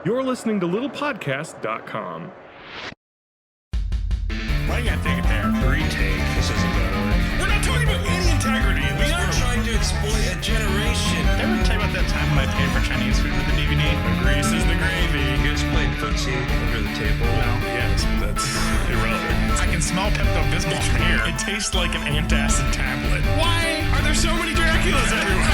You're listening to littlepodcast.com. Why you gotta take it there? Retake. This isn't better. We're not talking about any integrity in We this are room. trying to exploit a generation. Ever tell you about that time when I paid for Chinese food with the DVD? The grease is the gravy. You guys played footsie under the table. Yes, but that's irrelevant. I can smell Pepto-Bismol from here. It tastes like an antacid tablet. Why are there so many Draculas everywhere?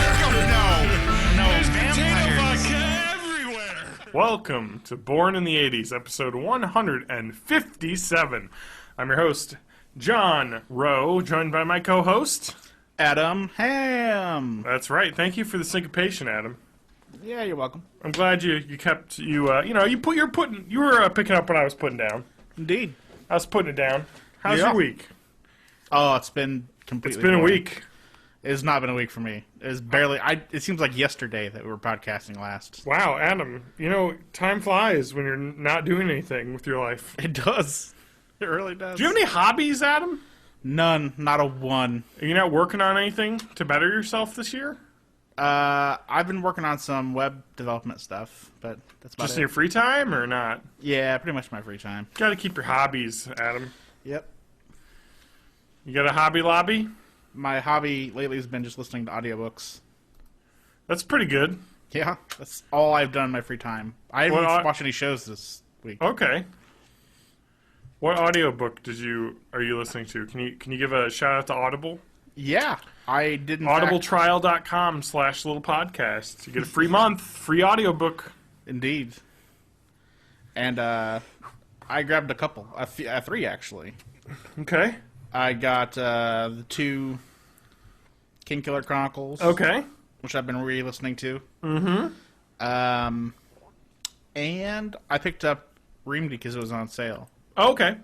No, there's potato vodka everywhere. Welcome to Born in the 80s, episode 157. I'm your host, John Rowe, joined by my co-host, Adam Ham. That's right. Thank you for the syncopation, Adam. Yeah, you're welcome. I'm glad you were picking up what I was putting down. Indeed. I was putting it down. How's Yeah. your week? Oh, it's been completely. It's been a boring. week. It's not been a week for me. It's barely. It seems like yesterday that we were podcasting last. Wow, Adam, time flies when you're not doing anything with your life. It does. It really does. Do you have any hobbies, Adam? None. Not a one. Are you not working on anything to better yourself this year? I've been working on some web development stuff, but that's about Just it. in your free time or not? Yeah, pretty much my free time. Got to keep your hobbies, Adam. Yep. You got a hobby lobby? My hobby lately has been just listening to audiobooks. That's pretty good. Yeah, that's all I've done in my free time. I haven't watched any shows this week. Okay. What audiobook are you listening to? Can you give a shout out to Audible? Yeah, I didn't. Audibletrial.com/littlepodcast. You get a free month, free audiobook. Indeed. And I grabbed a couple, three actually. Okay. I got the two Kingkiller Chronicles. Okay. Which I've been re-listening to. Mm-hmm. And I picked up Reamdy because it was on sale. Oh, okay.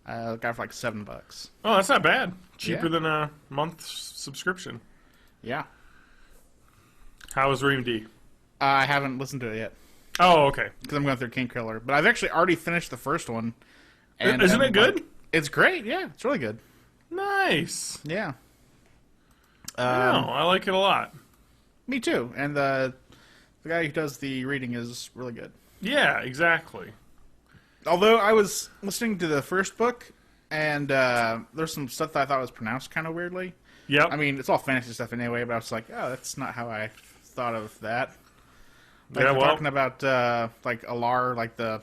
I got it for like $7. Oh, that's not bad. Cheaper Yeah. than a month's subscription. Yeah. How was Ream D? I haven't listened to it yet Oh, okay. because I'm going through Kingkiller. But I've actually already finished the first one. And Isn't it good? It's great. Yeah, it's really good. Nice. Yeah. I like it a lot. Me too. And the guy who does the reading is really good. Yeah, exactly. Although I was listening to the first book, and there's some stuff that I thought was pronounced kind of weirdly. Yep. I mean, it's all fantasy stuff anyway, but I was like, oh, that's not how I thought of that. Like, Yeah, they're well- talking about, like, Alar, like the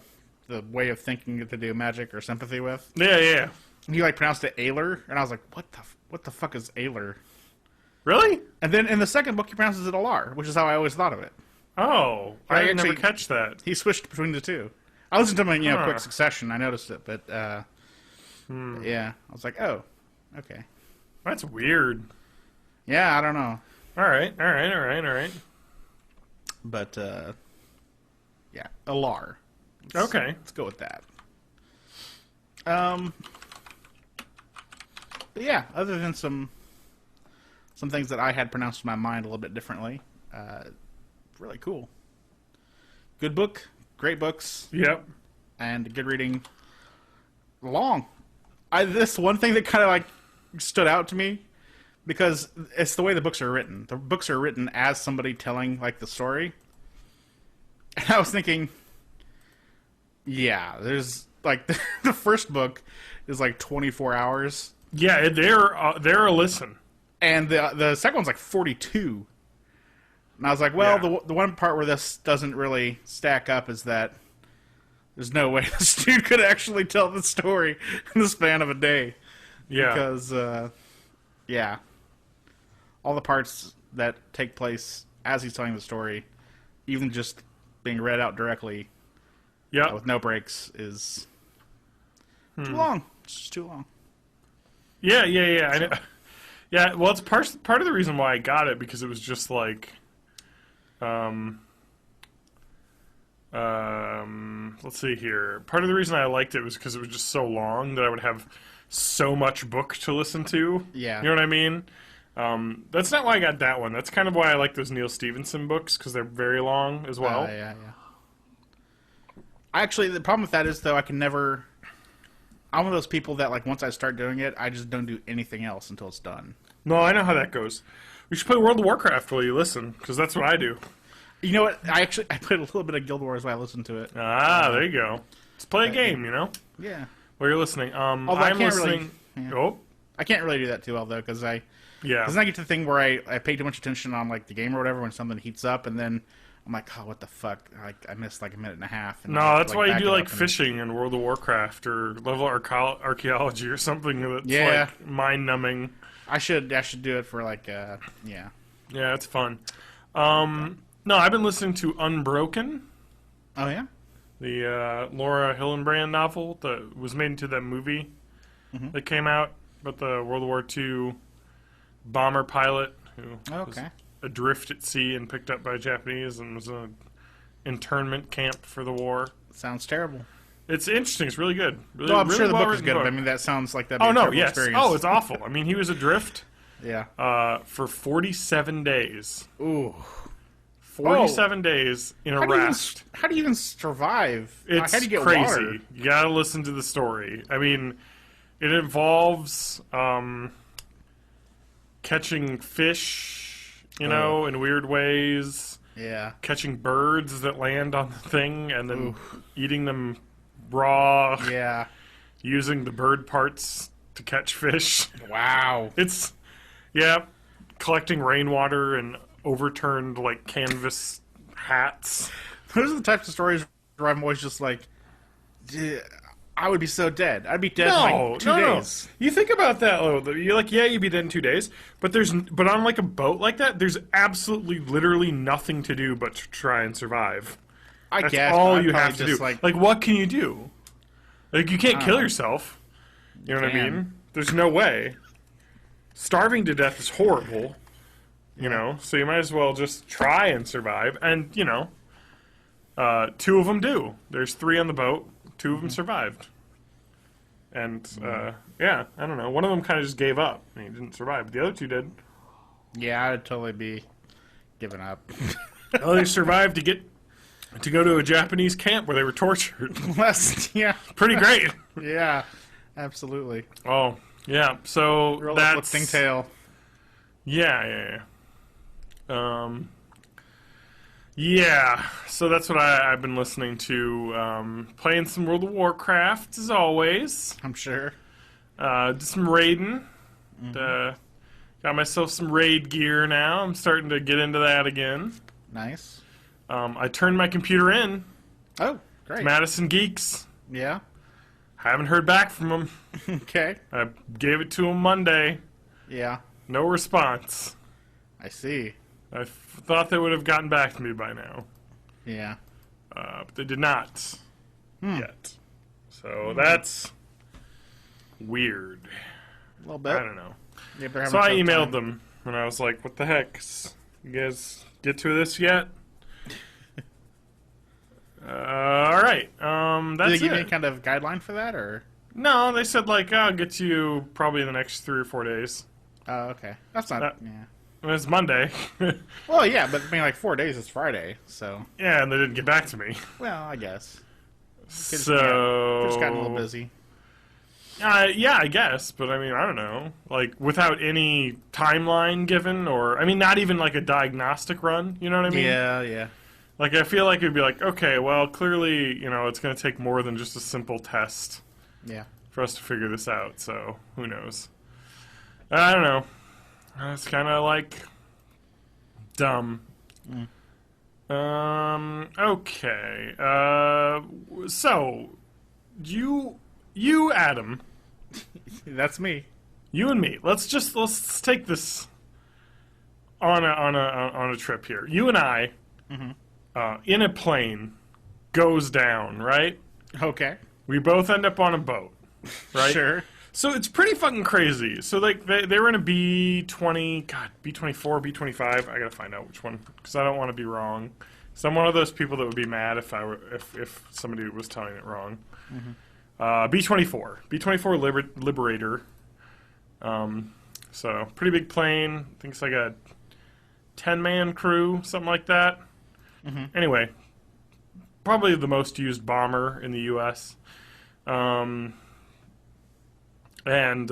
way of thinking that they do magic or sympathy with. Yeah. And he, like, pronounced it Ailer, and I was like, what the fuck is Ailer? Really? And then in the second book, he pronounces it Alar, which is how I always thought of it. Oh, I didn't never actually- catch that. He switched between the two. I listened to them in, Huh. quick succession. I noticed it, but, yeah. I was like, oh, okay. That's weird. Yeah, I don't know. All right. But, yeah, Alar. Okay. Let's go with that. But yeah, other than some things that I had pronounced in my mind a little bit differently, really cool. Good book, great books, Yep. and good reading. Long. This one thing that kind of like stood out to me, because it's the way the books are written. The books are written as somebody telling like the story. And I was thinking, yeah, there's like the first book is like 24 hours, Yeah, they're a listen. and the second one's like 42. And I was like, well, Yeah. the one part where this doesn't really stack up is that there's no way this dude could actually tell the story in the span of a day. Yeah. Because, yeah, all the parts that take place as he's telling the story, even just being read out directly Yep. with no breaks, is too long. It's just too long. Yeah. I know. Yeah, well, it's part of the reason why I got it, because it was just like, let's see here. Part of the reason I liked it was because it was just so long that I would have so much book to listen to. Yeah. You know what I mean? That's not why I got that one. That's kind of why I like those Neil Stephenson books, because they're very long as well. Yeah. Actually, the problem with that is, though, I'm one of those people that, like, once I start doing it, I just don't do anything else until it's done. No, I know how that goes. We should play World of Warcraft while you listen, because that's what I do. You know what? I played a little bit of Guild Wars while I listened to it. Ah, there you go. Let's play a game, you know? Yeah. While you're listening. Although I I'm can't listening... really- yeah. Oh, I can't really do that too well though, because yeah. then I get to the thing where I pay too much attention on like the game or whatever when something heats up, and then I'm like, oh, what the fuck? I missed like a minute and a half. And I No, have to, that's why you back do it like up and- fishing in World of Warcraft or level archaeology or something that's Yeah. like mind-numbing. I should do it for like yeah. Yeah, it's fun. No, I've been listening to Unbroken, Oh yeah. the Laura Hillenbrand novel that was made into that movie that came out about the World War II bomber pilot who was Okay. adrift at sea and picked up by Japanese and was in an internment camp for the war. Sounds terrible. It's interesting. It's really good. Really, Well, I'm really sure the book is well-written good, book. but I mean that sounds like that'd be Oh a no! terrible Yes. experience. Oh, it's awful. I mean, he was adrift yeah. for 47 days. Ooh. 47 days in a raft. How do you even survive? It's how do you get crazy. water? You gotta listen to the story. I mean, it involves catching fish, you know, in weird ways. Yeah. Catching birds that land on the thing and then eating them raw. Yeah. Using the bird parts to catch fish. Wow. It's, yeah, collecting rainwater and overturned, like, canvas hats. Those are the types of stories where I'm always just like, "Duh, I would be so dead. I'd be dead in like 2 days. You think about that, though. You're like, yeah, you'd be dead in 2 days. But on, like, a boat like that, there's absolutely, literally nothing to do but to try and survive. I That's guess all I'd you probably have to do. just, Like, what can you do? Like, you can't kill know. yourself. You know what I can. mean? There's no way. Starving to death is horrible. You know? So you might as well just try and survive. And, you know, 2 of them do. There's 3 on the boat. 2 of them survived. And, yeah, I don't know. One of them kind of just gave up. And he didn't survive. But the other 2 did. Yeah, I'd totally be giving up. Well, they survived to go to a Japanese camp where they were tortured. Yeah. Pretty great. Yeah. Absolutely. Oh, yeah. So Real that's uplifting tale. Yeah. Yeah. So that's what I've been listening to. Playing some World of Warcraft as always. I'm sure. Did some raiding. Got myself some raid gear now. I'm starting to get into that again. Nice. I turned my computer in. Oh, great. Madison Geeks. Yeah. Haven't heard back from them. Okay. I gave it to them Monday. Yeah. No response. I see. I thought they would have gotten back to me by now. Yeah. But they did not yet. So that's weird. A little bit. I don't know. Yeah, they're having So a I tough emailed time. them, and I was like, what the heck? You guys get to this yet? All right. Did That's they give you it. any kind of guideline for that, or? No, they said, like, I'll get to you probably in the next 3 or 4 days. Oh, okay. That's not. That- Yeah. And it's Monday. Well, yeah, but I mean, like 4 days is Friday, so. Yeah, and they didn't get back to me. Well, I guess. So... Just gotten a little busy. Yeah, I guess, but I mean, I don't know. Like, without any timeline given, or, I mean, not even like a diagnostic run, you know what I mean? Yeah. Like, I feel like it would be like, okay, well, clearly, you know, it's going to take more than just a simple test Yeah. for us to figure this out, so who knows? I don't know. It's kind of like dumb. Okay. So, you, Adam, That's me. you and me. Let's take this on a trip here. You and I, in a plane, goes down, right? Okay. We both end up on a boat, right? Sure. So it's pretty fucking crazy. So like they were in a B-20, B-24, B-25. I gotta find out which one because I don't want to be wrong. So I'm one of those people that would be mad if somebody was telling it wrong. B-24, B-24 Liberator. So pretty big plane. I think it's like a 10-man crew, something like that. Anyway, probably the most used bomber in the U.S. And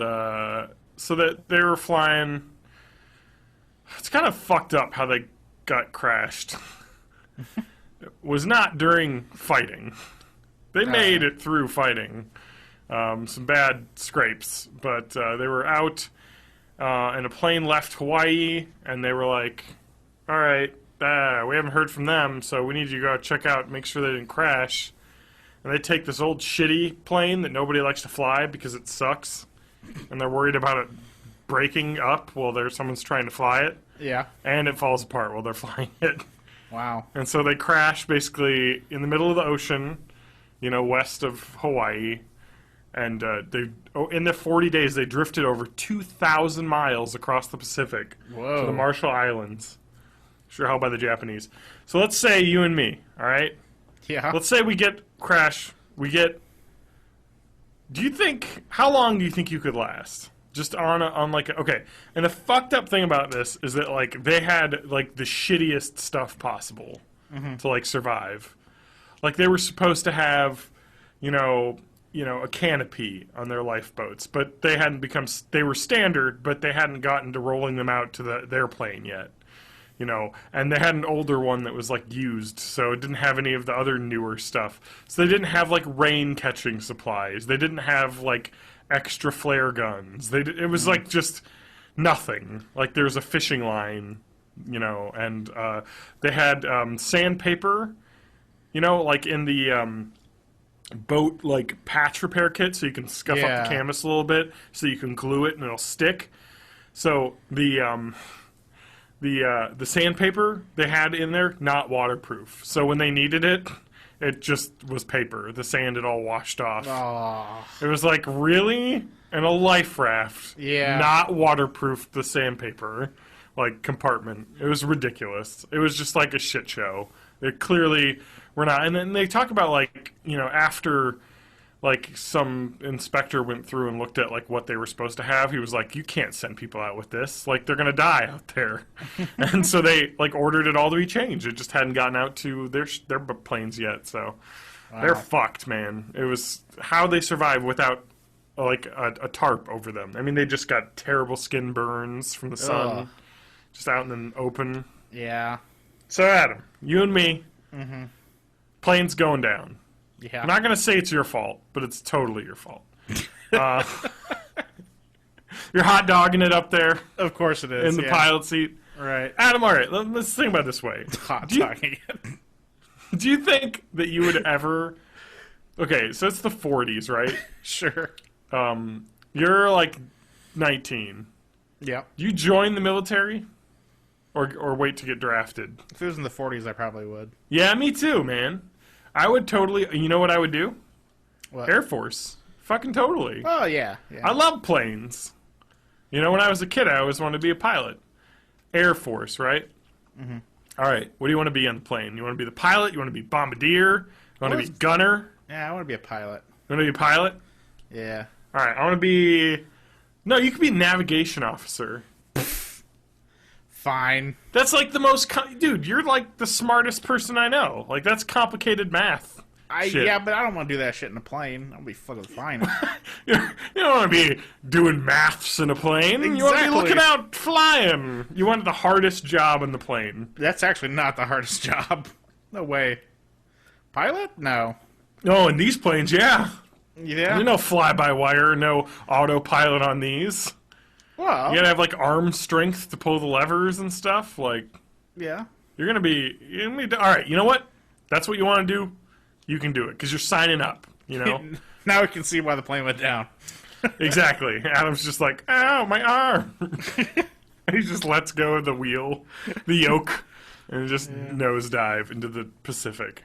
so that they were flying. It's kind of fucked up how they got crashed. was not during fighting. They made it through fighting. Some bad scrapes, but they were out, and a plane left Hawaii, and they were like, all right, we haven't heard from them, so we need you to go check out, make sure they didn't crash. And they take this old shitty plane that nobody likes to fly because it sucks, and they're worried about it breaking up while someone's trying to fly it. Yeah. And it falls apart while they're flying it. Wow. And so they crash basically in the middle of the ocean, west of Hawaii. And in the 40 days, they drifted over 2,000 miles across the Pacific to the Marshall Islands. Sure held by the Japanese. So let's say you and me, all right? Yeah. Let's say we get crash. How long do you think you could last? Just okay. And the fucked up thing about this is that, they had, the shittiest stuff possible to, survive. They were supposed to have, a canopy on their lifeboats, but they were standard, but they hadn't gotten to rolling them out to their plane yet. And they had an older one that was used, so it didn't have any of the other newer stuff. So they didn't have rain catching supplies. They didn't have extra flare guns. It was just nothing. There was a fishing line, and they had sandpaper, in the boat patch repair kit, so you can scuff up the canvas a little bit, so you can glue it and it'll stick. So the sandpaper they had in there, not waterproof. So when they needed it, it just was paper. The sand had all washed off. Oh. It was really? And a life raft. Yeah. Not waterproof the sandpaper, compartment. It was ridiculous. It was just a shit show. They clearly were not. And then they talk about, after... some inspector went through and looked at what they were supposed to have. He was like, you can't send people out with this. They're going to die out there. And so they ordered it all to be changed. It just hadn't gotten out to their planes yet. So they're fucked, man. It was how they survived without a tarp over them. I mean, they just got terrible skin burns from the sun, just out in the open. Yeah. So Adam, you and me, plane's going down. Yeah. I'm not going to say it's your fault, but it's totally your fault. You're hot dogging it up there Of course it is. in the pilot seat. Right. Adam, all right, let's think about it this way. Hot dogging it. Do you think that you would ever... Okay, so it's the 40s, right? Sure. You're 19. Yeah. Do you join the military? Or wait to get drafted? If it was in the 40s, I probably would. Yeah, me too, man. I would totally... You know what I would do? What? Air Force. Fucking totally. Oh, yeah. I love planes. When I was a kid, I always wanted to be a pilot. Air Force, right? Mm-hmm. All right, what do you want to be on the plane? You want to be the pilot? You want to be bombardier? You want to be gunner? Yeah, I want to be a pilot. You want to be a pilot? Yeah. All right, I want to be... No, you could be a navigation officer. Fine. That's the most... Dude, you're the smartest person I know. That's complicated math. Shit. Yeah, but I don't want to do that shit in a plane. I'll be fucking fine. You don't want to be doing maths in a plane. Exactly. You want to be looking out flying. You want the hardest job in the plane. That's actually not the hardest job. No way. Pilot? No. Oh, in these planes, yeah. Yeah. There's no fly-by-wire, no autopilot on these. Well. You gotta have arm strength to pull the levers and stuff. Yeah. You're gonna be all right. You know what? That's what you want to do. You can do it because you're signing up. Now we can see why the plane went down. Exactly. Adam's just ow, my arm. And he just lets go of the wheel, the yoke, and just nosedive into the Pacific.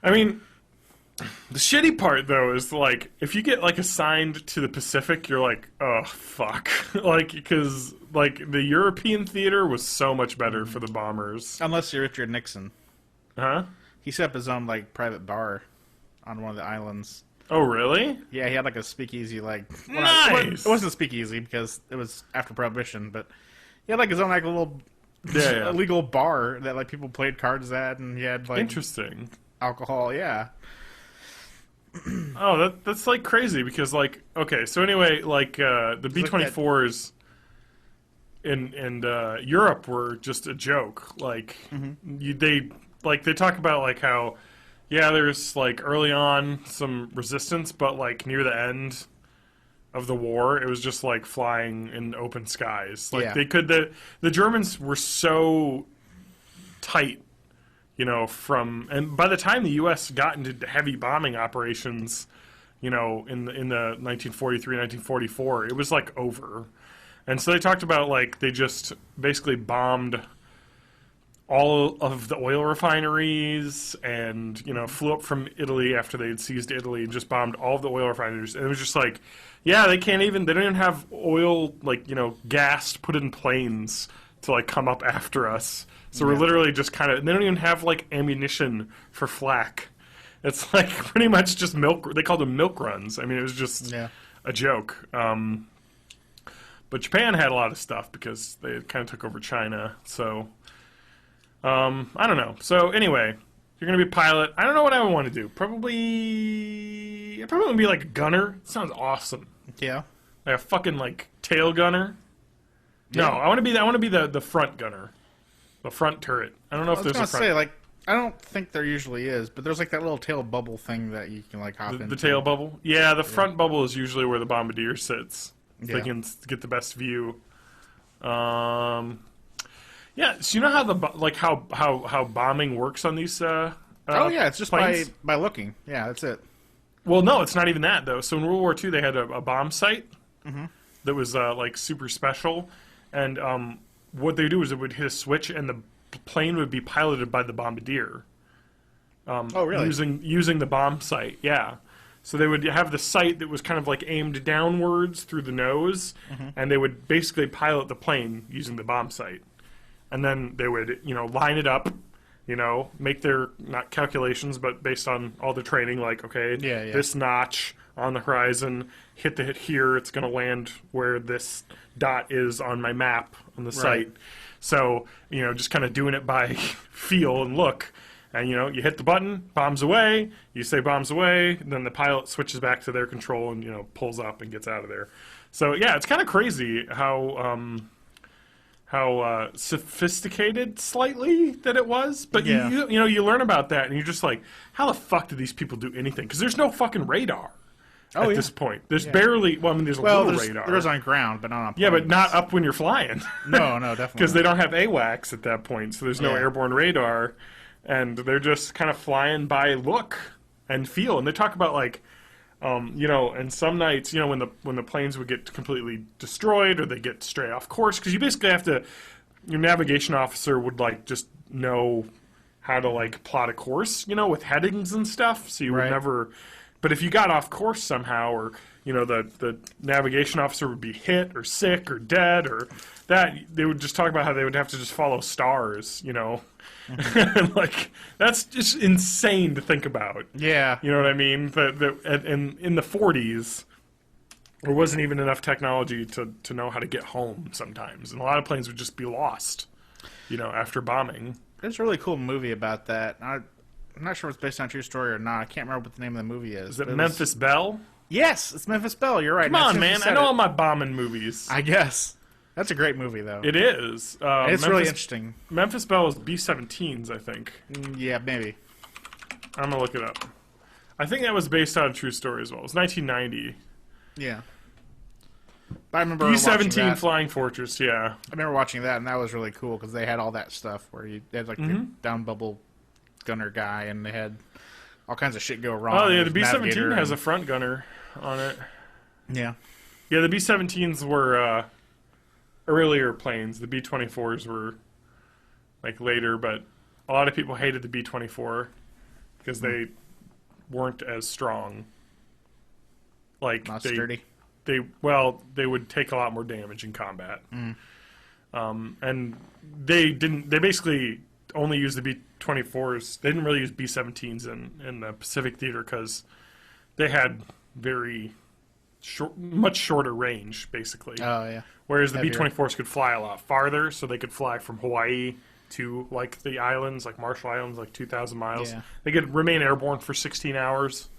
I mean, the shitty part though is if you get assigned to the Pacific, you're oh fuck, because the European theater was so much better for the bombers. Unless you're Richard Nixon. Huh? He set up his own private bar on one of the islands. Oh really? Yeah, he had a speakeasy Nice. It wasn't a speakeasy because it was after Prohibition, but he had his own little illegal bar that people played cards at, and he had interesting alcohol. Yeah. Oh, that's crazy because okay, so anyway, the B-24s in Europe were just a joke. Like they talk about like how there's like early on some resistance, but like near the end of the war, it was just like flying in open skies. Like the Germans were so tight, and by the time the U.S. got into heavy bombing operations, in the 1943, 1944, it was like over. And so they talked about like they just basically bombed all of the oil refineries and, flew up from Italy after they had seized Italy and just bombed all of the oil refineries. And it was just like, they don't even have oil, like, gas put in planes to like come up after us. So we're literally just they don't even have like ammunition for flak. It's like pretty much just milk. They called them milk runs. I mean, it was just a joke. But Japan had a lot of stuff because they kind of took over China. So, I don't know. So anyway, you're going to be a pilot. I don't know what I would want to do. I'd probably want to be like a gunner. It sounds awesome. Yeah. Like a fucking like tail gunner. Yeah. No, I want to be the front gunner. The front turret. I don't know if there's a front. I don't think there usually is, but there's like that little tail bubble thing that you can like hop into. The tail bubble? Yeah, the front bubble is usually where the bombardier sits. So they can get the best view. So you know how bombing works on these it's just planes? by looking. Yeah, that's it. Well, no, it's not even that though. So in World War II they had a bomb site that was like super special, and what they do is it would hit a switch and the plane would be piloted by the bombardier. Really? Using the bomb site, yeah. So they would have the sight that was kind of like aimed downwards through the nose, and they would basically pilot the plane using the bomb sight. And then they would, line it up, make their, not calculations, but based on all the training, like, okay, this notch on the horizon, hit here, it's going to land where this dot is on my map on the site. So, just kind of doing it by feel and look. And, you hit the button, bombs away, you say bombs away, then the pilot switches back to their control and, pulls up and gets out of there. So, yeah, it's kind of crazy how sophisticated slightly that it was. But, you learn about that and you're just like, how the fuck do these people do anything? Because there's no fucking radar at this point. There's barely, there's a little radar. There's on ground, but not on planes. Yeah, but not up when you're flying. No, definitely. Because they don't have AWACS at that point, so there's no airborne radar. And they're just kind of flying by look and feel. And they talk about like, and some nights, when the planes would get completely destroyed or they get stray off course, because you basically have to, your navigation officer would like just know how to like plot a course, with headings and stuff. So you would never, but if you got off course somehow, or the navigation officer would be hit or sick or dead or that, they would just talk about how they would have to just follow stars, and like that's just insane to think about. Yeah, you know what I mean. And in the 40s, there wasn't even enough technology to know how to get home sometimes, and a lot of planes would just be lost, after bombing. There's a really cool movie about that. I'm not sure if it's based on a true story or not. I can't remember what the name of the movie is. Is it Memphis Belle? Yes, it's Memphis Belle. You're right. Come on, man. I know all my bombing movies. I guess. That's a great movie, though. It is. It's really interesting. Memphis Belle is B-17s, I think. Yeah, maybe. I'm going to look it up. I think that was based on a true story as well. It was 1990. Yeah. I remember B-17 Flying Fortress, yeah. I remember watching that, and that was really cool, because they had all that stuff where they had like the down bubble gunner guy, and they had all kinds of shit go wrong. Oh, yeah, the B-17 has a front gunner on it. Yeah. Yeah, the B-17s were earlier planes. The B-24s were like later, but a lot of people hated the B-24 because they weren't as strong. Like not sturdy. They would take a lot more damage in combat. And they basically only used the B-24s. They didn't really use B-17s in the Pacific Theater because they had much shorter range, basically. Oh, yeah. Whereas the Heavier. B-24s could fly a lot farther, so they could fly from Hawaii to, like, the islands, like Marshall Islands, like 2,000 miles. Yeah. They could remain airborne for 16 hours,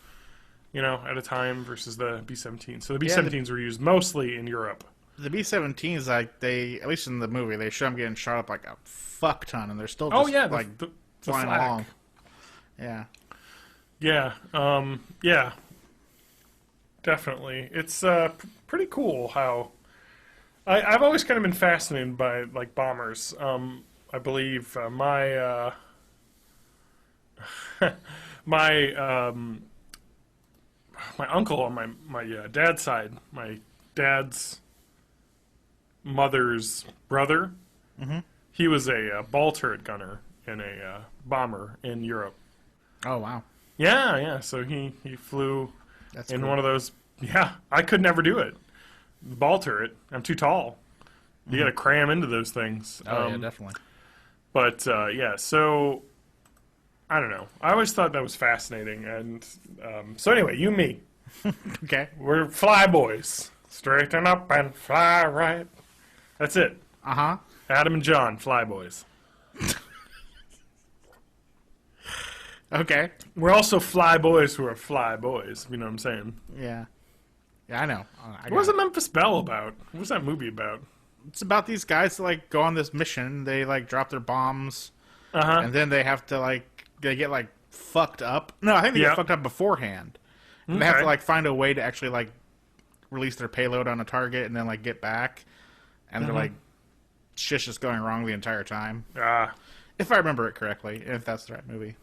at a time, versus the B-17. So the B-17s were used mostly in Europe. The B-17s, like, they, at least in the movie, they show them getting shot up like a fuck ton, and they're still just, like, the flying flak. along. Yeah. Yeah, yeah, definitely. It's pretty cool how I've always kind of been fascinated by like bombers. I believe my my uncle on my dad's side, my dad's mother's brother, he was a ball turret gunner in a bomber in Europe. Oh, wow. Yeah. So he flew That's in cool. one of those. Yeah, I could never do it. Ball turret. I'm too tall. You got to cram into those things. Oh, yeah, definitely. But yeah, so I don't know. I always thought that was fascinating. And so anyway, you and me, Okay. we're Flyboys. Straighten up and fly right. That's it. Uh-huh. Adam and John, Flyboys. Okay. We're also Flyboys who are Flyboys. You know what I'm saying? Yeah. Yeah, I know. What was the Memphis Belle about? What was that movie about? It's about these guys that, like, go on this mission. They, like, drop their bombs, and then they have to, like, they get, like, fucked up. No, I think they Yeah. get fucked up beforehand. And they have to, like, find a way to actually, like, release their payload on a target and then, like, get back. And they're, like, shit's just going wrong the entire time. If I remember it correctly, if that's the right movie.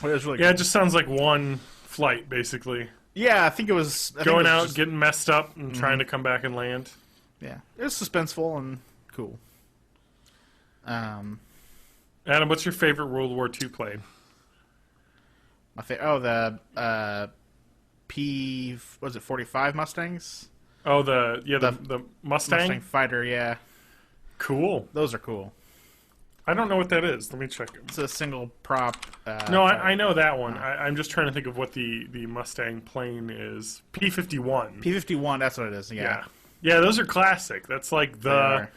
But it was really Yeah, cool. it just sounds like one flight, basically. Yeah, I think it was... I think Going it was out, just- getting messed up, and trying to come back and land. Yeah. It was suspenseful and cool. Adam, what's your favorite World War II plane? The P... Was it 45 Mustangs? Oh, the Mustang? Mustang Fighter, yeah. Cool. Those are cool. I don't know what that is. Let me check it. It's a single prop. No, I know that one. I'm just trying to think of what the Mustang plane is. P-51. P-51, that's what it is, yeah. Yeah, those are classic. That's like They the are.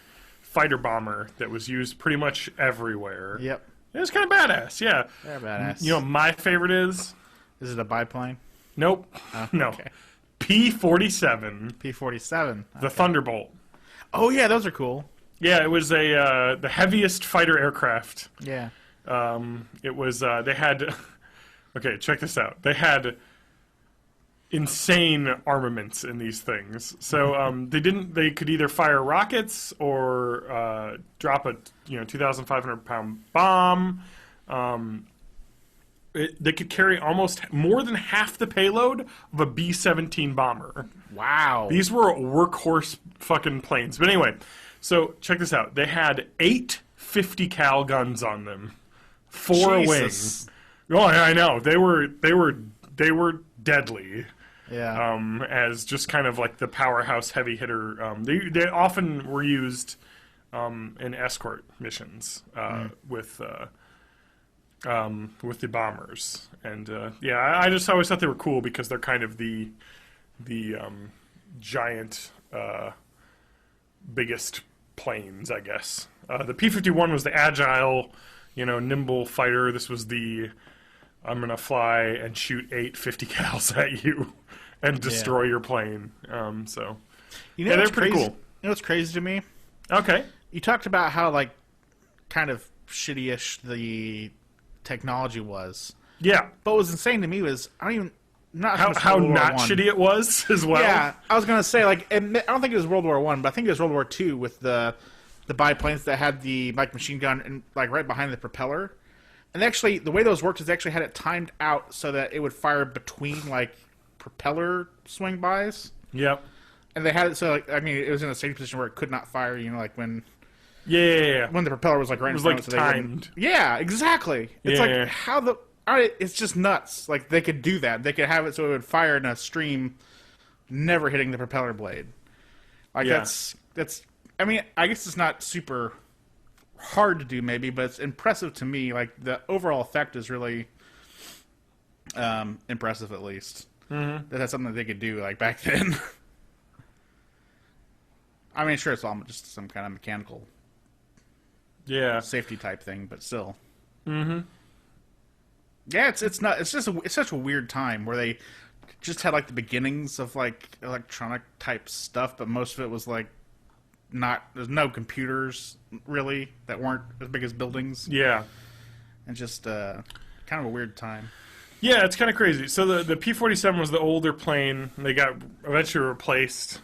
fighter bomber that was used pretty much everywhere. Yep. It was kind of badass, yeah. They're badass. You know what my favorite is? Is it a biplane? Nope. No. okay. P-47, P-47. the Thunderbolt. Oh, yeah, those are cool. Yeah, it was the heaviest fighter aircraft. Yeah. It was they had okay, check this out. They had insane armaments in these things. So they could either fire rockets or drop a 2,500-pound bomb. They could carry almost more than half the payload of a B-17 bomber. Wow. These were workhorse fucking planes. But anyway, so check this out. They had 8 50 cal guns on them, 4 Jesus. wings. Oh, yeah, I know. They were deadly. Yeah. As just kind of like the powerhouse heavy hitter. They often were used in escort missions with the bombers, and I just always thought they were cool because they're kind of the giant biggest planes, I guess. The P-51 was the agile, nimble fighter. This was the I'm gonna fly and shoot 8 50 cals at you and destroy your plane. So they're what's pretty crazy? cool. You know what's crazy to me? Okay. You talked about how, like, kind of shitty-ish the technology was. Yeah. But what was insane to me was, I don't even... Not How World War not I. shitty it was as well. Yeah, I was gonna say, like, I don't think it was World War I, but I think it was World War II with the biplanes that had the machine gun and like right behind the propeller. And actually, the way those worked is they actually had it timed out so that it would fire between like propeller swing bys. Yep. And they had it so like it was in a safety position where it could not fire. Like when Yeah. when the propeller was like right It was in front like of it, so they wouldn't- timed. Yeah, exactly. It's Yeah. like how the. It's just nuts. Like, they could do that. They could have it so it would fire in a stream, never hitting the propeller blade. Like, Yeah. that's... I mean, I guess it's not super hard to do, maybe, but it's impressive to me. Like, the overall effect is really impressive, at least. Mm-hmm. That's something that they could do, like, back then. I mean, sure, it's all just some kind of mechanical Yeah. safety type thing, but still. Mm-hmm. Yeah, it's not. It's such a weird time where they just had like the beginnings of like electronic type stuff, but most of it was like there's no computers really that weren't as big as buildings. Yeah. And just kind of a weird time. Yeah, it's kind of crazy. So the P-47 was the older plane. They got eventually replaced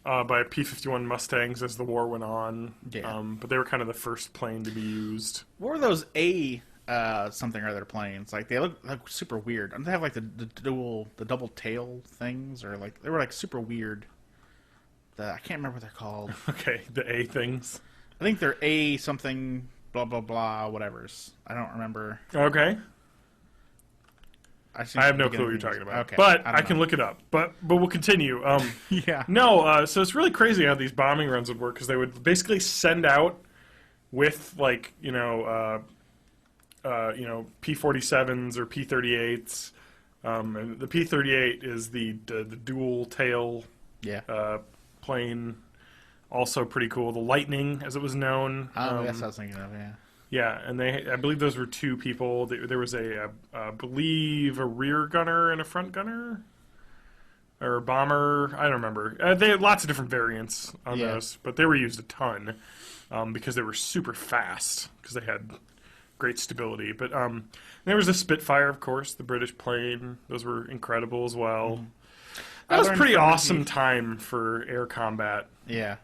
by P-51 Mustangs as the war went on. Yeah. But they were kind of the first plane to be used. What were those something or other planes? Like they look like super weird. Don't they have like the double tail things, or like they were like super weird? I can't remember what they're called. Okay, the A things. I think they're A something blah blah blah whatever's. I don't remember. Okay. I have no clue what you're talking about. Okay, But I can look it up. But we'll continue. Yeah. No, so it's really crazy how these bombing runs would work, because they would basically send out with like P-47s or P-38s. And the P-38 is the dual tail plane, also pretty cool. The Lightning, as it was known. That's what I was thinking of. Yeah. Yeah, and I believe those were two people. There was I believe a rear gunner and a front gunner, or a bomber. I don't remember. They had lots of different variants on those, but they were used a ton because they were super fast, because they had great stability. But there was a Spitfire, of course, the British plane. Those were incredible as well. Mm-hmm. That was a pretty awesome time for air combat. Yeah.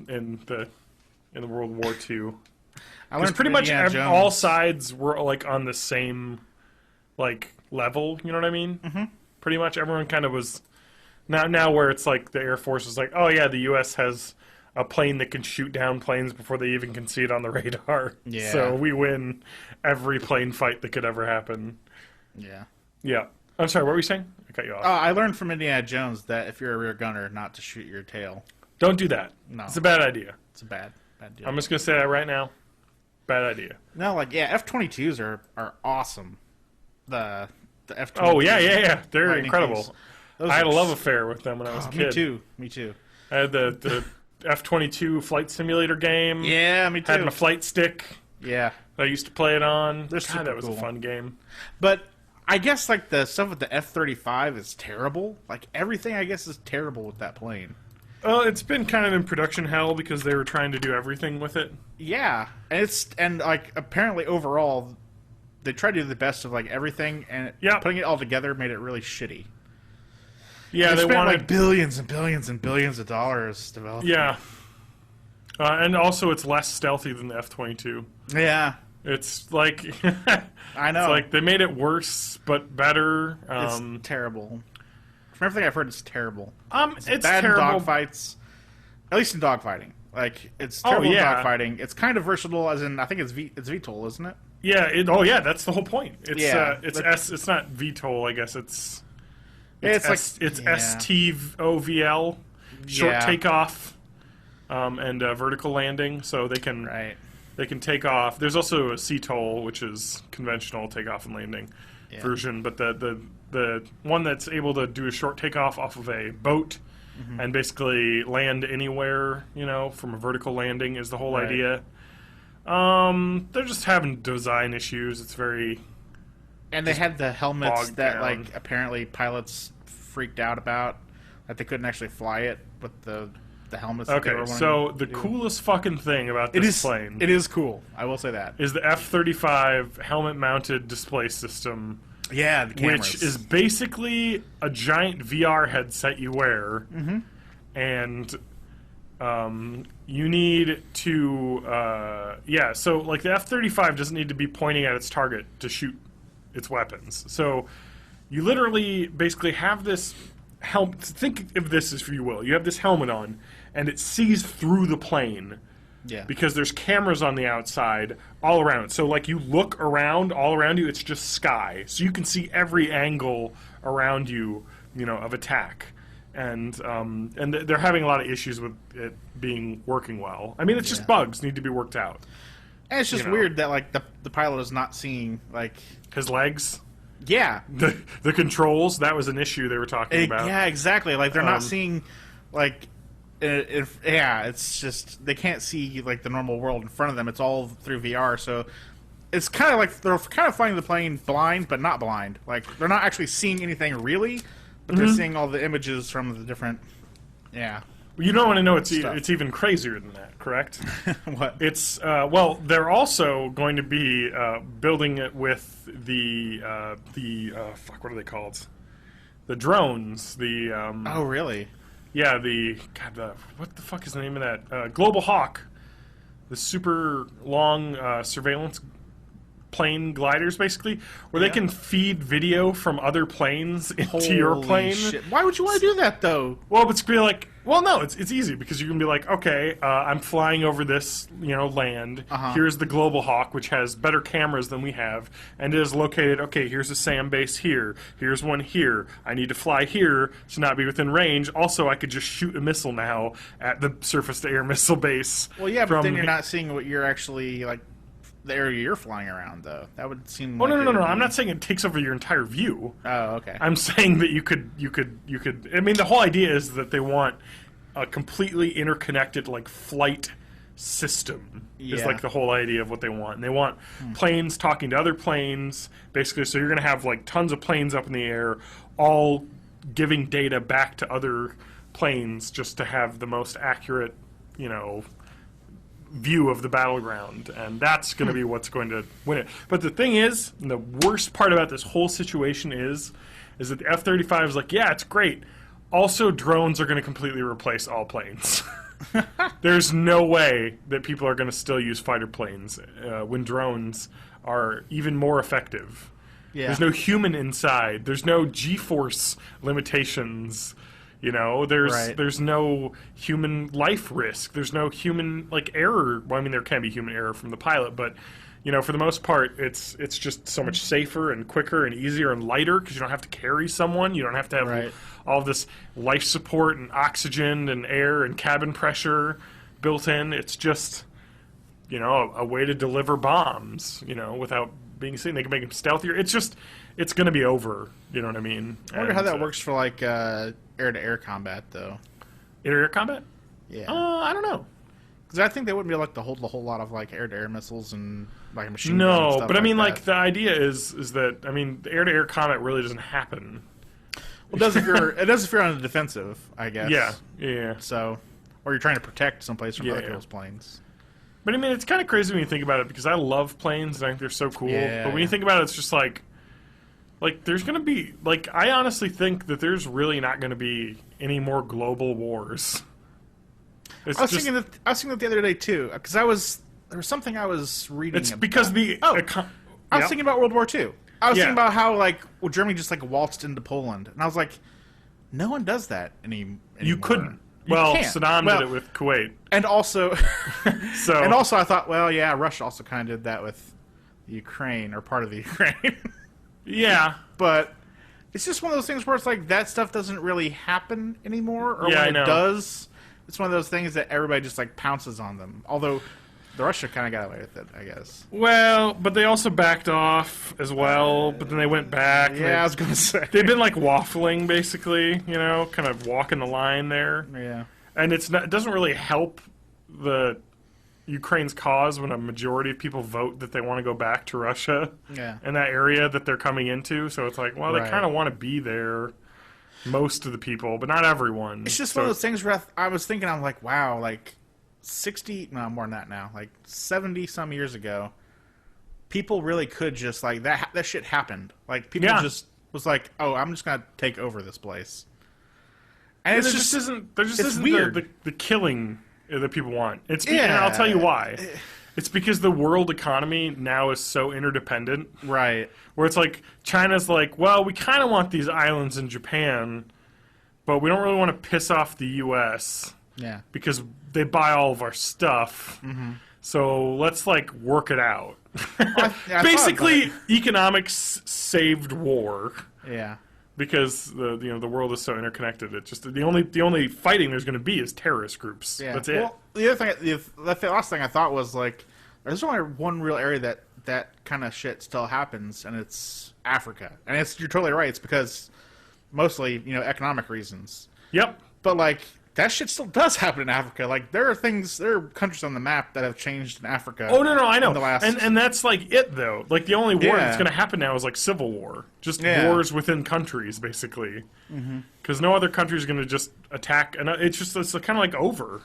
In the World War II. Because pretty much all sides were like on the same like level. You know what I mean? Mm-hmm. Pretty much everyone kind of was. Now where it's like the Air Force is like, oh yeah, the U.S. has a plane that can shoot down planes before they even can see it on the radar. Yeah. So we win every plane fight that could ever happen. Yeah. Yeah. I'm sorry, what were you saying? I cut you off. I learned from Indiana Jones that if you're a rear gunner, not to shoot your tail. Don't do that. No. It's a bad idea. It's a bad deal. I'm just going to say that right now. Bad idea. No, like, yeah, F-22s are awesome. The F-22s. Oh, yeah. They're incredible. I had a love affair with them when I was a kid. Me too. I had the F-22 flight simulator game. Yeah, me too. Had a flight stick. Yeah. I used to play it on. Super that was cool. a fun game. But I guess, like, the stuff with the F-35 is terrible. Like, everything, I guess, is terrible with that plane. It's been kind of in production hell because they were trying to do everything with it. Yeah. And like, apparently, overall, they tried to do the best of, like, everything, and putting it all together made it really shitty. Yeah, they spent, like, billions and billions and billions of dollars developing. Yeah. And also, it's less stealthy than the F-22. Yeah. It's like... I know. It's like they made it worse, but better. It's terrible. From everything I've heard, it's terrible. It's bad terrible. in dogfights. At least in dogfighting. Like, it's terrible in dogfighting. It's kind of versatile, as in, I think it's VTOL, isn't it? Yeah, that's the whole point. It's it's not VTOL, I guess. It's STOVL, short takeoff, and vertical landing, so they can take off. There's also a CTOL, which is conventional takeoff and landing version, but the one that's able to do a short takeoff off of a boat and basically land anywhere, from a vertical landing is the whole idea. They're just having design issues. It's very... And they had the helmets that, down. like, apparently pilots freaked out about, that they couldn't actually fly it with the helmets that they were wanting so to the do. coolest fucking thing about this plane... It is cool. I will say that. Is the F-35 helmet-mounted display system... Yeah, the cameras. Which is basically a giant VR headset you wear, and you need to, so like the F-35 doesn't need to be pointing at its target to shoot its weapons. So you literally basically have this helmet, think of this as if you will, you have this helmet on, and it sees through the plane. Yeah. Because there's cameras on the outside all around. So, like, you look around, all around you, it's just sky. So you can see every angle around you, of attack. And they're having a lot of issues with it working well. I mean, it's just bugs need to be worked out. And it's just weird that, like, the pilot is not seeing, like... His legs? Yeah. The controls, that was an issue they were talking about. Yeah, exactly. Like, they're not seeing, like... it's just they can't see like the normal world in front of them. It's all through VR, so it's kind of like they're kind of flying the plane blind, but not blind. Like they're not actually seeing anything really, but they're seeing all the images from the different. Yeah. You don't want to know it's Stuff. it's even crazier than that, correct? What? It's well, they're also going to be building it with the fuck, what are they called? The drones. The Oh, really? yeah, what the fuck is the name of that? Global Hawk, the super long surveillance plane gliders, basically, where they can feed video from other planes into your Holy plane. shit. Why would you want to do that, though? Well, it's be like, well, no, it's easy because you can be like, okay, I'm flying over this, land. Here's the Global Hawk, which has better cameras than we have, and it is located. Okay, here's a SAM base here. Here's one here. I need to fly here to not be within range. Also, I could just shoot a missile now at the surface-to-air missile base. Well, yeah, but from then you're not seeing what you're actually like. The area you're flying around, though, that would seem. Well, like no. I'm not saying it takes over your entire view. Oh, okay. I'm saying that you could. I mean, the whole idea is that they want a completely interconnected, like, flight system. Is Yeah. like the whole idea of what they want, and they want planes talking to other planes, basically. So you're going to have like tons of planes up in the air, all giving data back to other planes, just to have the most accurate, view of the battleground, and that's going to be what's going to win it. But the thing is, and the worst part about this whole situation is that the F-35 is like, yeah, it's great. Also, drones are going to completely replace all planes. There's no way that people are going to still use fighter planes when drones are even more effective. Yeah. There's no human inside. There's no G-force limitations. There's no human life risk. There's no human error. Well, I mean, there can be human error from the pilot, but for the most part, it's just so much safer and quicker and easier and lighter because you don't have to carry someone. You don't have to have all of this life support and oxygen and air and cabin pressure built in. It's just a way to deliver bombs. Without being seen. They can make them stealthier. It's going to be over. You know what I mean? I wonder how that works for like air-to-air combat, though. Air-to-air combat? Yeah. I don't know. Because I think they wouldn't be able to hold a whole lot of like air-to-air missiles and like a machine gun and No, stuff but I mean, that. the idea is that the air-to-air combat really doesn't happen. Well, it does if you're on the defensive, I guess. Yeah. So, or you're trying to protect someplace from other Yeah. people's planes. But I mean, it's kind of crazy when you think about it because I love planes and I think they're so cool. Yeah, but when you think about it, it's just like there's going to be I honestly think that there's really not going to be any more global wars. I was thinking that the other day too, because there was something I was reading. It's about. because I was thinking about World War II. I was thinking about how Germany just waltzed into Poland, and I was like, no one does that anymore. You couldn't. You Well, can't. Saddam did it with Kuwait. And also, So and also I thought, well, yeah, Russia also kind of did that with Ukraine or part of the Ukraine. yeah. But it's just one of those things where it's like that stuff doesn't really happen anymore, or Yeah, I when know. it does, it's one of those things that everybody just pounces on them. Although the Russia kind of got away with it, I guess. Well, but they also backed off as well, but then they went back. Yeah, I was gonna say They've been waffling, basically, kind of walking the line there. yeah. And it doesn't really help the Ukraine's cause when a majority of people vote that they want to go back to Russia Yeah. in that area that they're coming into. So it's like, well, they Right. kind of want to be there, most of the people, but not everyone. It's just So one of those things where I was thinking, I'm like, wow, more than that now, 70 some years ago, people really could just that shit happened. People Yeah. just was like, oh, I'm just gonna take over this place. And there just isn't weird. the killing that people want. And Yeah. I'll tell you why. It's because the world economy now is so interdependent. Right. Where it's China's well, we kind of want these islands in Japan, but we don't really want to piss off the U.S. Yeah. because they buy all of our stuff. Mm-hmm. So let's work it out. I Basically, economics saved war. Yeah. Because the world is so interconnected, it's just the only fighting there's going to be is terrorist groups. Yeah. That's it. Well, the other thing, the last thing I thought was there's only one real area that kind of shit still happens, and it's Africa. And you're totally right. It's because mostly economic reasons. Yep. But that shit still does happen in Africa. Like, there are countries on the map that have changed in Africa. Oh, no, I know. in the last- And that's, like, it, though. Like, the only war Yeah. that's going to happen now is, like, civil war. Just Yeah. wars within countries, basically. Because no other country is going to just attack. And it's kind of, like, over.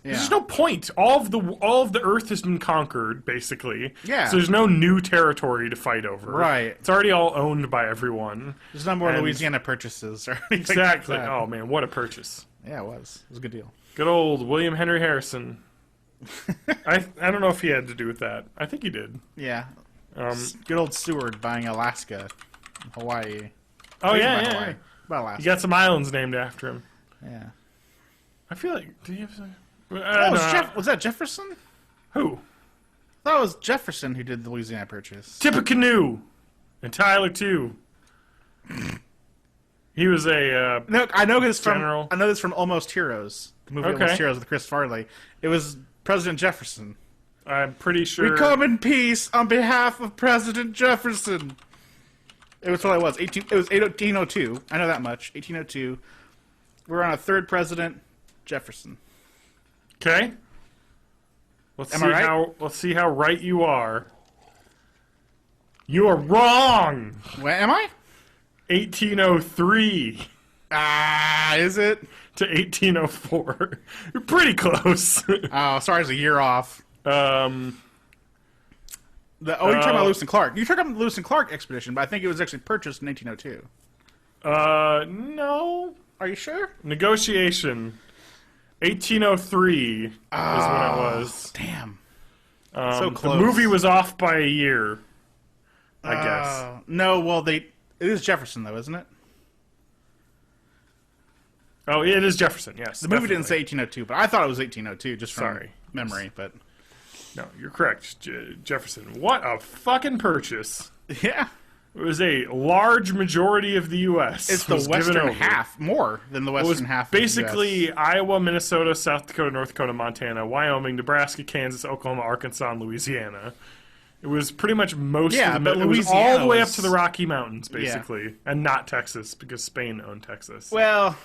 Yeah. There's no point. All of the Earth has been conquered, basically. Yeah. So there's no new territory to fight over. Right. It's already all owned by everyone. There's no more And- Louisiana purchases or anything Exactly. like that. Oh, man, what a purchase. Yeah, it was. It was a good deal. Good old William Henry Harrison. I don't know if he had to do with that. I think he did. Yeah. Good old Seward buying Alaska, Hawaii. Oh, He's yeah, about yeah. Hawaii. About Alaska. He got some islands named after him. Yeah. I feel like... Did he have some... Was that Jefferson? Who? I thought it was Jefferson who did the Louisiana Purchase. Tippecanoe. And Tyler, too. He was a... No, I know this General. from Almost Heroes, the movie Okay. Almost Heroes with Chris Farley. It was President Jefferson. I'm pretty sure... We come in peace on behalf of President Jefferson. It was what it was. It was 1802. I know that much. 1802. We're on a third president, Jefferson. Okay. Let's Am see I right? let's see how right you are. You are wrong. Where am I? 1803 Is it? to 1804. You're pretty close. Oh, sorry, it's a year off. um, You're talking about Lewis and Clark. You're talking about the Lewis and Clark expedition, but I think it was actually purchased in 1802. no. Are you sure? Negotiation. 1803 is when it was. Damn. So The close. movie was off by a year, I guess. No, well, it is Jefferson, though, isn't it? Oh, it is Jefferson, yes. The movie didn't say 1802, but I thought it was 1802, just from Sorry. memory. But No, you're correct. Jefferson. What a fucking purchase. yeah, It was a large majority of the U.S. it's the was given western over. half, more than the It was western half. of the basically US. Iowa, Minnesota, South Dakota, North Dakota, Montana, Wyoming, Nebraska, Kansas, Oklahoma, Arkansas, and Louisiana. It was pretty much most Yeah, of the... but It was all Louisiana the way up was- to the Rocky Mountains, basically. And not Texas, because Spain owned Texas. Well,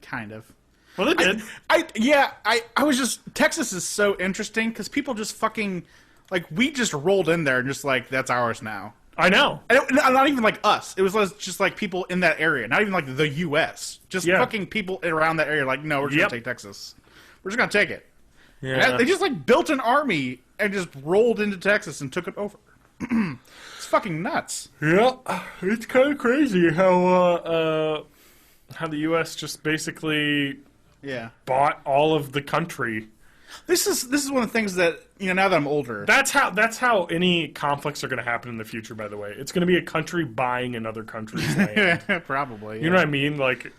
kind of. Well, they did. I was just Texas is so interesting because people just fucking like we just rolled in there and just like that's ours now. I know. Not even like us. It was just like people in that area. Not even like the U.S. Just Yeah. fucking people around that area. Like, no, we're just Yep. gonna take Texas. We're just gonna take it. Yeah. And they just like built an army and just rolled into Texas and took it over. It's fucking nuts. Yeah, it's kind of crazy how the U.S. just basically Yeah. bought all of the country. This is one of the things that now that I'm older. That's how any conflicts are going to happen in the future. By the way, it's going to be a country buying another country's land. Probably. You know what I mean? Like,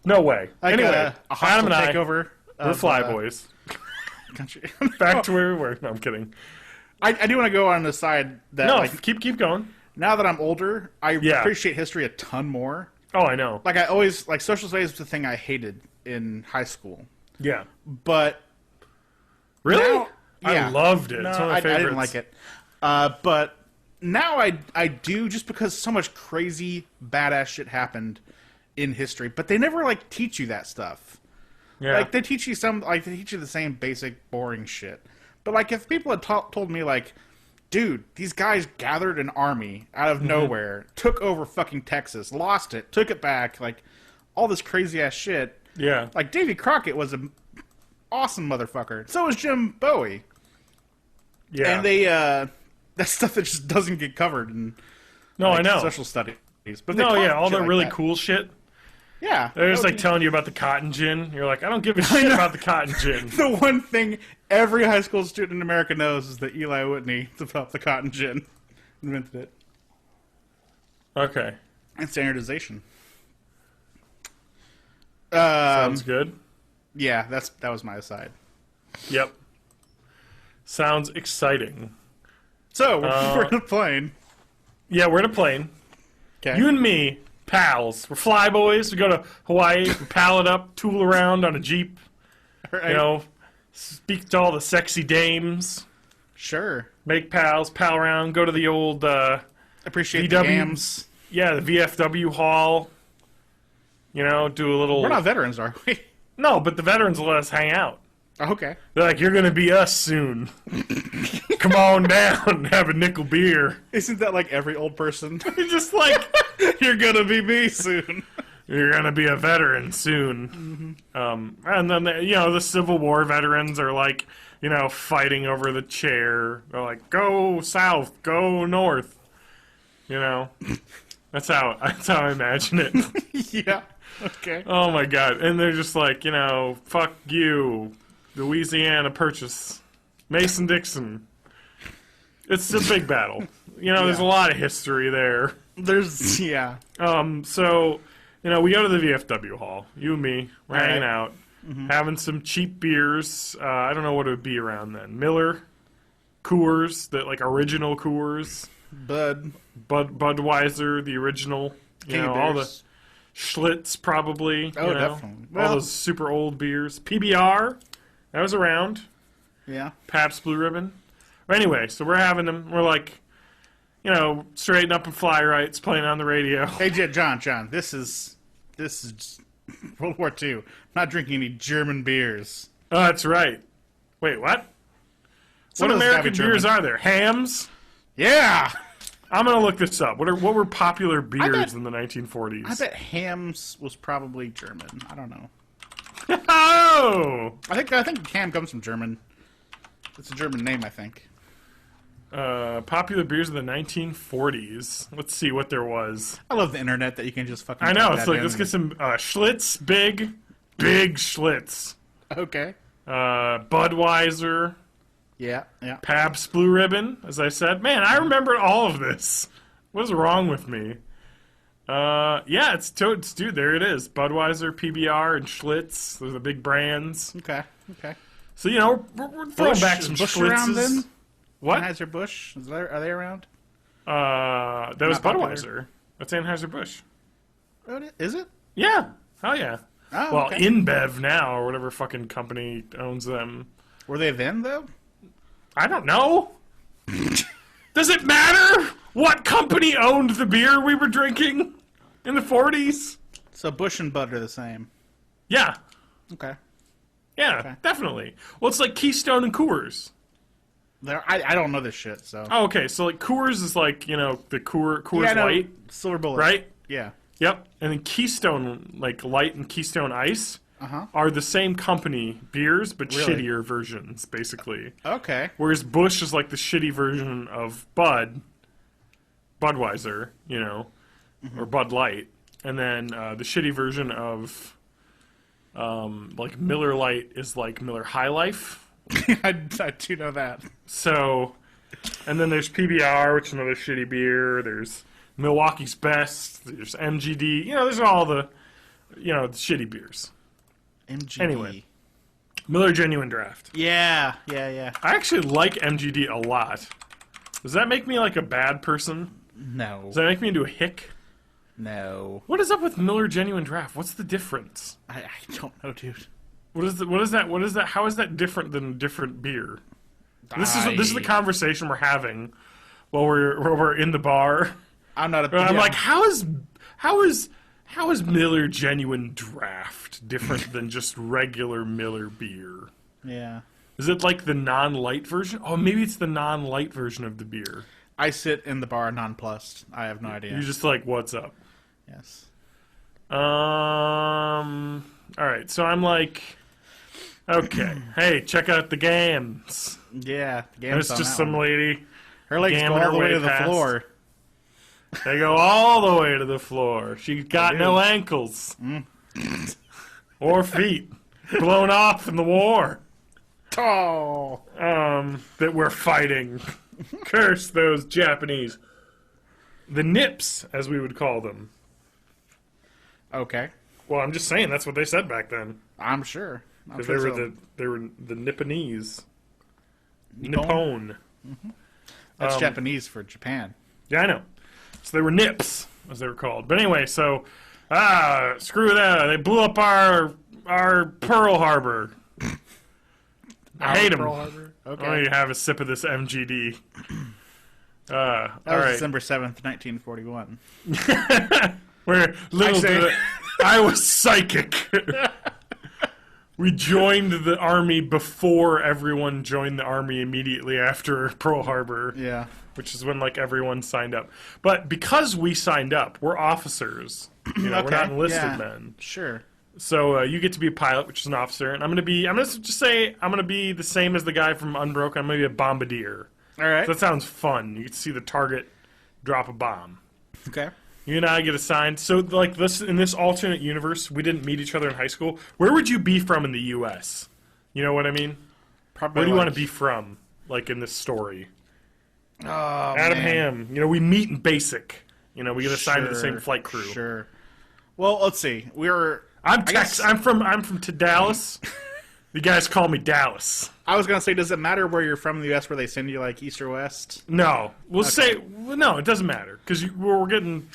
no way. Like anyway, a hostile Adam and I, takeover. we're Flyboys. Country. Back to where we were. No, I'm kidding. I do want to go on the side that No, like keep going. now that I'm older, I Yeah. appreciate history a ton more. Oh, I know. Like I always like social studies was the thing I hated in high school, Yeah. but Really? now- yeah. I loved it. no, it's one of my I favorites. didn't like it. But now I do just because so much crazy badass shit happened in history, but they never like teach you that stuff. Yeah. Like they teach you the same basic boring shit. But like if people had told me like, dude, these guys gathered an army out Mm-hmm. of nowhere, took over fucking Texas, lost it, took it back, like all this crazy ass shit. yeah. Like Davy Crockett was an awesome motherfucker. So was Jim Bowie. Yeah. And they that's stuff that just doesn't get covered in no, like, I know. social studies. But they No, taught yeah, all shit the like really that. cool shit. Yeah. They're just like Okay. telling you about the cotton gin. You're like, I don't give a shit know. about the cotton gin. The one thing every high school student in America knows is that Eli Whitney developed the cotton gin. Invented it. Okay. And standardization. Sounds good. Yeah, that was my aside. Yep. Sounds exciting. So, we're in a plane. Yeah, we're in a plane. Okay. You and me, pals. We're Flyboys. We go to Hawaii. We pal it up, tool around on a Jeep. Right. You know, speak to all the sexy dames. Sure. Make pals, pal around, go to the old, Appreciate VW. the games. the VFW hall. You know, do a little. We're not veterans, are we? No, but the veterans let us hang out. Okay. They're like, you're gonna be us soon. Come on down and have a nickel beer. Isn't that like every old person? You're just like, You're gonna be me soon. you're gonna be a veteran soon. And then the Civil War veterans are like, fighting over the chair. They're like, go south, go north. That's how I imagine it. Yeah. Okay. Oh my god! And they're just like, fuck you, Louisiana Purchase, Mason-Dixon. It's a big battle. There's a lot of history there. Yeah. So, we go to the VFW hall. You and me, we're hanging out, having some cheap beers. I don't know what it would be around then. Miller, Coors, the original Coors, Budweiser, the original. All the Schlitz probably. Oh, definitely. All those super old beers. PBR, that was around. Yeah. Pabst Blue Ribbon. But anyway, so we're having them. We're like, straighten up and fly rights playing on the radio. Hey, John, this is World War II. I'm not drinking any German beers. Oh, that's right. Wait, what? Some What of those gotta American be German. beers are there? Hams? Yeah. I'm gonna look this up. What were popular beers in the 1940s? I bet Hams was probably German. I don't know. Oh! I think Ham comes from German. It's a German name, I think. Popular beers in the 1940s. Let's see what there was. I love the internet that you can just fucking. I know. type It's that like in let's get and- some Schlitz, big Schlitz. Okay. Budweiser. Yeah. Pabst Blue Ribbon, as I said. Man, I remember all of this. What's wrong with me? Yeah, it's dude, there it is. Budweiser, PBR, and Schlitz. Those are the big brands. Okay. So, we're throwing back some Bush Schlitzes. around then? What? Anheuser-Busch? Are they around? That was Not popular. Budweiser. That's Anheuser-Busch. Oh, is it? Yeah. Hell yeah. Oh, Well, okay. InBev now, or whatever fucking company owns them. Were they then, though? I don't know. Does it matter what company owned the beer we were drinking in the 40s? So Bush and Bud are the same. Yeah. Okay. Yeah, definitely. Well, it's like Keystone and Coors. I don't know this shit, so. Oh, okay. So, like, Coors is like, the Coors Yeah, no, Light, Silver Bullet. right? Yeah. Yep. And then Keystone, like, Light and Keystone Ice are the same company beers, but Really? shittier versions, basically. Okay. Whereas Busch is like the shitty version of Budweiser, or Bud Light. And then the shitty version of, like, Miller Lite is like Miller High Life. I do know that. So, and then there's PBR, which is another shitty beer. There's Milwaukee's Best. There's MGD. There's all the, the shitty beers. MGD. Anyway. Miller Genuine Draft. Yeah. I actually like MGD a lot. Does that make me like a bad person? No. Does that make me into a hick? No. What is up with Miller Genuine Draft? What's the difference? I don't know, dude. What is that? How is that different than different beer? This is the conversation we're having while we're in the bar. I'm not a. I'm like, how is Miller Genuine Draft different than just regular Miller beer? Yeah. Is it like the non-light version? Oh, maybe it's the non-light version of the beer. I sit in the bar nonplussed. I have no idea. You're just like, what's up? Yes. All right, so I'm like, okay, hey, check out the gams. Yeah. There's just some lady. Her legs go gamming all the way to the past. floor. They go all the way to the floor. She's got no ankles. Or feet. Blown off in the war. Oh. That we're fighting. Curse those Japanese. The nips, as we would call them. Okay. Well, I'm just saying that's what they said back then. I'm sure. Because they were the Nipponese. Nippon. That's Japanese for Japan. Yeah, I know. So they were nips, as they were called. But anyway, so screw that. They blew up our Pearl Harbor. I hate them. Pearl Harbor? Okay. I want you to have a sip of this MGD. That all was right. December 7th, 1941. We're little I say- did I was psychic. We joined the army before everyone joined the army immediately after Pearl Harbor. Yeah. Which is when, like, everyone signed up. But because we signed up, we're officers. You know, we're not enlisted men. Sure. So you get to be a pilot, which is an officer. And I'm going to just say I'm going to be the same as the guy from Unbroken. I'm going to be a bombardier. All right. So that sounds fun. You get to see the target drop a bomb. Okay. You and I get assigned. So, like, this in this alternate universe, we didn't meet each other in high school. Where would you be from in the U.S.? You know what I mean? Probably. Where do you want to be from, like, in this story? Oh, Adam man. Ham. You know, we meet in basic. You know, we get assigned to the same flight crew. Sure. Well, let's see. I'm from to Dallas. The guys call me Dallas. I was gonna say, does it matter where you're from in the U.S. where they send you like East or West? No, no. It doesn't matter because we're getting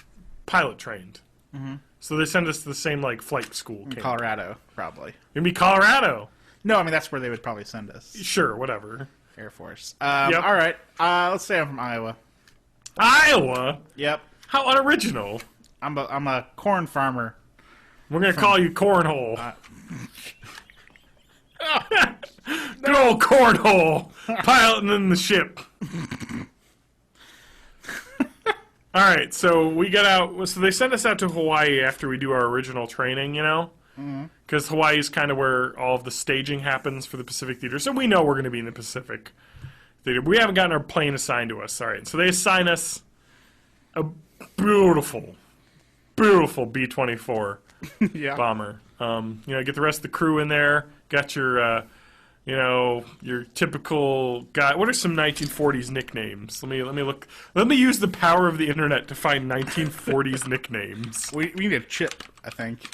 pilot trained. Mm-hmm. So they send us to the same like flight school. Camp. Colorado, probably. It'd be Colorado. No, I mean that's where they would probably send us. Sure, whatever. Air Force. Yep. All right. Let's say I'm from Iowa. Iowa. Yep. How unoriginal. I'm a corn farmer. We're gonna call you Cornhole. Good old Cornhole, piloting in the ship. All right, so we got out. So they sent us out to Hawaii after we do our original training, you know, because Hawaii is kind of where all of the staging happens for the Pacific Theater. So we know we're going to be in the Pacific Theater. We haven't gotten our plane assigned to us. All right, so they assign us a beautiful B-24 Yeah. bomber. You know, get the rest of the crew in there. Got your, you know, your typical guy. What are some 1940s nicknames? Let me look. Let me use the power of the internet to find 1940s nicknames. We need a chip, I think.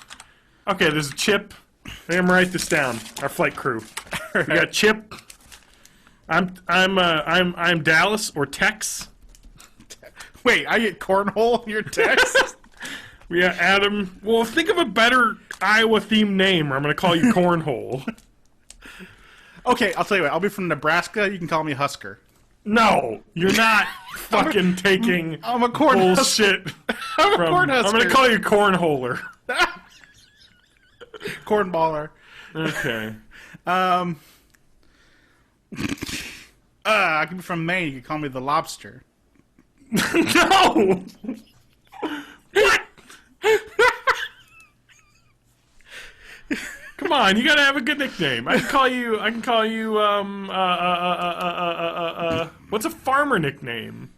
Okay, there's a Chip. I'm gonna write this down. Our flight crew. We got Chip. I'm Dallas or Tex. Wait, I get cornhole in your text? We got Adam. Well, think of a better Iowa-themed name, or I'm going to call you Cornhole. Okay, I'll tell you what. I'll be from Nebraska. You can call me Husker. No, you're not fucking taking I'm a corn bullshit. I'm a corn I'm husker. going to call you Cornholer. Cornballer. Okay. I can be from Maine. You can call me the Lobster. No! What? Come on, you gotta have a good nickname. I can call you. What's a farmer nickname?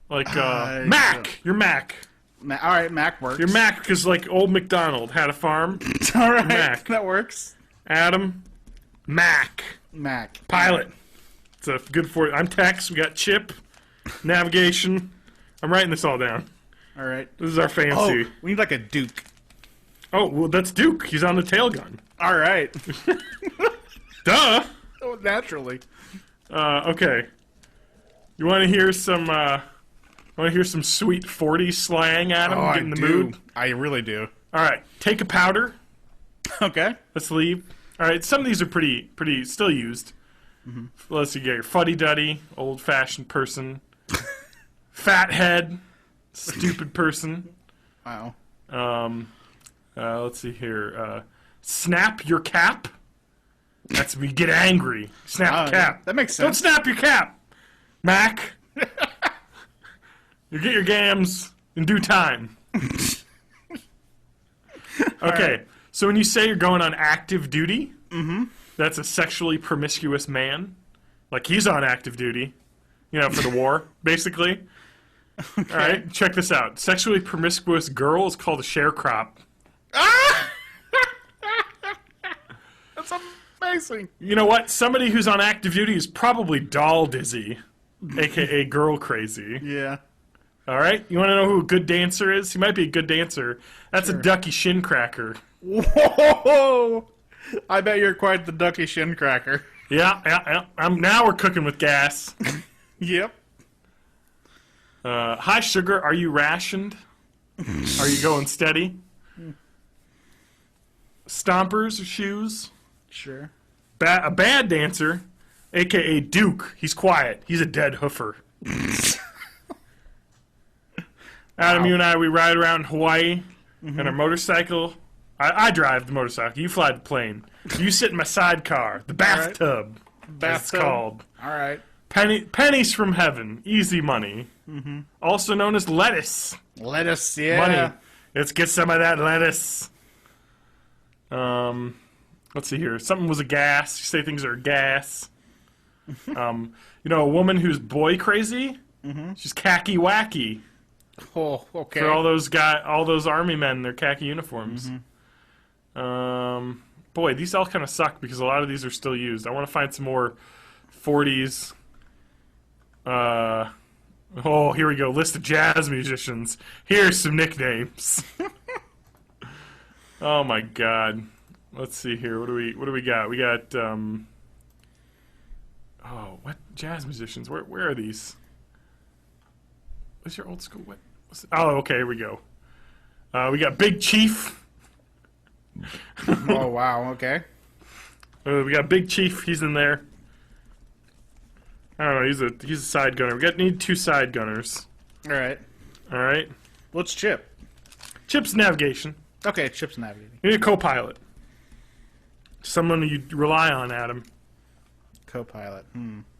Like Mac. You're Mac. All right, Mac works. You're Mac because like old MacDonald had a farm. All right, Mac. that works. Adam, Mac, Mac. pilot. It's a good for. I'm Tex. We got Chip, navigation. I'm writing this all down. All right. This is our fancy. Oh, we need like a Duke. Oh, well, that's Duke. He's on the tail gun. All right. Duh. Oh, naturally. Okay. You want to hear some? Sweet 40s slang, Adam? Oh, Get in the do. mood. I really do. All right. Take a powder. Okay. Let's leave. All right. Some of these are pretty still used. Mm-hmm. Let's see. Get your fuddy-duddy, old-fashioned person, fathead, stupid person. Wow. Let's see here. Snap your cap. That's when you get angry. Snap your cap. That makes Don't sense. snap your cap, Mac. You get your gams in due time. Okay, so when you say you're going on active duty, that's a sexually promiscuous man. Like he's on active duty, you know, for the war, basically. Okay. All right, check this out. Sexually promiscuous girl is called a sharecrop. That's amazing. You know what? Somebody who's on active duty is probably doll dizzy, a.k.a. girl crazy. Yeah. All right? You want to know who a good dancer is? He might be a good dancer. That's a ducky shin cracker. Whoa! I bet you're quite the ducky shin cracker. Yeah. Now we're cooking with gas. Yep. Hi, sugar. Are you rationed? Are you going steady? Stompers or shoes? Sure. A bad dancer, a.k.a. Duke. He's quiet. He's a dead hoofer. Adam, you and I, we ride around Hawaii. and a motorcycle. I drive the motorcycle. You fly the plane. You sit in my sidecar, the bathtub. As it's called. All right. Pennies from heaven. Easy money. Also known as lettuce. Lettuce, yeah. Money. Let's get some of that lettuce. Let's see here. Something was a gas. You say things are a gas. You know, a woman who's boy crazy. She's khaki wacky. Oh, okay. For all those army men in their khaki uniforms. Boy, these all kind of suck because a lot of these are still used. I want to find some more 40s. Oh, here we go. List of jazz musicians. Here's some nicknames. Oh my God. Let's see here. What do we got? We got what jazz musicians? Where are these? What's your old school? Okay, here we go. We got Big Chief. Oh wow, okay. We got Big Chief. He's in there. I don't know. He's a side gunner. Need 2 side gunners. All right. What's Chip? Chip's navigation. Okay, Chip's navigating. You need a co-pilot. Someone you rely on, Adam. Co-pilot.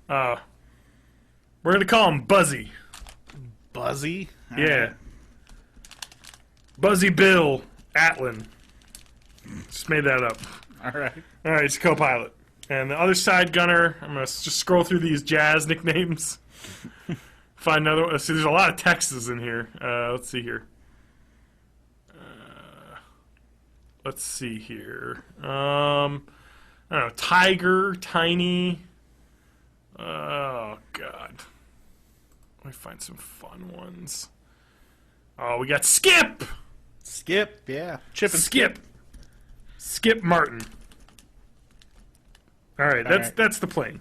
We're gonna call him Buzzy. Buzzy? All Yeah. right. Buzzy Bill Atlin. Just made that up. All right. All right, he's a co-pilot. And the other side gunner, I'm going to just scroll through these jazz nicknames. Find another one. See, there's a lot of Texas in here. Let's see here. Let's see here. I don't know. Tiger, Tiny. Oh, God. Let me find some fun ones. Oh, we got Skip! Skip, yeah. Chip and Skip. Skip Martin. All right, that's the plane.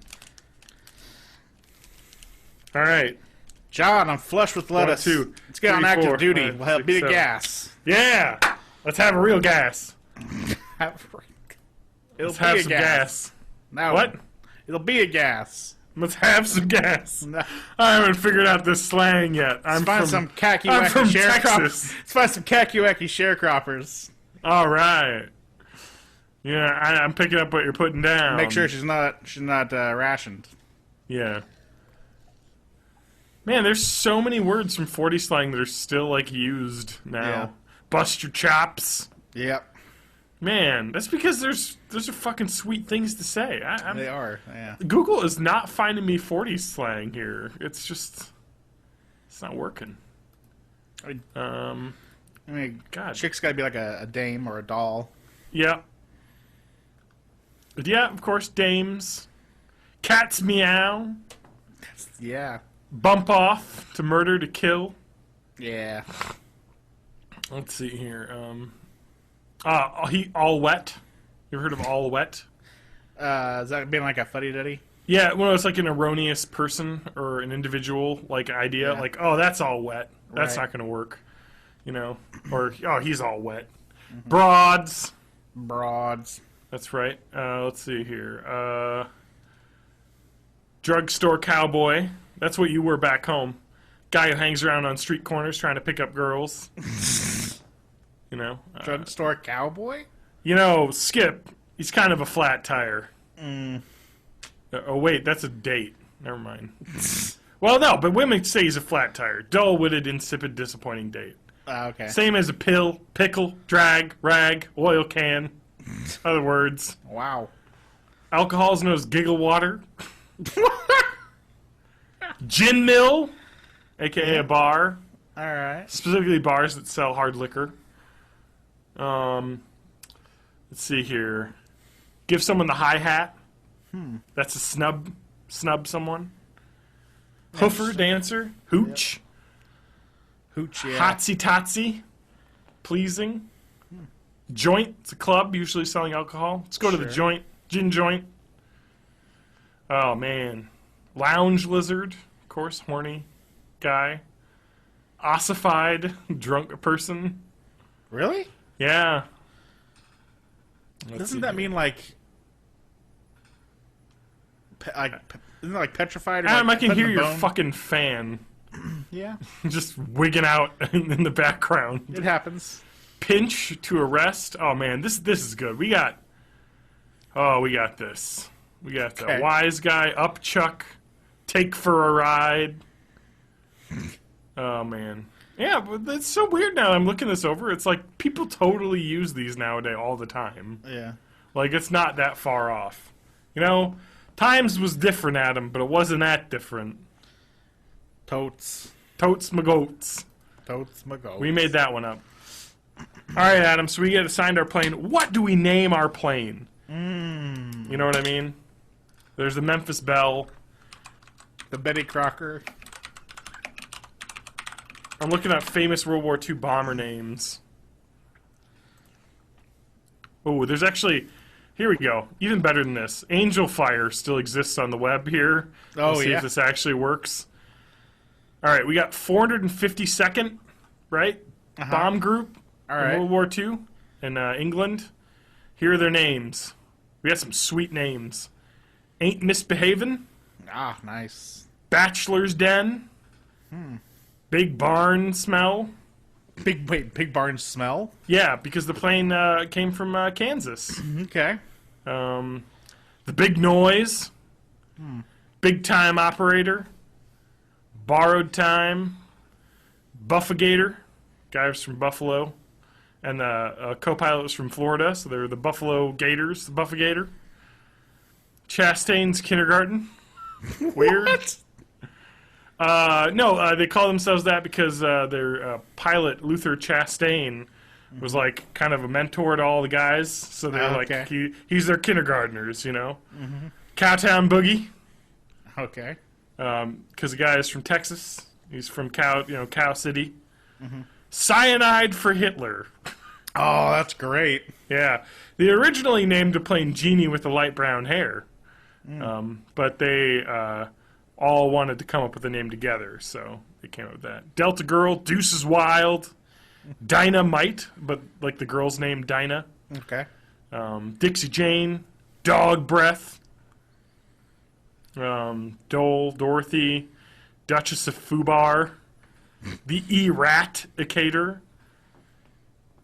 All right. John, I'm flush with lettuce. 1, 2, Let's get on 3, active 4, duty. 5, We'll have 6, be the 7. gas. Yeah. Let's have a real gas. It'll Let's be have a some gas. No. What? It'll be a gas. Let's have some gas. No. I haven't figured out this slang yet. Let's find some I'm khaki-wacky from sharecroppers. Texas. Let's find some khaki-wacky sharecroppers. All right. Yeah, I'm picking up what you're putting down. Make sure she's not rationed. Yeah. Man, there's so many words from 40 slang that are still like used now. Yeah. Bust your chops. Yep. Man, that's because those are fucking sweet things to say. They are, yeah. Google is not finding me 40s slang here. It's not working. I mean, God. chick's got to be like a dame or a doll. Yeah. Yeah, of course, dames. Cats meow. Yeah. Bump off. To murder, to kill. Yeah. Let's see here. All wet. You ever heard of all wet? Is that being like a fuddy-duddy? Yeah, well, it's like an erroneous person or an individual like idea. Yeah. Like, oh, that's all wet. That's Right. not going to work. You know? Or, oh, he's all wet. Broads. Broads. That's right. Let's see here. Drugstore cowboy. That's what you were back home. Guy who hangs around on street corners trying to pick up girls. You know? Drugstore cowboy? You know, Skip, he's kind of a flat tire. Oh, wait, that's a date. Never mind. Well, no, but women say he's a flat tire. Dull-witted, insipid, disappointing date. Okay. Same as a pill, pickle, drag, rag, oil can. Other words. Wow. Alcohol's known as giggle water. Gin mill, a.k.a. a bar. All right. Specifically bars that sell hard liquor. Let's see here. Give someone the hi-hat. That's a snub. Snub someone. Hoofer, dancer. Hooch. Hooch, yeah. Hotsy-totsy. Pleasing. Joint. It's a club usually selling alcohol. Let's go to the Sure. joint. Gin joint. Oh, man. Lounge lizard. Of course, horny guy. Ossified. Drunk person. Really? Yeah. Doesn't that mean like... isn't it like petrified? Or Adam, like I can put in hear the your bone? fucking fan Yeah. just wigging out in the background. It happens. Pinch to arrest. Oh man, this is good. We got this. We got the Okay. wise guy, upchuck, take for a ride. Oh man. Yeah, but it's so weird now. I'm looking this over. It's like people totally use these nowadays all the time. Yeah. Like it's not that far off. You know, times was different, Adam, but it wasn't that different. Totes. Totes my goats. Totes my goats. We made that one up. All right, Adam. So we get assigned our plane. What do we name our plane? You know what I mean? There's the Memphis Belle. the Betty Crocker. I'm looking at famous World War II bomber names. Oh, there's actually... Here we go. Even better than this. Angel Fire still exists on the web here. Oh, Let's see yeah. if this actually works. All right, we got 452nd, right? Bomb group All in right. World War II in England. Here are their names. We got some sweet names. Ain't Misbehavin', Ah, nice. Bachelor's Den, Big Barn Smell. Big barn smell. Yeah, because the plane came from Kansas. Okay. The Big Noise, Big Time Operator, Borrowed Time, Buffigator, guy was from Buffalo, and the co-pilot was from Florida, so they're the Buffalo Gators, the Buffigator. Chastain's Kindergarten. Weird. No, they call themselves that because their pilot, Luther Chastain, was like kind of a mentor to all the guys. So they're Okay. like, he's their kindergartners, you know? Cowtown Boogie, Okay. because the guy is from Texas. He's from Cow City. Cyanide for Hitler. Oh, that's great. Yeah. They originally named the plane Genie with the light brown hair. But they all wanted to come up with a name together, so they came up with that. Delta Girl, Deuces Wild, Dynamite, but like the girl's name, Dinah. Okay. Dixie Jane, Dog Breath, Dole, Dorothy, Duchess of Fubar, the Eradicator,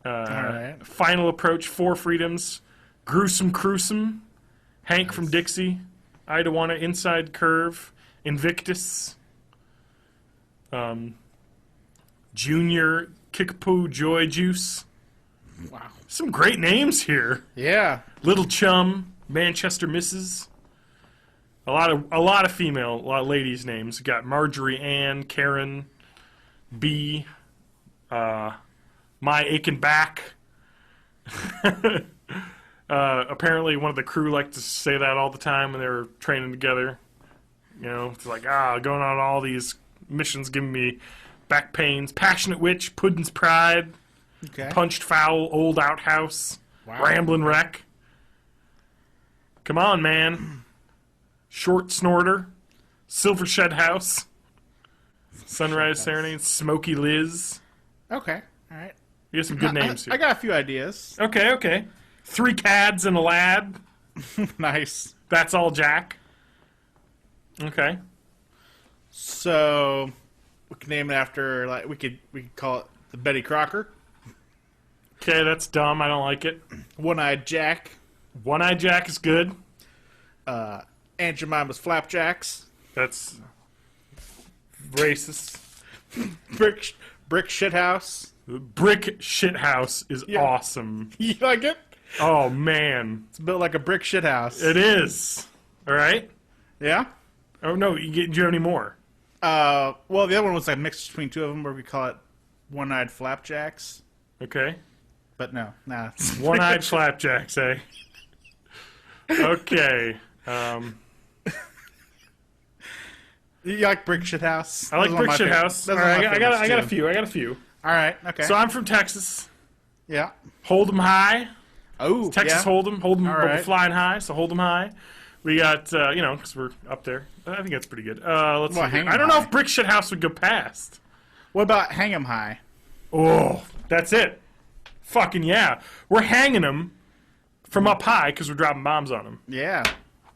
right. Final Approach, Four Freedoms, Gruesome, Hank from Dixie, Idawana, Inside Curve, Invictus, Junior, Kickapoo, Joy Juice. Wow. Some great names here. Yeah. Little Chum, Manchester Misses. A lot of ladies' names. We got Marjorie Ann, Karen, B, My Aching Back. Apparently one of the crew liked to say that all the time when they were training together. You know, it's like, going on all these missions giving me back pains. Passionate Witch, Puddin's Pride, Okay. Punched Fowl, Old Outhouse, Wow. Ramblin' Wreck. Come on, man. Short Snorter, Silver Shed House, Sunrise Serenade, Smoky Liz. Okay. All right. You got some good names here. I got a few ideas. Okay. Three Cads and a Lad. Nice. That's all Jack. Okay. So we can name it after we could call it the Betty Crocker, Okay, that's dumb. I don't like it. One-Eyed Jack, One-Eyed Jack is good. Aunt Jemima's Flapjacks, That's racist. Brick Shithouse. Brick Shithouse is awesome. You like it? Oh, man. It's built like a brick shithouse. It is. All right? Yeah. Oh, no. Do you have any more? Well, the other one was like mixed between two of them, where we call it One-Eyed Flapjacks. Okay. But no, nah. One-Eyed Flapjacks, eh? Okay. You like brick shithouse? I like Brick Shithouse. All right, I got a few. All right. Okay. So I'm from Texas. yeah. Hold 'em high. Oh, Texas yeah. Hold'em, but we're right. flying high, so hold 'em high. We got, because we're up there. I think that's pretty good. Let's see. Well, here. hang 'em I don't know high. if Brick Shit House would go past. What about Hang 'em High? Oh, that's it. Fucking yeah. We're hanging them from up high because we're dropping bombs on them. Yeah.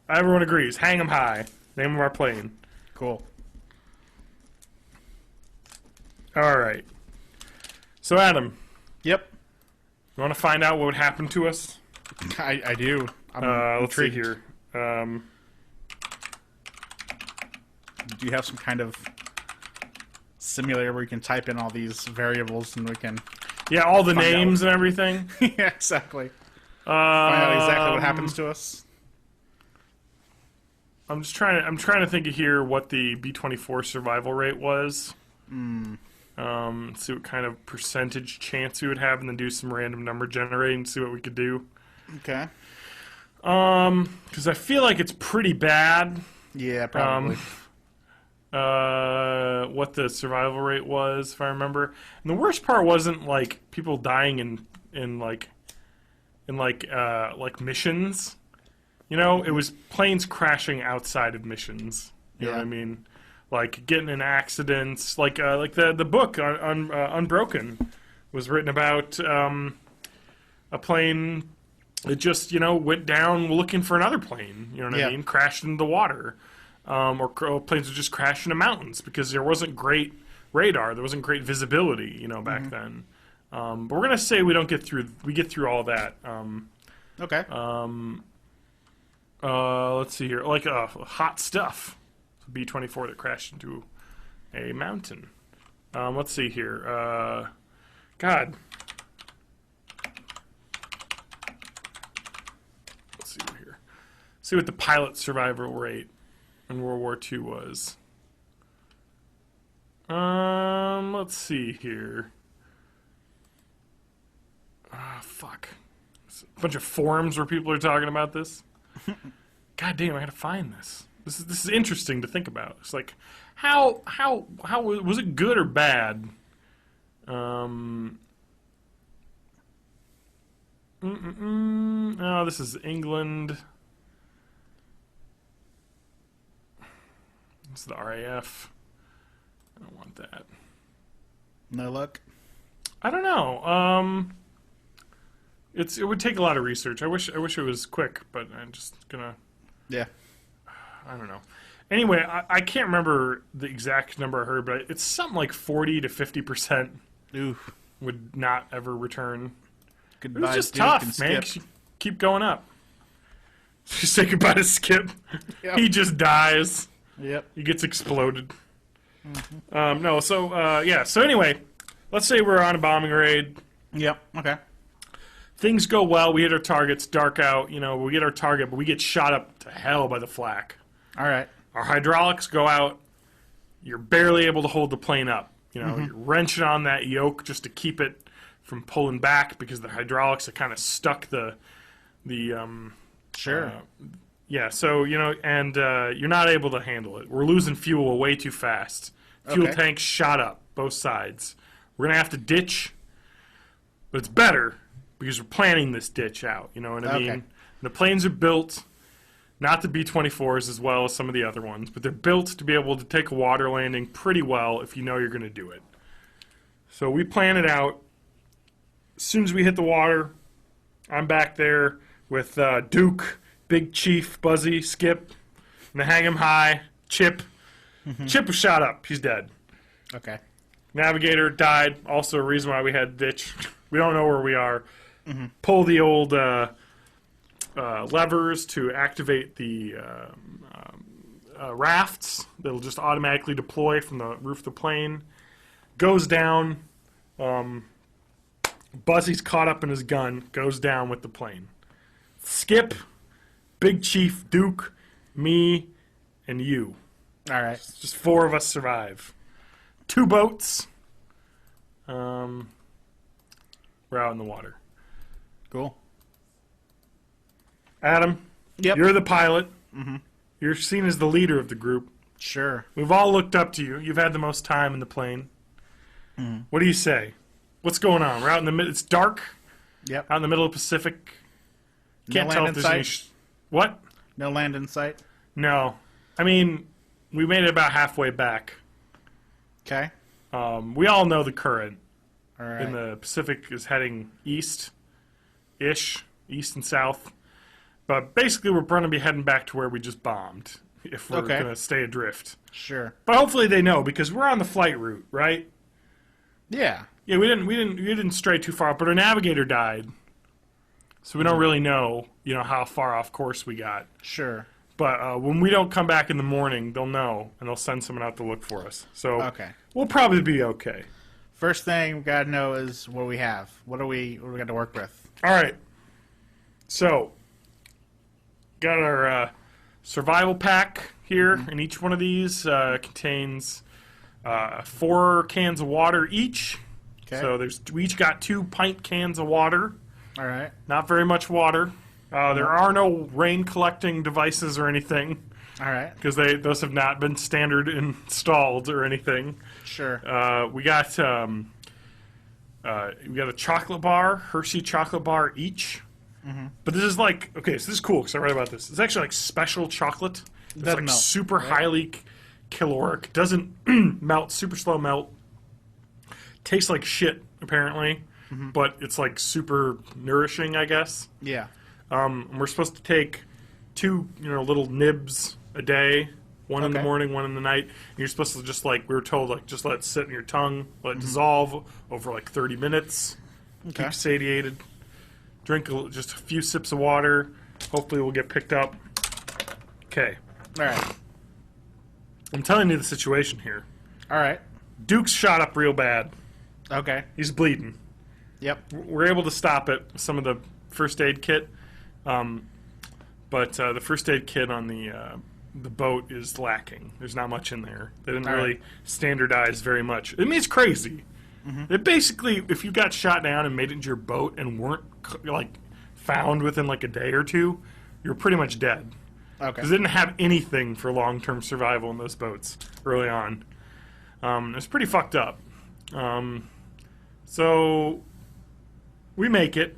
Everyone agrees. Hang 'em high. Name of our plane. Cool. All right. So, Adam, Yep. You want to find out what would happen to us? I do. I'm Let's see intrigued. here. Do you have some kind of simulator where you can type in all these variables and we can... Yeah, all the Find names and everything. yeah, exactly. Find out exactly what happens to us. I'm trying to think of here what the B-24 survival rate was. See what kind of percentage chance we would have, and then do some random number generating, see what we could do. Okay. Because I feel like it's pretty bad. Yeah, probably. What the survival rate was, if I remember. And the worst part wasn't like people dying in missions. You know, it was planes crashing outside of missions. You know what I mean? Like getting in accidents. Like the book on Unbroken was written about a plane that just went down looking for another plane. You know what I mean? Crashed into the water. Or planes would just crash into mountains because there wasn't great radar. There wasn't great visibility, back then. But we're gonna say we get through all that. Okay. Let's see here. Like hot stuff. B-24 that crashed into a mountain. Let's see here. God. Let's see here. See what the pilot survival rate in World War II was. Let's see here. Fuck. There's a bunch of forums where people are talking about this. God damn, I gotta find this. This is interesting to think about. It's like, how was it good or bad? Oh, this is England. This is the RAF. I don't want that. No luck. I don't know. It would take a lot of research. I wish it was quick, but I'm just gonna. Yeah. I don't know. Anyway, I can't remember the exact number I heard, but it's something like 40 to 50% Oof. would not ever return. Goodbye, It was just Duke tough, and man. Skip. Keep going up. Just say goodbye to Skip. Yep. He just dies. Yep. He gets exploded. So anyway, let's say we're on a bombing raid. Yep. Okay. Things go well. We hit our targets. Dark out. We get our target, but we get shot up to hell by the flak. All right. Our hydraulics go out. You're barely able to hold the plane up. You're wrenching on that yoke just to keep it from pulling back because the hydraulics have kind of stuck the Sure. So and you're not able to handle it. We're losing fuel way too fast. Fuel Okay. tanks shot up both sides. We're gonna have to ditch, but it's better because we're planning this ditch out. You know what I Okay. mean? The planes are built. Not the B-24s as well as some of the other ones, but they're built to be able to take a water landing pretty well if you know you're going to do it. So we plan it out. As soon as we hit the water, I'm back there with Duke, Big Chief, Buzzy, Skip, and hang him high, Chip. Chip was shot up. He's dead. Okay. Navigator died. Also a reason why we had to ditch. We don't know where we are. Pull the old... levers to activate the rafts that'll just automatically deploy from the roof of the plane. Goes down. Buzzy's caught up in his gun. Goes down with the plane. Skip, Big Chief, Duke, me, and you. All right. Just 4 of us survive. 2 boats. We're out in the water. Cool. Adam, Yep. you're the pilot. You're seen as the leader of the group. Sure. We've all looked up to you. You've had the most time in the plane. What do you say? What's going on? We're out in the middle. It's dark. Yep. Out in the middle of the Pacific. Can't No tell land if in there's any. sight? What? No land in sight. No. I mean, we made it about halfway back. Okay. We all know the current All right. in the Pacific is heading east-ish, east and south. But basically, we're going to be heading back to where we just bombed if we're Okay. going to stay adrift. Sure. But hopefully they know because we're on the flight route, right? Yeah. Yeah, we didn't stray too far, but our navigator died, so we don't really know, how far off course we got. Sure. But when we don't come back in the morning, they'll know, and they'll send someone out to look for us. So Okay. we'll probably be okay. First thing we gotta know is what we have. What do we got to work with? All right. So, got our survival pack here, and each one of these contains 4 cans of water each. Okay. So we each got 2 pint cans of water. All right. Not very much water. There are no rain collecting devices or anything, All right. because those have not been standard installed or anything. Sure. We got a chocolate bar, Hershey chocolate bar each. But this is so this is cool because I read about this. It's actually like special chocolate. It's Doesn't melt, super highly caloric. Doesn't melt, super slow melt. Tastes like shit apparently, but it's like super nourishing, I guess. Yeah. We're supposed to take 2 little nibs a day. One in the Okay. morning, one in the night. And you're supposed to just we were told, just let it sit in your tongue, let it dissolve over 30 minutes. Okay. Keep satiated. Drink just a few sips of water. Hopefully we'll get picked up. Okay. All right. I'm telling you the situation here. All right. Duke's shot up real bad. Okay. He's bleeding. Yep. We're able to stop it with some of the first aid kit. But the first aid kit on the boat is lacking. There's not much in there. They didn't All really right. standardize very much. I mean, it's crazy. It basically, if you got shot down and made it into your boat and weren't found within a day or two, you're pretty much dead. Okay. Because they didn't have anything for long-term survival in those boats early on. It's pretty fucked up. So we make it.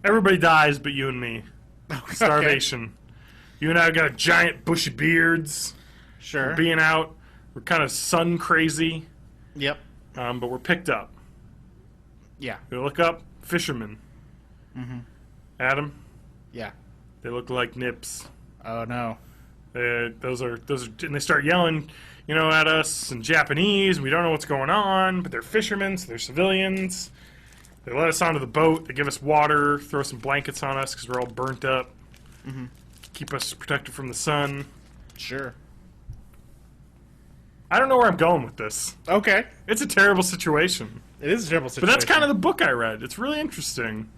Everybody dies but you and me. Starvation. You and I got giant bushy beards. Sure. Being out. We're kind of sun crazy. Yep. But we're picked up. Yeah. We look up, fishermen. Adam, Yeah. they look like nips. Oh no. Those are, and they start yelling, at us in Japanese. And we don't know what's going on, but they're fishermen, so they're civilians. They let us onto the boat. They give us water, throw some blankets on us because we're all burnt up. Keep us protected from the sun. Sure. I don't know where I'm going with this. Okay. It's a terrible situation. It is a terrible But situation. that's kind of the book I read. It's really interesting.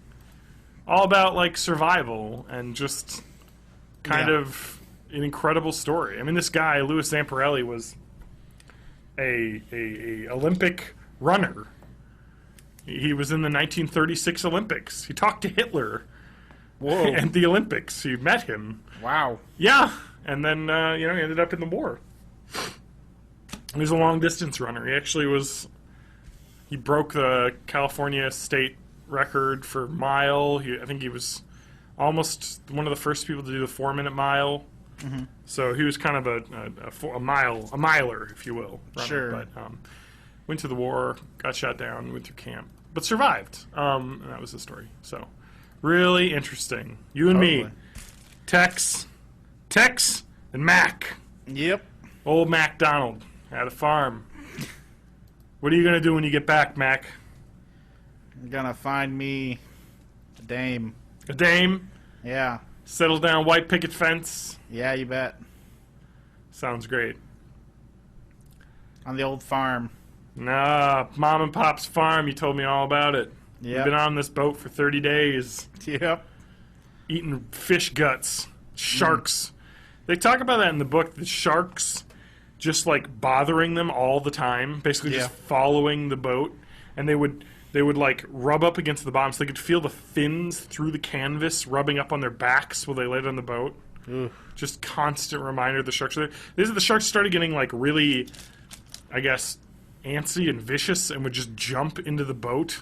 All about survival and just kind Yeah. of an incredible story. I mean, this guy Louis Zamparelli was a Olympic runner. He was in the 1936 Olympics. He talked to Hitler Whoa. at the Olympics. He met him. Wow. Yeah, and then he ended up in the war. He was a long distance runner. He actually was. He broke the California state record for mile. I think he was almost one of the first people to do the 4-minute mile. So he was kind of a miler, if you will. Runner. Sure. But went to the war, got shot down, went through camp, but survived. And that was the story. So really interesting. You and me, Totally. Tex, and Mac. Yep. Old MacDonald had a farm. What are you going to do when you get back, Mac? I'm gonna find me a dame. A dame? Yeah. Settle down, white picket fence? Yeah, you bet. Sounds great. On the old farm. Nah, Mom and Pop's farm, you told me all about it. Yep. You've been on this boat for 30 days, Yep. eating fish guts, sharks. They talk about that in the book, the sharks just bothering them all the time, basically just Yeah. following the boat, and they would rub up against the bottom so they could feel the fins through the canvas rubbing up on their backs while they laid on the boat. Ugh. Just constant reminder of the sharks. The sharks started getting really, I guess, antsy and vicious and would just jump into the boat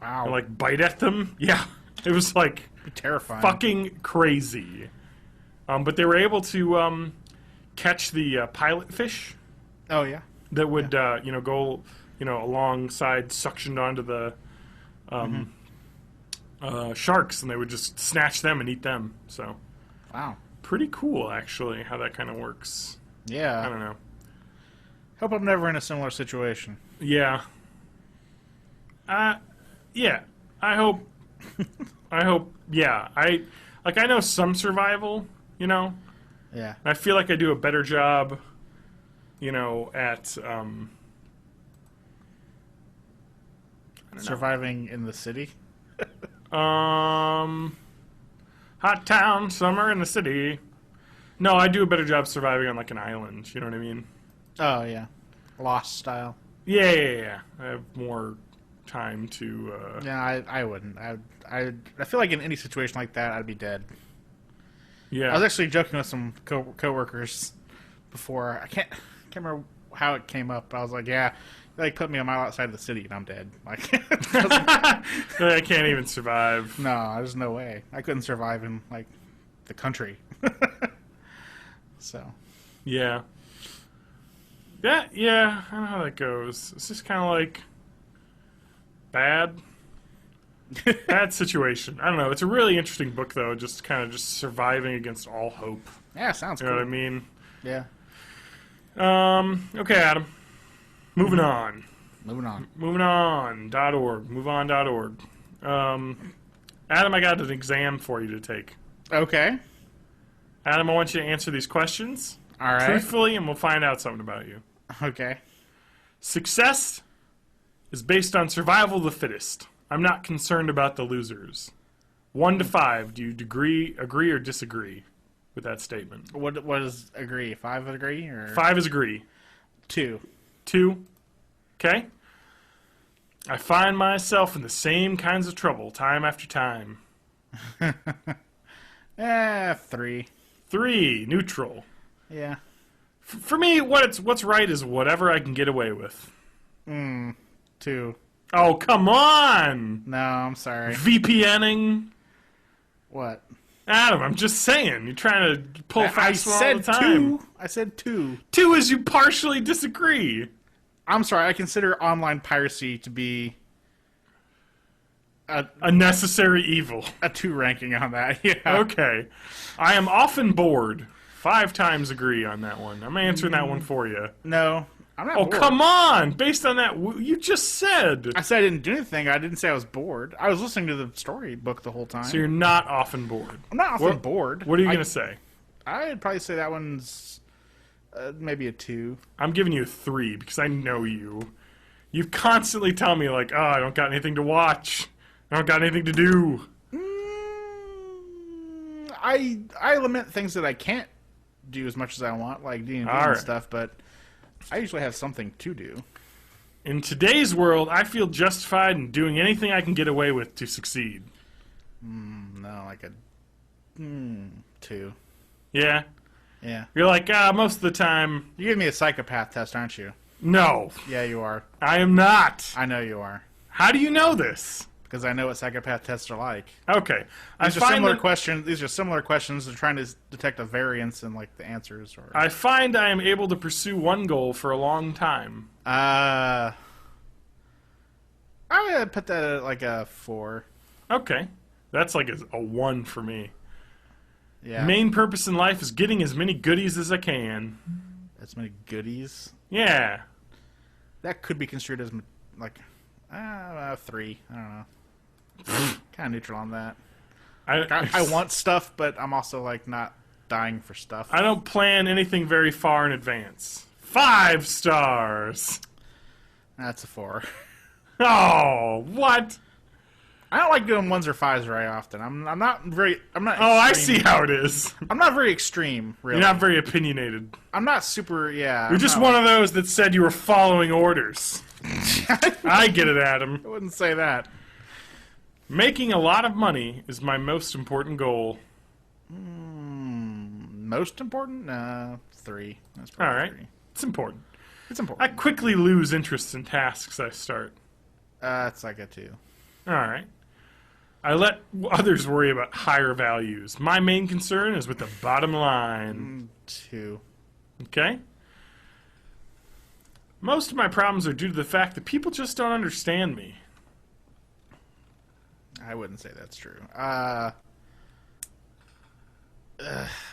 Wow. and bite at them. Yeah, it was terrifying. fucking crazy. But they were able to catch the pilot fish Oh yeah. that would go alongside, suctioned onto the sharks, and they would just snatch them and eat them. So Wow. pretty cool, actually, how that kind of works. I Yeah. don't know. Hope I'm never in a similar situation. Yeah. Yeah. I hope. Yeah. I know some survival. You know. Yeah. I feel like I do a better job. At Surviving in the city. hot town, summer in the city. No, I do a better job surviving on like an island. You know what I mean? Oh yeah, Lost style. Yeah. I have more time to. Yeah, I wouldn't. I feel like in any situation like that, I'd be dead. Yeah. I was actually joking with some coworkers before. I can't remember how it came up. But I was like, yeah, they put me a mile outside of the city and I'm dead. Like, I can't even survive. no, there's no way. I couldn't survive in like the country. So. Yeah. Yeah. I know how that goes. It's just kind of like bad situation. I don't know. It's a really interesting book, though. Just kind of surviving against all hope. Yeah, sounds You cool. know what I mean? Yeah. Okay, Adam. Moving on. Moving on. .org. MoveOn.org. Adam, I got an exam for you to take. Okay. Adam, I want you to answer these questions All right. truthfully, and we'll find out something about you. Okay. Success is based on survival of the fittest. I'm not concerned about the losers. 1 to 5, do you agree or disagree with that statement? What does agree? 5 agree or 5 is agree. 2? 2, okay. I find myself in the same kinds of trouble time after time. 3. 3, neutral. Yeah. For me, what's right is whatever I can get away with. 2. Oh, come on! No, I'm sorry. VPNing. What? Adam, I'm just saying. You're trying to pull I fast all said the time. 2. I said 2. 2 is you partially disagree. I'm sorry. I consider online piracy to be A necessary evil. a 2 ranking on that. Yeah. Okay. I am often bored. 5 times agree on that one. I'm answering that one for you. No, I'm not Oh, bored. come on! Based on that, you just said. I said I didn't do anything. I didn't say I was bored. I was listening to the storybook the whole time. So you're not often bored. I'm not often bored. What are you going to say? I'd probably say that one's maybe a 2. I'm giving you a 3 because I know you. You constantly tell me, like, oh, I don't got anything to watch. I don't got anything to do. I lament things that I can't do as much as I want, like D&D All and right. stuff, but I usually have something to do. In today's world, I feel justified in doing anything I can get away with to succeed. No, like a 2. Yeah? Yeah. You're like, most of the time, You give me a psychopath test, aren't you? no, Yeah, you are. I am not. I know you are. How do you know this? Because I know what psychopath tests are like. Okay. These are similar questions. These are similar questions. They're trying to detect a variance in like the answers. Or I find I am able to pursue one goal for a long time. I would put that at like a 4. Okay. That's like a 1 for me. Yeah. Main purpose in life is getting as many goodies as I can. As many goodies. Yeah. That could be construed as like 3. I don't know. Kind of neutral on that. I want stuff, but I'm also like not dying for stuff. I don't plan anything very far in advance. 5 stars. That's a 4. Oh, what? I don't like doing 1s or 5s very often. I'm not. Oh, I see how it is. I'm not very extreme, really. You're not very opinionated. I'm not super. Yeah. You're just one of those that said you were following orders. I get it, Adam. I wouldn't say that. Making a lot of money is my most important goal. Most important? 3. That's All probably right. 3. It's important. It's I important. quickly lose interest in tasks I start. It's like a 2. All right. I let others worry about higher values. My main concern is with the bottom line. 2. Okay? Most of my problems are due to the fact that people just don't understand me. I wouldn't say that's true.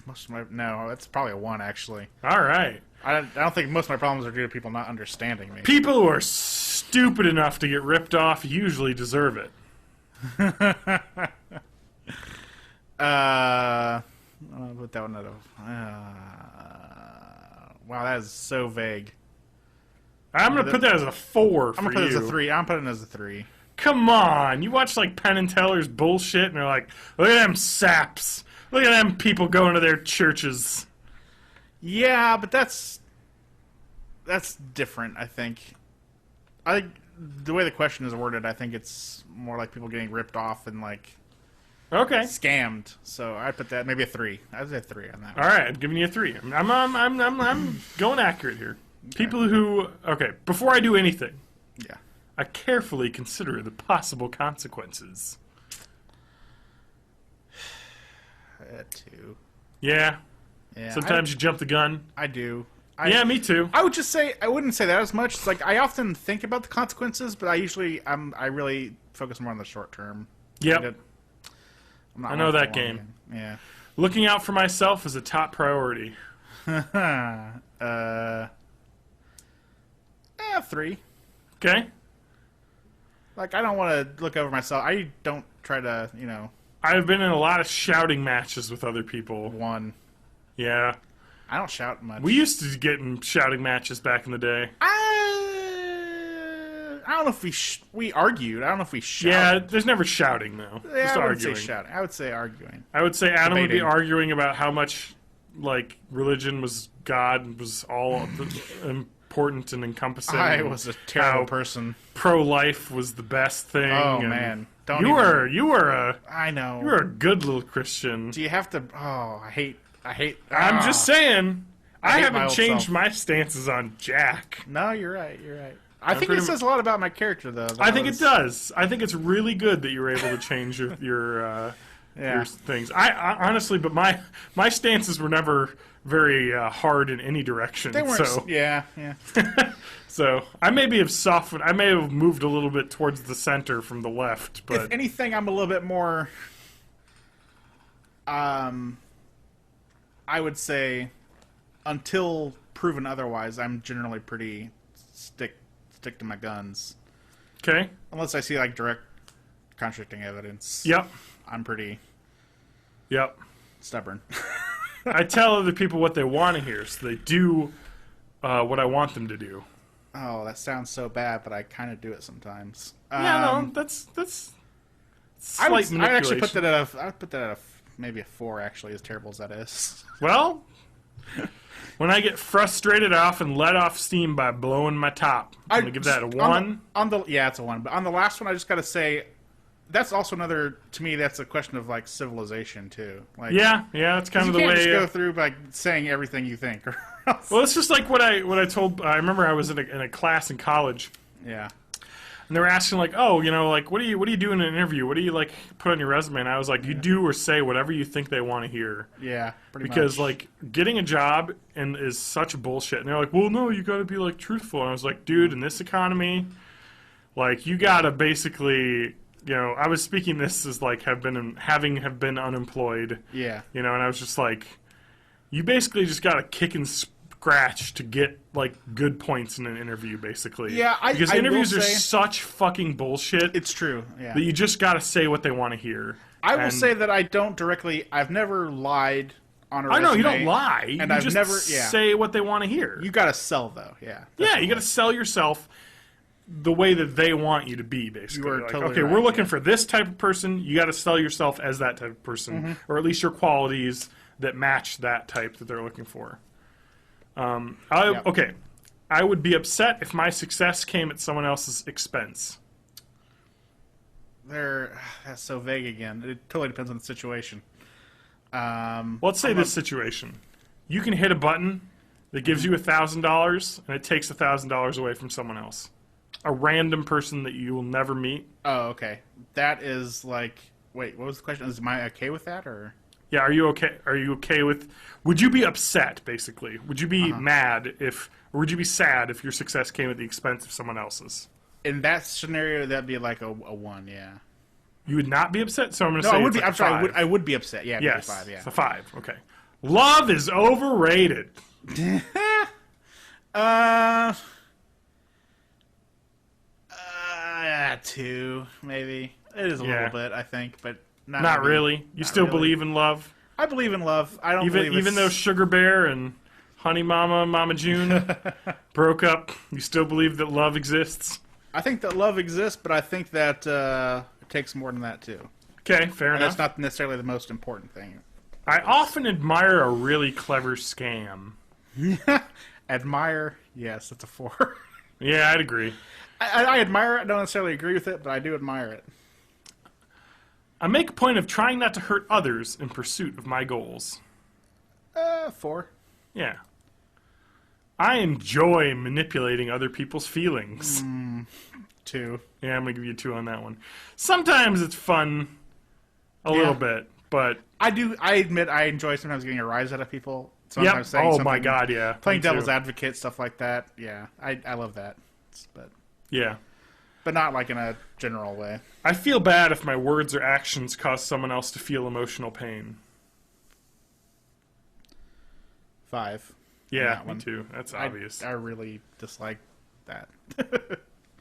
Most of my that's probably a 1 actually. All right. I don't think most of my problems are due to people not understanding me. People who are stupid enough to get ripped off usually deserve it. I'll put that one at a... wow, that is so vague. I'm going to put that as a 4 for I'm going to put it you. as a 3. I'm putting it as a 3. Come on. You watch, like, Penn and Teller's bullshit, and they're like, look at them saps. Look at them people going to their churches. Yeah, but that's different, I think. The way the question is worded, I think it's more like people getting ripped off and, like, Okay. scammed. So I'd put that maybe a 3. I'd say a 3 on that one. All right, I'm giving you a 3. I'm going accurate here. People who... Okay, before I do anything, Yeah. I carefully consider the possible consequences. 2. Yeah. Yeah. Sometimes you jump the gun. I do. Yeah, me too. I would just say I wouldn't say that as much. It's like I often think about the consequences, but I really focus more on the short term. Yep. I'm not I know one for that the long game. Yeah. Looking out for myself is a top priority. 3. Okay? Like I don't want to look over myself. I don't try to, I've been in a lot of shouting matches with other people. 1. Yeah. I don't shout much. We used to get in shouting matches back in the day. I don't know if we argued. I don't know if we shouted. Yeah, there's never shouting, though. Yeah, Just I wouldn't arguing. say shouting. I would say arguing. I would say Adam would be Debating. arguing about how much, like, religion was God, was all important and encompassing. I and was a terrible how person. Pro-life was the best thing. Oh and man, you were I know. a good little Christian. Do you have to? Oh, I hate. I'm just saying, I hate my haven't old changed self. my stances on Jack. No, you're right. I think pretty it says a lot about my character, though. I think it does. I think it's really good that you were able to change your things. I honestly, but my stances were never very hard in any direction. They weren't. So Yeah. so I maybe have softened. I may have moved a little bit towards the center from the left. But If anything, I'm a little bit more. I would say, until proven otherwise, I'm generally pretty stick to my guns. okay. Unless I see like direct contradicting evidence. Yep. I'm pretty Yep. stubborn. I tell other people what they want to hear, so they do what I want them to do. Oh, that sounds so bad, but I kind of do it sometimes. Yeah, no, that's I slight would actually manipulation. put that at maybe a 4. Actually, as terrible as that is. Well, when I get frustrated, I often let off steam by blowing my top. I'm gonna give that a 1. Yeah, it's a 1. But on the last one, I just got to say, that's also another. To me, that's a question of like civilization too. Like, Yeah, that's kind you of the can't way. just go through like saying everything you think. Or else. Well, it's just like what I told. I remember I was in a class in college, Yeah. and they were asking like, "Oh, like what do you do in an interview? What do you like put on your resume?" And I was like, "You do or say whatever you think they want to hear." Yeah. Pretty Because much. like getting a job is such bullshit. And they're like, "Well, no, you got to be like truthful." And I was like, "Dude, in this economy, like you got to basically." I was speaking this as like have been unemployed. Yeah. And I was just like, you basically just got to kick and scratch to get like good points in an interview, basically. Yeah, because I will interviews are say- such fucking bullshit. It's true. Yeah. that you just got to say what they want to hear. I will And- say that I don't directly. I've never lied on a I resume. know you don't lie, and you I've just never. Yeah. say what they want to hear. You got to sell though. Yeah. Yeah, you got to sell yourself the way that they want you to be, basically. You are Like, totally okay, right, we're looking for this type of person. You got to sell yourself as that type of person, Mm-hmm. or at least your qualities that match that type that they're looking for. Yep. Okay, I would be upset if my success came at someone else's expense. That's so vague again. It totally depends on the situation. Let's say this situation: you can hit a button that gives you $1,000, and it takes $1,000 away from someone else. A random person that you will never meet. Oh, okay. That is like. Wait, what was the question? Am I okay with that or? Yeah, are you okay? Are you okay with? Would you be upset? Basically, would you be mad or would you be sad if your success came at the expense of someone else's? In that scenario, that'd be like a 1. Yeah. You would not be upset. So I'm going to No, say I would it's be. like I'm sorry. a 5. I would be upset. Yeah. Yes, Maybe 5. Yeah. it's a 5. Okay. Love is overrated. 2, maybe. It is a Yeah. little bit, I think, but Not really. You still really. believe in love? I believe in love. I don't believe Even though Sugar Bear and Honey Mama, Mama June broke up, you still believe that love exists? I think that love exists, but I think that it takes more than that, too. Okay, fair And enough. that's not necessarily the most important thing. I often admire a really clever scam. Admire, yes, that's a 4. Yeah, I'd agree. I admire it. I don't necessarily agree with it, but I do admire it. I make a point of trying not to hurt others in pursuit of my goals. 4. Yeah. I enjoy manipulating other people's feelings. 2. Yeah, I'm going to give you 2 on that one. Sometimes it's fun, a little bit, but... I admit I enjoy sometimes getting a rise out of people. Yep. Sometimes saying Oh, something, my God, yeah. Playing Me too. devil's advocate, stuff like that. Yeah, I love that. Yeah. But not like in a general way. I feel bad if my words or actions cause someone else to feel emotional pain. 5. Yeah, that me one. too. That's obvious. I really dislike that.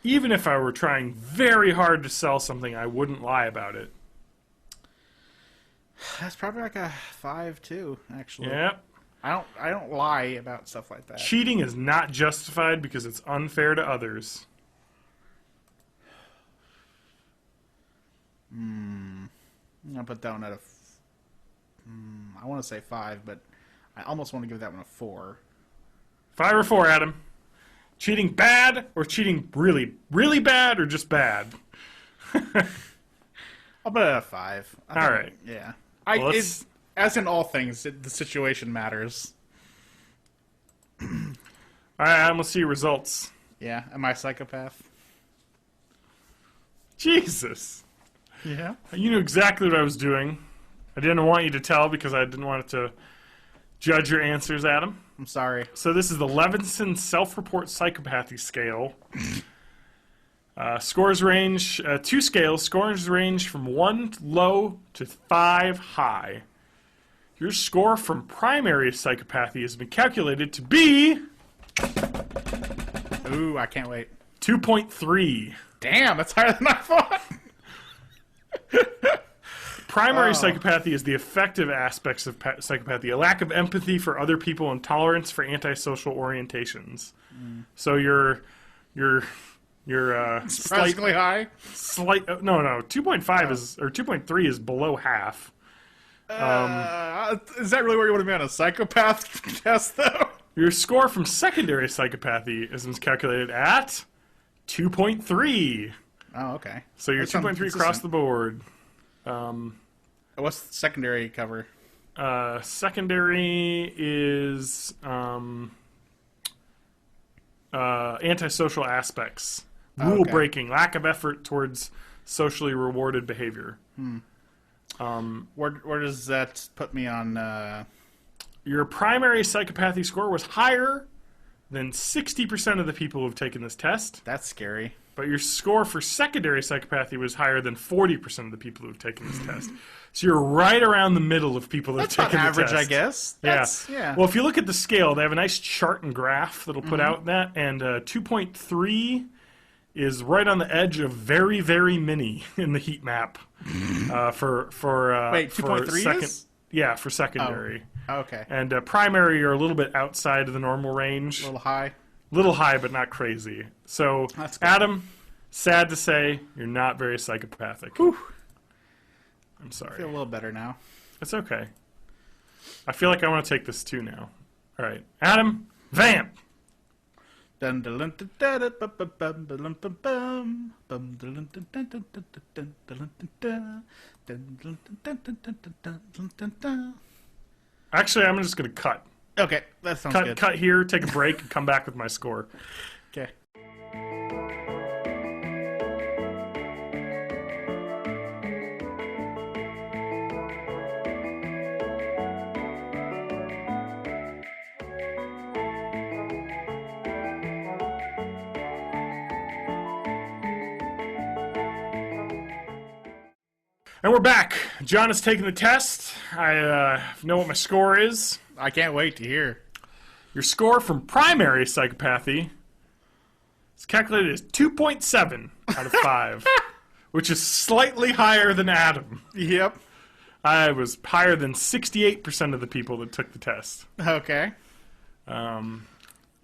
Even if I were trying very hard to sell something, I wouldn't lie about it. That's probably like a 5 too, actually. Yeah. I don't lie about stuff like that. Cheating is not justified because it's unfair to others. I'll put that one at a. I want to say 5, but I almost want to give that one a 4. 5 or 4, Adam? Cheating bad or cheating really, really bad or just bad? I'll put it at a 5. All right. Yeah. Well, As in all things, the situation matters. All right, Adam, let's see your results. Yeah. Am I a psychopath? Jesus. Yeah. You knew exactly what I was doing. I didn't want you to tell because I didn't want it to judge your answers, Adam. I'm sorry. So this is the Levinson Self-Report Psychopathy Scale. Scores range, 2 scales. Scores range from 1 low to 5 high. Your score from primary psychopathy has been calculated to be Ooh, I can't wait. 2.3. Damn, that's higher than I thought. Primary psychopathy is the affective aspects of psychopathy, a lack of empathy for other people and tolerance for antisocial orientations. So your Surprisingly high. slight 2.5 is or 2.3 is below half. Is that really where you want to be on a psychopath test, though? Your score from secondary psychopathy is calculated at 2.3. Oh, okay. So you're That sounds 2.3 across consistent. the board. What's the secondary cover? Secondary is antisocial aspects, rule breaking, lack of effort towards socially rewarded behavior. Where does that put me on? Your primary psychopathy score was higher than 60% of the people who've taken this test, That's scary. but your score for secondary psychopathy was higher than 40% of the people who've taken this test. So you're right around the middle of people that have That's taken about the average, test. I guess. Yeah. Well, if you look at the scale, they have a nice chart and graph that'll put out that, and 2.3 is right on the edge of very, very mini in the heat map. For Wait, for 2.3 is? Yeah, for secondary. Okay. And primary are a little bit outside of the normal range. A little high. Little high, but not crazy. So, That's good. Adam, sad to say, you're not very psychopathic. I'm I sorry. feel a little better now. It's okay. I feel like I want to take this too now. All right. Adam, vamp! Dun dun dun dun dun dun bum bum bum bum bum bum dun dun dun dun dun dun dun dun dun dun dun dun dun dun dun dun. Actually, I'm just going to cut. Okay, that sounds Cut, good. cut here, take a break, and come back with my score. Okay. And we're back. John has taken the test. I know what my score is. I can't wait to hear. Your score from primary psychopathy It's calculated as 2.7 out of 5, which is slightly higher than Adam. Yep. I was higher than 68% of the people that took the test. Okay. A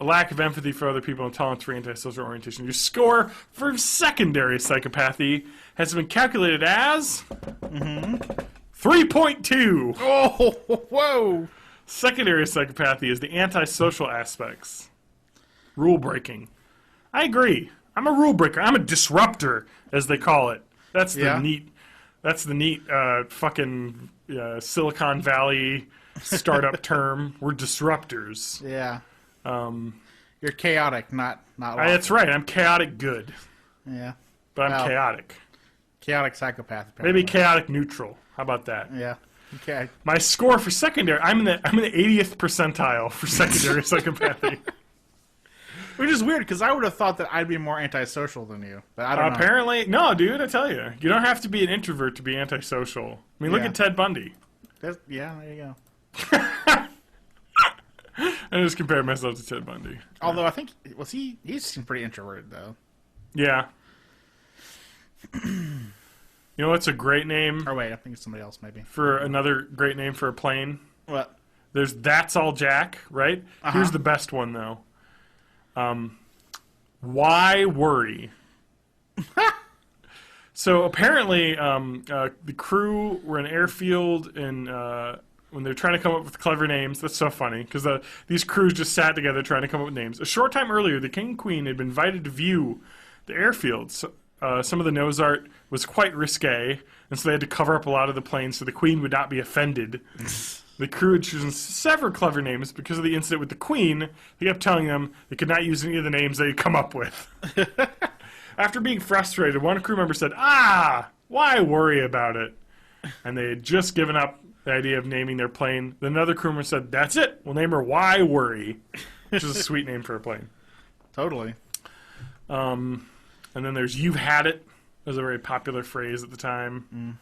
lack of empathy for other people and tolerance for antisocial orientation. Your score for secondary psychopathy has been calculated as 3.2. Oh, whoa. Secondary psychopathy is the antisocial aspects. Rule breaking. I agree. I'm a rule breaker. I'm a disruptor, as they call it. That's the neat. That's the neat fucking Silicon Valley startup term. We're disruptors. Yeah. You're chaotic, not lawful. That's right. I'm chaotic good, Yeah. but I'm Well, chaotic. Chaotic psychopath. Apparently. Maybe chaotic neutral. How about that? Yeah. Okay. My score for secondary, I'm in the 80th percentile for secondary psychopathy. Which is weird, because I would have thought that I'd be more antisocial than you. But I don't know. Apparently, no, dude. I tell you, you don't have to be an introvert to be antisocial. I mean, look Yeah. at Ted Bundy. Yeah, there you go. I just compared myself to Ted Bundy. Although I think, he seemed pretty introverted, though. Yeah. You know what's a great name Or wait, I think it's somebody else, maybe. for another great name for a plane? What? There's That's All Jack, right? Here's the best one, though. Why Worry? So apparently, the crew were in an airfield and when they're trying to come up with clever names. That's so funny because these crews just sat together trying to come up with names. A short time earlier, the king and queen had been invited to view the airfield. So, some of the nose art was quite risque, and so they had to cover up a lot of the planes so the queen would not be offended. The crew had chosen several clever names because of the incident with the queen. They kept telling them they could not use any of the names they had come up with. After being frustrated, one crew member said, why worry about it? And they had just given up the idea of naming their plane. Then another crew member said, that's it. We'll name her Why Worry, which is a sweet name for a plane. Totally. And then there's You've Had It. That was a very popular phrase at the time.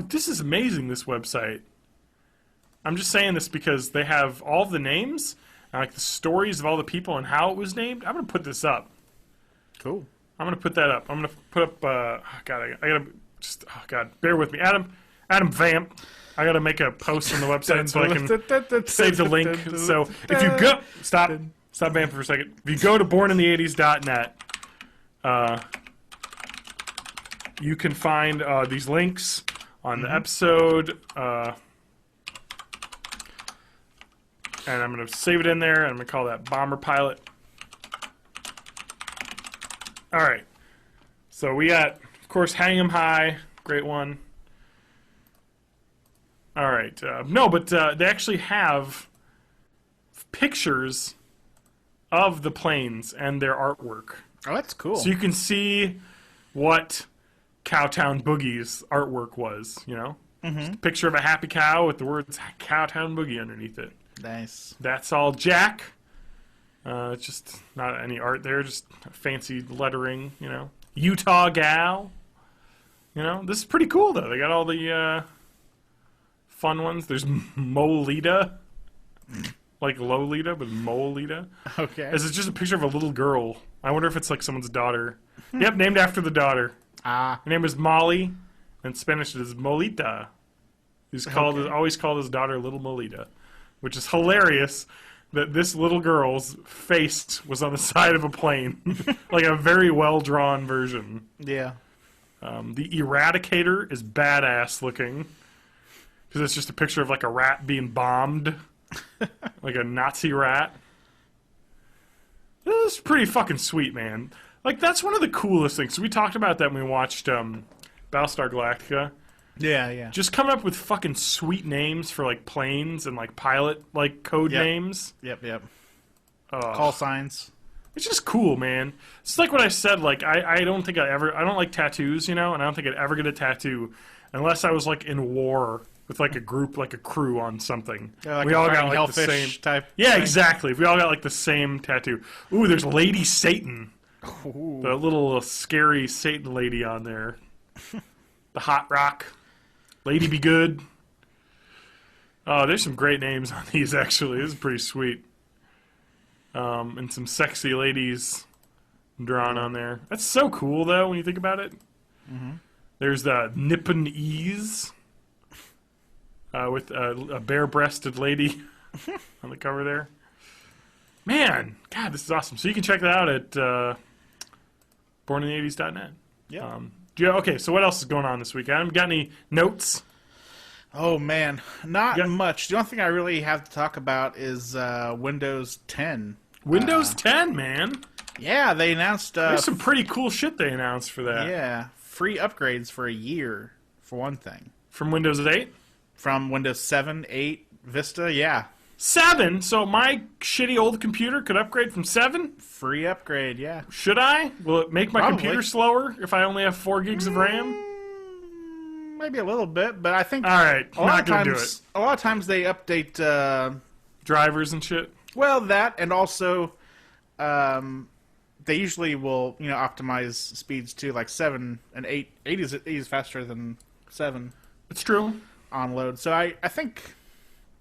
This is amazing, this website. I'm just saying this because they have all the names, and like the stories of all the people and how it was named. I'm going to put this up. Cool. I'm going to put that up. I'm going to put up, I got to, bear with me. Adam Vamp. I got to make a post on the website so I can save the link. So if you go, stop vamping for a second. If you go to bornintheeighties.net, you can find these links on the episode, and I'm going to save it in there, and I'm going to call that Bomber Pilot. All right. So we got, of course, Hang 'em High. Great one. All right. They actually have pictures of the planes and their artwork. Oh, that's cool. So you can see what Cowtown Boogie's artwork was, you know? Just a picture of a happy cow with the words Cowtown Boogie underneath it. Nice. That's All Jack. It's just not any art there, just fancy lettering, you know? Utah Gal. You know? This is pretty cool, though. They got all the fun ones. There's Molita. Like Lolita, but Molita. Okay. This is just a picture of a little girl. I wonder if it's like someone's daughter. Yep, named after the daughter. Her name is Molly. In Spanish, it is Molita. He's always called his daughter Little Molita, which is hilarious that this little girl's face was on the side of a plane. Like a very well-drawn version. Yeah. The Eradicator is badass looking. Because it's just a picture of like a rat being bombed. Like a Nazi rat. This is pretty fucking sweet, man. Like, that's one of the coolest things. So we talked about that when we watched Battlestar Galactica. Yeah. Just coming up with fucking sweet names for, like, planes and, like, pilot, like, code names. Yep. Call signs. It's just cool, man. It's like what I said, like, I don't think I don't like tattoos, you know, and I don't think I'd ever get a tattoo unless I was, like, in war with, like, a group, like a crew on something. Yeah, like we a all got, like, hellfish the same type. Yeah, thing. exactly. If we all got, like, the same tattoo. Ooh, there's Lady Satan. Ooh. The little scary Satan lady on there. The Hot Rock. Lady Be Good. Oh, there's some great names on these, actually. This is pretty sweet. And some sexy ladies drawn on there. That's so cool, though, when you think about it. Mm-hmm. There's the Nippon Ease with a bare-breasted lady on the cover there. Man, God, this is awesome. So you can check that out at bornintheeighties.net. Yeah. Okay, so what else is going on this week? Adam, got any notes? Oh, man. Not much. The only thing I really have to talk about is Windows 10. Windows 10, man. Yeah, they announced... There's some pretty cool shit they announced for that. Yeah, free upgrades for a year, for one thing. From Windows 8? From Windows 7, 8, Vista, yeah. 7? So my shitty old computer could upgrade from 7? Free upgrade, yeah. Should I? Will it make my Probably. computer slower if I only have 4 gigs of RAM? Maybe a little bit, but I think... All right, not going to do it. A lot of times they update... Drivers and shit? Well, that, and also... they usually will, optimize speeds too, like 7 and 8. 8 is faster than 7 It's true. on load. So I think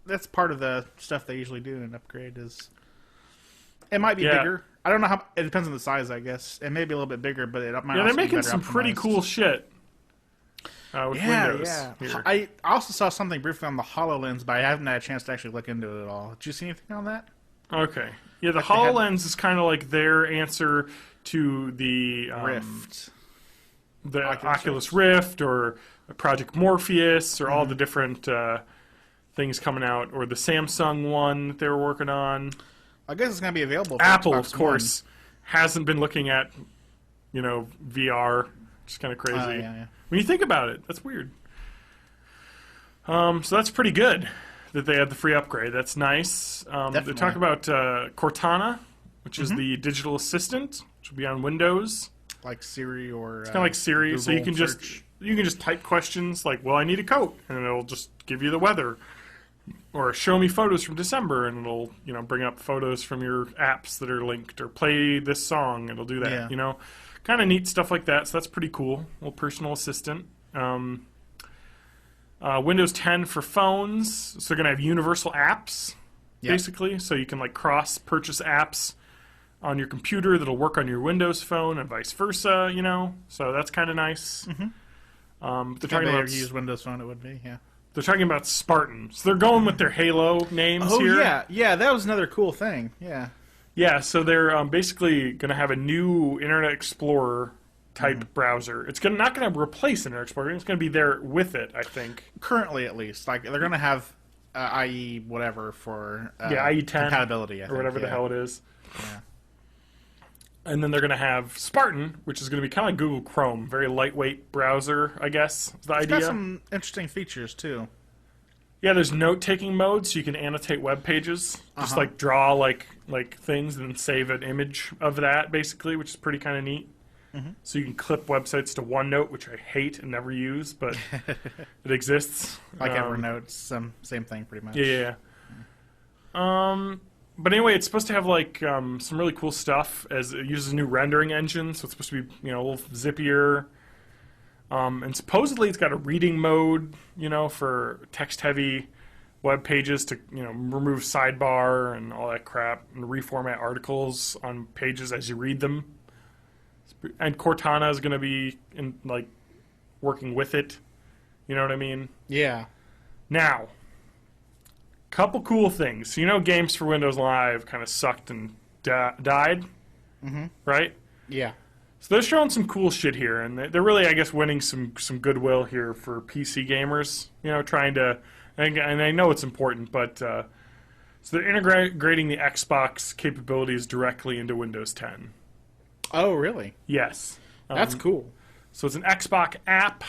that's part of the stuff they usually do in an upgrade is... It might be bigger. I don't know how... It depends on the size, I guess. It may be a little bit bigger, but it might Yeah, also they're be making better some pretty optimized. cool shit with Windows. Yeah. Here. I also saw something briefly on the HoloLens, but I haven't had a chance to actually look into it at all. Did you see anything on that? Okay. Yeah, the they had- HoloLens is kind of like their answer to the Rift. the Oculus Rift or Project Morpheus or all the different things coming out, or the Samsung one that they were working on. I guess it's going to be available for Apple, Xbox of course, hasn't been looking at, VR. It's kind of crazy. One. Yeah. When you think about it, that's weird. So that's pretty good that they had the free upgrade. That's nice. They Definitely. talk about Cortana, which is the digital assistant, which will be on Windows. Like Siri or... Kind of like Siri, so you can just type questions like, "Well, I need a coat," and it'll just give you the weather, or "Show me photos from December," and it'll bring up photos from your apps that are linked, or "Play this song," it'll do that. Yeah. Kind of neat stuff like that. So that's pretty cool. A little personal assistant. Windows 10 for phones, so they're gonna have universal apps, basically, so you can cross-purchase apps on your computer that'll work on your Windows phone and vice versa, So that's kind of nice. Mm-hmm. They're talking about use Windows Phone, it would be, yeah. They're talking about Spartan. So they're going with their Halo names here. Oh, yeah, that was another cool thing, yeah. Yeah, so they're basically going to have a new Internet Explorer type browser. It's not going to replace Internet Explorer. It's going to be there with it, I think. Currently, at least. They're going to have IE whatever for IE 10 compatibility, I think. Or whatever the hell it is. Yeah. And then they're going to have Spartan, which is going to be kind of like Google Chrome. Very lightweight browser, I guess, is the idea. It's got some interesting features, too. Yeah, there's note-taking mode, so you can annotate web pages. Just draw like things and then save an image of that, basically, which is pretty kind of neat. Mm-hmm. So you can clip websites to OneNote, which I hate and never use, but it exists. Like Evernote, same thing, pretty much. Yeah. But anyway, it's supposed to have some really cool stuff as it uses a new rendering engine, so it's supposed to be a little zippier. And supposedly it's got a reading mode, for text-heavy web pages to remove sidebar and all that crap and reformat articles on pages as you read them. And Cortana is going to be working with it. You know what I mean? Yeah. Now, couple cool things. Games for Windows Live kind of sucked and died, right? Yeah. So they're showing some cool shit here, and they're really, I guess, winning some goodwill here for PC gamers. Trying to, and I know it's important, but so they're integrating the Xbox capabilities directly into Windows 10. Oh, really? Yes, That's cool. So it's an Xbox app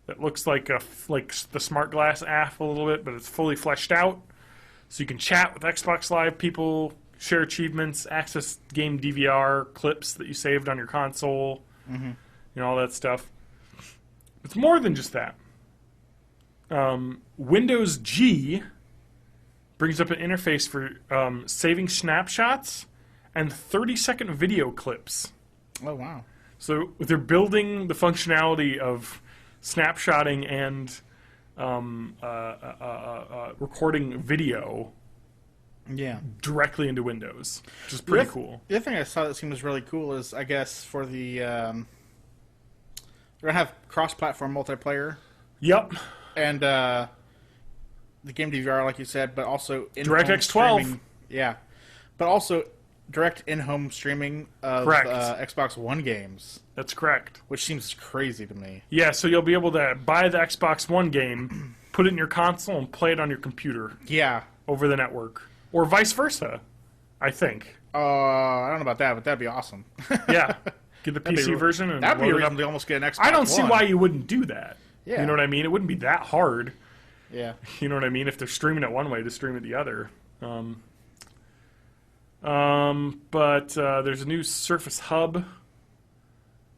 that looks like the Smart Glass app a little bit, but it's fully fleshed out. So you can chat with Xbox Live people, share achievements, access game DVR clips that you saved on your console, all that stuff. It's more than just that. Windows G brings up an interface for saving snapshots and 30-second video clips. Oh, wow. So they're building the functionality of snapshotting and recording video Yeah. directly into Windows, which is pretty cool. The other thing I saw that seems really cool is, I guess, for the they're gonna have cross-platform multiplayer. Yep. And the game DVR, like you said, but also in-home DirectX 12. streaming. Yeah. But also direct in-home streaming of Correct. Xbox One games, That's correct. which seems crazy to me. Yeah, so you'll be able to buy the Xbox One game, put it in your console, and play it on your computer Yeah. over the network. Or vice versa, I think. I don't know about that, but that'd be awesome. Yeah. Get the That'd PC be- version and That'd be a load it reason up. to almost get an Xbox I don't see One. why you wouldn't do that. Yeah. You know what I mean? It wouldn't be that hard. Yeah. You know what I mean? If they're streaming it one way, to stream it the other. But there's a new Surface Hub,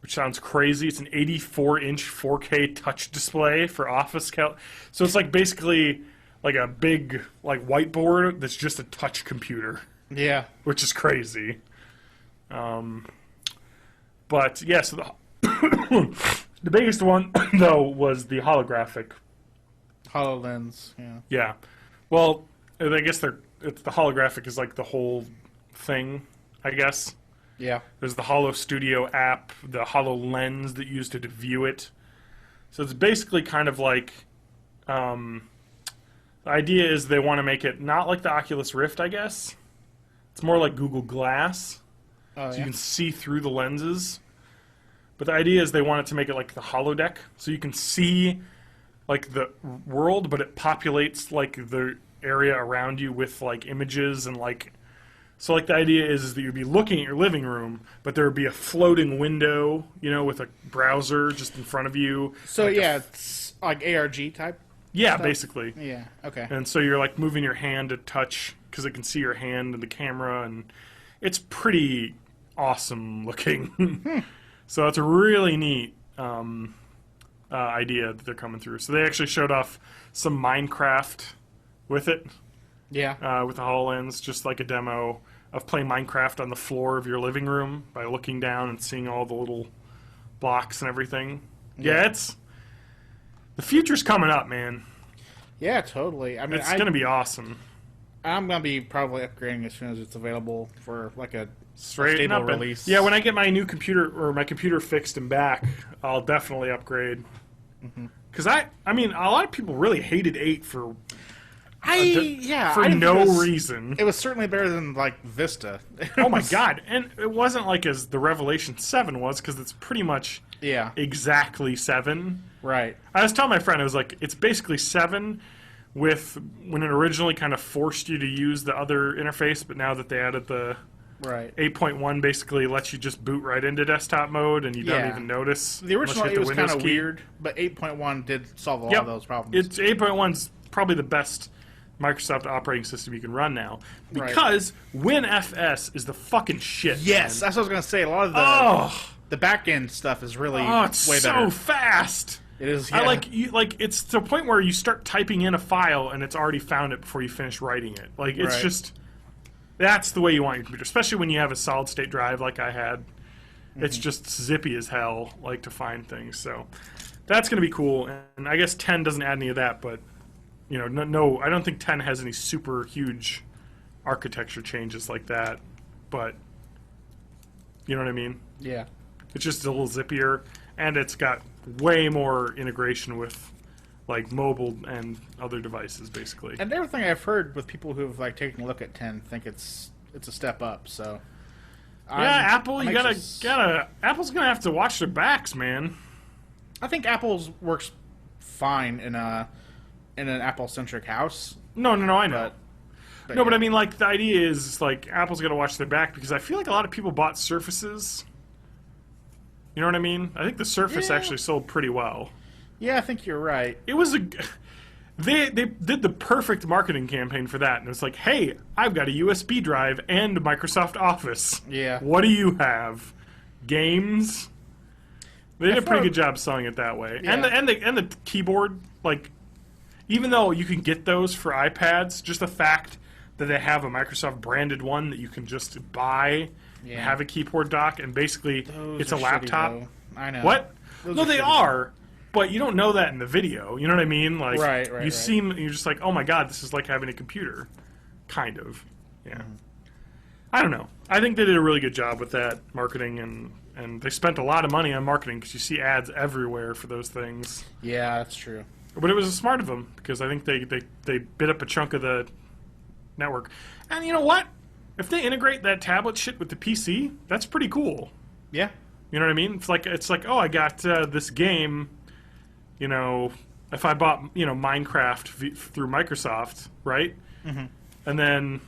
which sounds crazy. It's an 84-inch 4K touch display for office so it's like basically like a big like whiteboard that's just a touch computer, Yeah. which is crazy. But yeah, so the biggest one though was the holographic. HoloLens. Yeah. Yeah. Well, I guess the holographic is like the whole thing, I guess. Yeah. There's the Holo Studio app, the HoloLens that you use to view it. So it's basically kind of like, the idea is they want to make it not like the Oculus Rift, I guess. It's more like Google Glass, Oh, so yeah. you can see through the lenses. But the idea is they want it to make it like the holodeck, so you can see like the world, but it populates like the area around you with like images and like. So like the idea is that you'd be looking at your living room, but there would be a floating window, you know, with a browser just in front of you. So like yeah, it's like ARG type. yeah, stuff. basically. Yeah. Okay. And so you're like moving your hand to touch because it can see your hand in the camera, and it's pretty awesome looking. So it's a really neat idea that they're coming through. So they actually showed off some Minecraft with it, Yeah. with the HoloLens, just like a demo of playing Minecraft on the floor of your living room by looking down and seeing all the little blocks and everything. Yeah, it's the future's coming up, man. Yeah. Totally. I mean, It's going to be awesome. I'm gonna be probably upgrading as soon as it's available for like a Straight stable up and- release. Yeah, when I get my new computer or my computer fixed and back, I'll definitely upgrade. Because I mean, a lot of people really hated 8 for I didn't think no it was- reason. It was certainly better than like Vista. Oh my god! And it wasn't like as the Revelation 7 was, because it's pretty much Yeah. exactly 7. Right. I was telling my friend, I was like, it's basically 7 with when it originally kind of forced you to use the other interface, but now that they added the Right. 8.1 basically lets you just boot right into desktop mode and you don't Yeah. even notice. The original unless you hit it was the kind Windows of key. weird, but 8.1 did solve a lot Yep. of those problems. It's 8.1's probably the best Microsoft operating system you can run now Right. because WinFS is the fucking shit. yes, man. that's what I was gonna say. A lot of the Oh, the back end stuff is really it's way so better. fast. It is. I Yeah. like it's to the point where you start typing in a file and it's already found it before you finish writing it. Like it's Right. just that's the way you want your computer, especially when you have a solid state drive like I had. It's just zippy as hell, like to find things. So that's going to be cool. And I guess 10 doesn't add any of that, but you know, no, I don't think 10 has any super huge architecture changes like that. But you know what I mean? Yeah. It's just a little zippier, and it's got way more integration with like mobile and other devices, basically. And everything I've heard with people who've like taken a look at 10 think it's a step up. So Yeah, Apple, I'm you anxious. gotta. Apple's gonna have to watch their backs, man. I think Apple's works fine in an Apple centric house. No, I know. But No, but yeah. I mean, like, the idea is, like, Apple's got to watch their back because I feel like a lot of people bought Surfaces. You know what I mean? I think the Surface Yeah. actually sold pretty well. Yeah, I think you're right. It was they did the perfect marketing campaign for that, and it was like, hey, I've got a USB drive and Microsoft Office. Yeah. What do you have? Games? They did a pretty for- good job selling it that way. Yeah. And the keyboard, like, even though you can get those for iPads, just the fact that they have a Microsoft branded one that you can just buy, Yeah. have a keyboard dock, and basically Those it's a are shitty, laptop. though. I know. What? Those No, are they shitty. are, but you don't know that in the video. You know what I mean? Like, Right, you right. seem you're just like, oh my god, this is like having a computer, kind of. Yeah. I don't know. I think they did a really good job with that marketing, and they spent a lot of money on marketing because you see ads everywhere for those things. Yeah, that's true. But it was smart of them because I think they bit up a chunk of the network. And you know what? If they integrate that tablet shit with the PC, that's pretty cool. Yeah. You know what I mean? It's like oh, I got this game. You know, if I bought Minecraft through Microsoft, right? Mm-hmm. And then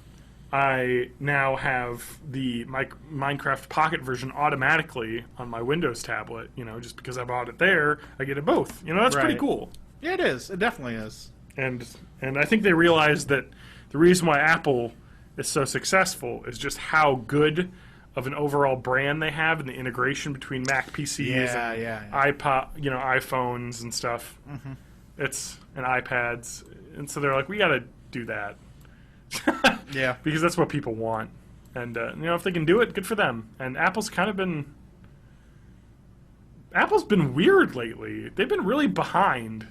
I now have the Minecraft Pocket version automatically on my Windows tablet. You know, just because I bought it there, I get it both. You know, that's pretty cool. Yeah, it is. It definitely is. And I think they realized that the reason why Apple is so successful is just how good of an overall brand they have and the integration between Mac PCs and iPod, iPhones and stuff. Mm-hmm. And iPads, and so they're like, we got to do that. Yeah, because that's what people want, and if they can do it, good for them. And Apple's been weird lately. They've been really behind.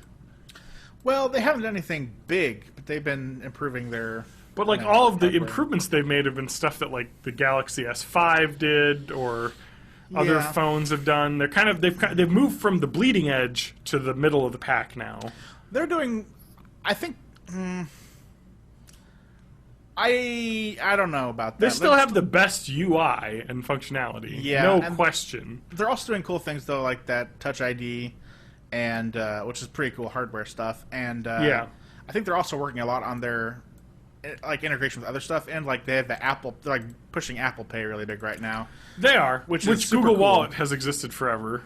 Well, they haven't done anything big, but they've been improving their. But all of the improvements they've made have been stuff that the Galaxy S5 did, or other phones have done. They've moved from the bleeding edge to the middle of the pack now. They're doing, I think. I don't know about that. They still have the best UI and functionality. Yeah, no question. They're also doing cool things though, like that Touch ID, and which is pretty cool hardware stuff. And I think they're also working a lot on their integration with other stuff, and they have the Apple, they're pushing Apple Pay really big right now. They are, which Google Wallet has existed forever.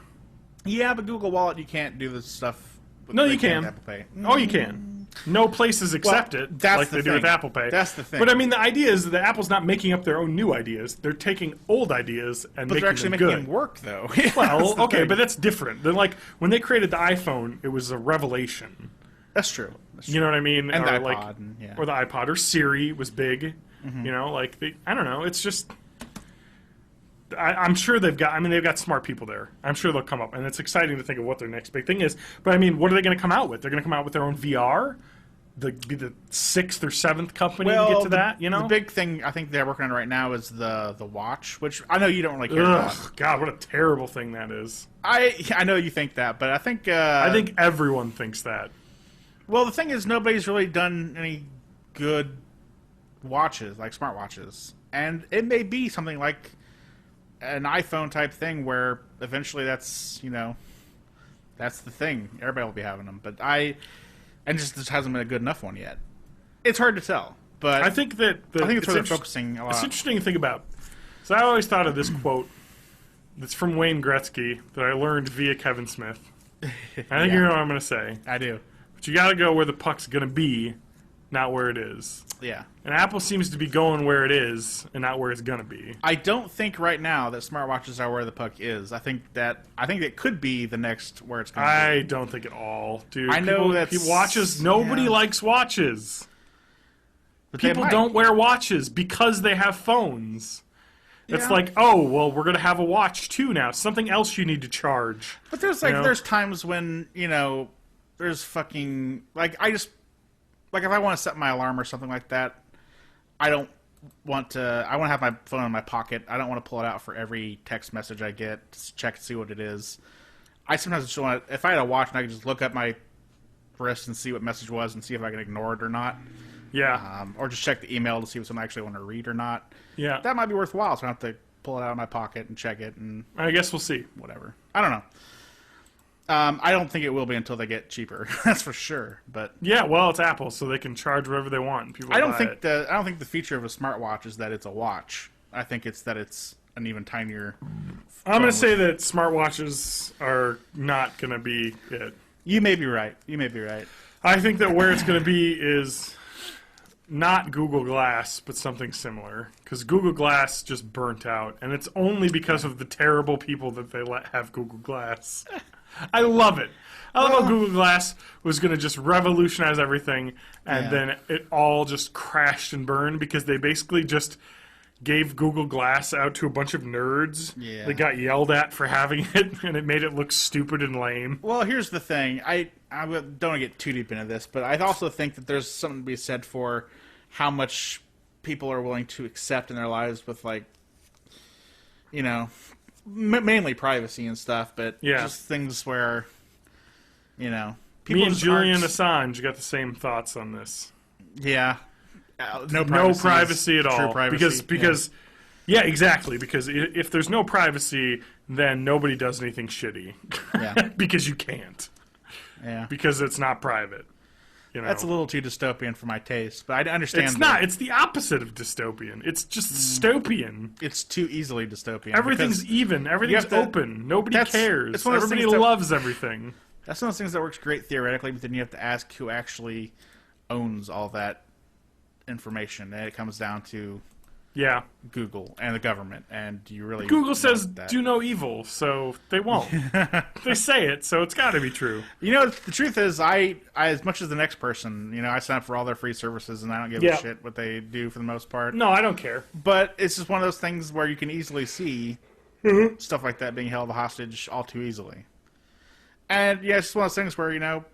Yeah, but Google Wallet you can't do this stuff. No, you can. Apple Pay. Oh, you can. No places accept it like they do with Apple Pay. That's the thing. But I mean, the idea is that Apple's not making up their own new ideas. They're taking old ideas and they're actually making them work, though. Well, okay, but that's different. They're when they created the iPhone, it was a revelation. That's true. You know what I mean? And or the iPod. Or the iPod, or Siri was big. Mm-hmm. I don't know. It's just... I'm sure they've got smart people there. I'm sure they'll come up, and it's exciting to think of what their next big thing is. But I mean, what are they going to come out with? They're going to come out with their own VR. Be the sixth or seventh company to get to that. The big thing I think they're working on right now is the watch, which I know you don't really care about. God, what a terrible thing that is. I know you think that, but I think everyone thinks that. Well, the thing is, nobody's really done any good watches, like smartwatches, and it may be something like an iPhone type thing where eventually that's the thing. Everybody will be having them, but it just hasn't been a good enough one yet. It's hard to tell, but I think that I think it's where they're focusing a lot. It's interesting to think about. So I always thought of this quote that's from Wayne Gretzky that I learned via Kevin Smith. I think you know what I'm going to say. I do. But you got to go where the puck's going to be, not where it is. Yeah. And Apple seems to be going where it is and not where it's going to be. I don't think right now that smartwatches are where the puck is. I think it could be the next where it's going to be. I don't think at all, dude. I know that watches. Nobody likes watches. But people don't wear watches because they have phones. It's we're going to have a watch too now. Something else you need to charge. But there's times when, there's fucking if I want to set my alarm or something like that, I want to have my phone in my pocket. I don't want to pull it out for every text message I get to check and see what it is. I sometimes just want to, if I had a watch and I could just look at my wrist and see what message was and see if I can ignore it or not. Yeah. Or just check the email to see if something I actually want to read or not. Yeah. That might be worthwhile, so I don't have to pull it out of my pocket and check it. And I guess we'll see. Whatever. I don't know. I don't think it will be until they get cheaper. That's for sure. But yeah, well, it's Apple, so they can charge whatever they want. People I don't think the feature of a smartwatch is that it's a watch. I think it's that it's an even tinier. I'm going to say that smartwatches are not going to be it. You may be right. I think that where it's going to be is not Google Glass, but something similar. Because Google Glass just burnt out, and it's only because of the terrible people that they let have Google Glass. I love it. I love how Google Glass was going to just revolutionize everything, and then it all just crashed and burned because they basically just gave Google Glass out to a bunch of nerds. Yeah. They got yelled at for having it, and it made it look stupid and lame. Well, here's the thing. I don't want to get too deep into this, but I also think that there's something to be said for how much people are willing to accept in their lives with, like, you know, mainly privacy and stuff, but just things where, you know, people Me and just Julian aren't... Assange got the same thoughts on this. Yeah. No privacy at all. Privacy. Because yeah, exactly. Because if there's no privacy, then nobody does anything shitty. Yeah. Because you can't. Yeah. Because it's not private. You know? That's a little too dystopian for my taste, but I understand. It's not. It's the opposite of dystopian. It's just dystopian. It's too easily dystopian. Everything's even. Everything's open. Nobody cares. It's one of those Everybody loves everything. That's one of those things that works great theoretically, but then you have to ask who actually owns all that information, and it comes down to Google and the government. And do you really Google says do no evil, so they won't. They say it, so it's got to be true. You know, the truth is, I as much as the next person, you know, I sign up for all their free services, and I don't give a shit what they do for the most part. No, I don't care. But it's just one of those things where you can easily see stuff like that being held hostage all too easily. And yeah, it's just one of those things where, you know,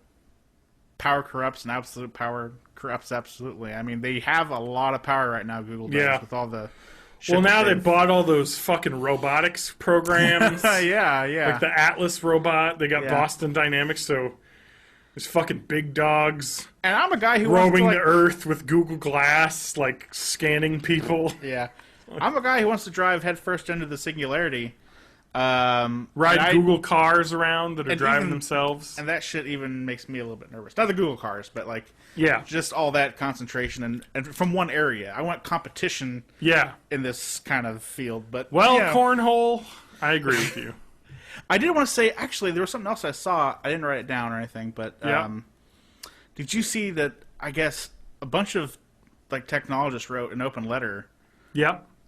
power corrupts, and absolute power corrupts absolutely. I mean, they have a lot of power right now, Google does, with all the shit. Well, now they bought all those fucking robotics programs. Yeah. Like the Atlas robot. They got Boston Dynamics, so there's fucking big dogs. And I'm a guy who roaming wants to, the earth with Google Glass, like scanning people. Yeah. I'm a guy who wants to drive headfirst into the singularity. Ride Google cars around that are driving themselves. And that shit even makes me a little bit nervous. Not the Google cars, but like just all that concentration and from one area. I want competition in this kind of field. But cornhole, I agree with you. I did want to say, actually, there was something else I saw. I didn't write it down or anything, but did you see that, I guess, a bunch of like technologists wrote an open letter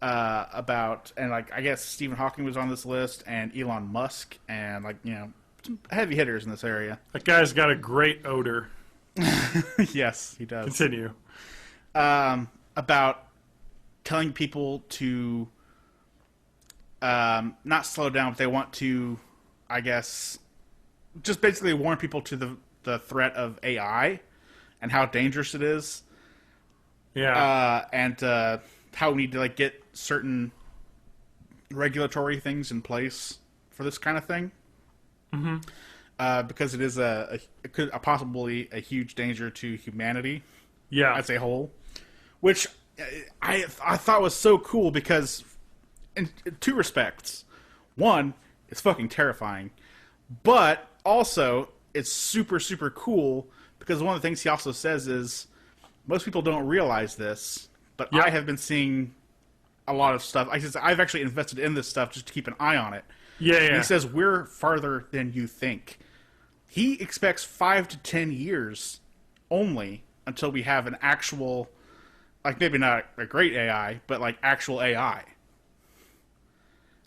about, and like I guess Stephen Hawking was on this list, and Elon Musk, and like, you know, some heavy hitters in this area. That guy's got a great odor. Yes, he does. Continue. About telling people to not slow down, but they want to, I guess, just basically warn people to the threat of AI and how dangerous it is. Yeah. And how we need to like get certain regulatory things in place for this kind of thing. Mm-hmm. Because it is could possibly a huge danger to humanity. Yeah. As a whole. Which I thought was so cool because in two respects. One, it's fucking terrifying. But also, it's super, super cool because one of the things he also says is most people don't realize this, but I have been seeing a lot of stuff. I've actually invested in this stuff just to keep an eye on it. Yeah. And he says we're farther than you think. He expects 5 to 10 years only until we have an actual, like maybe not a great AI, but like actual AI.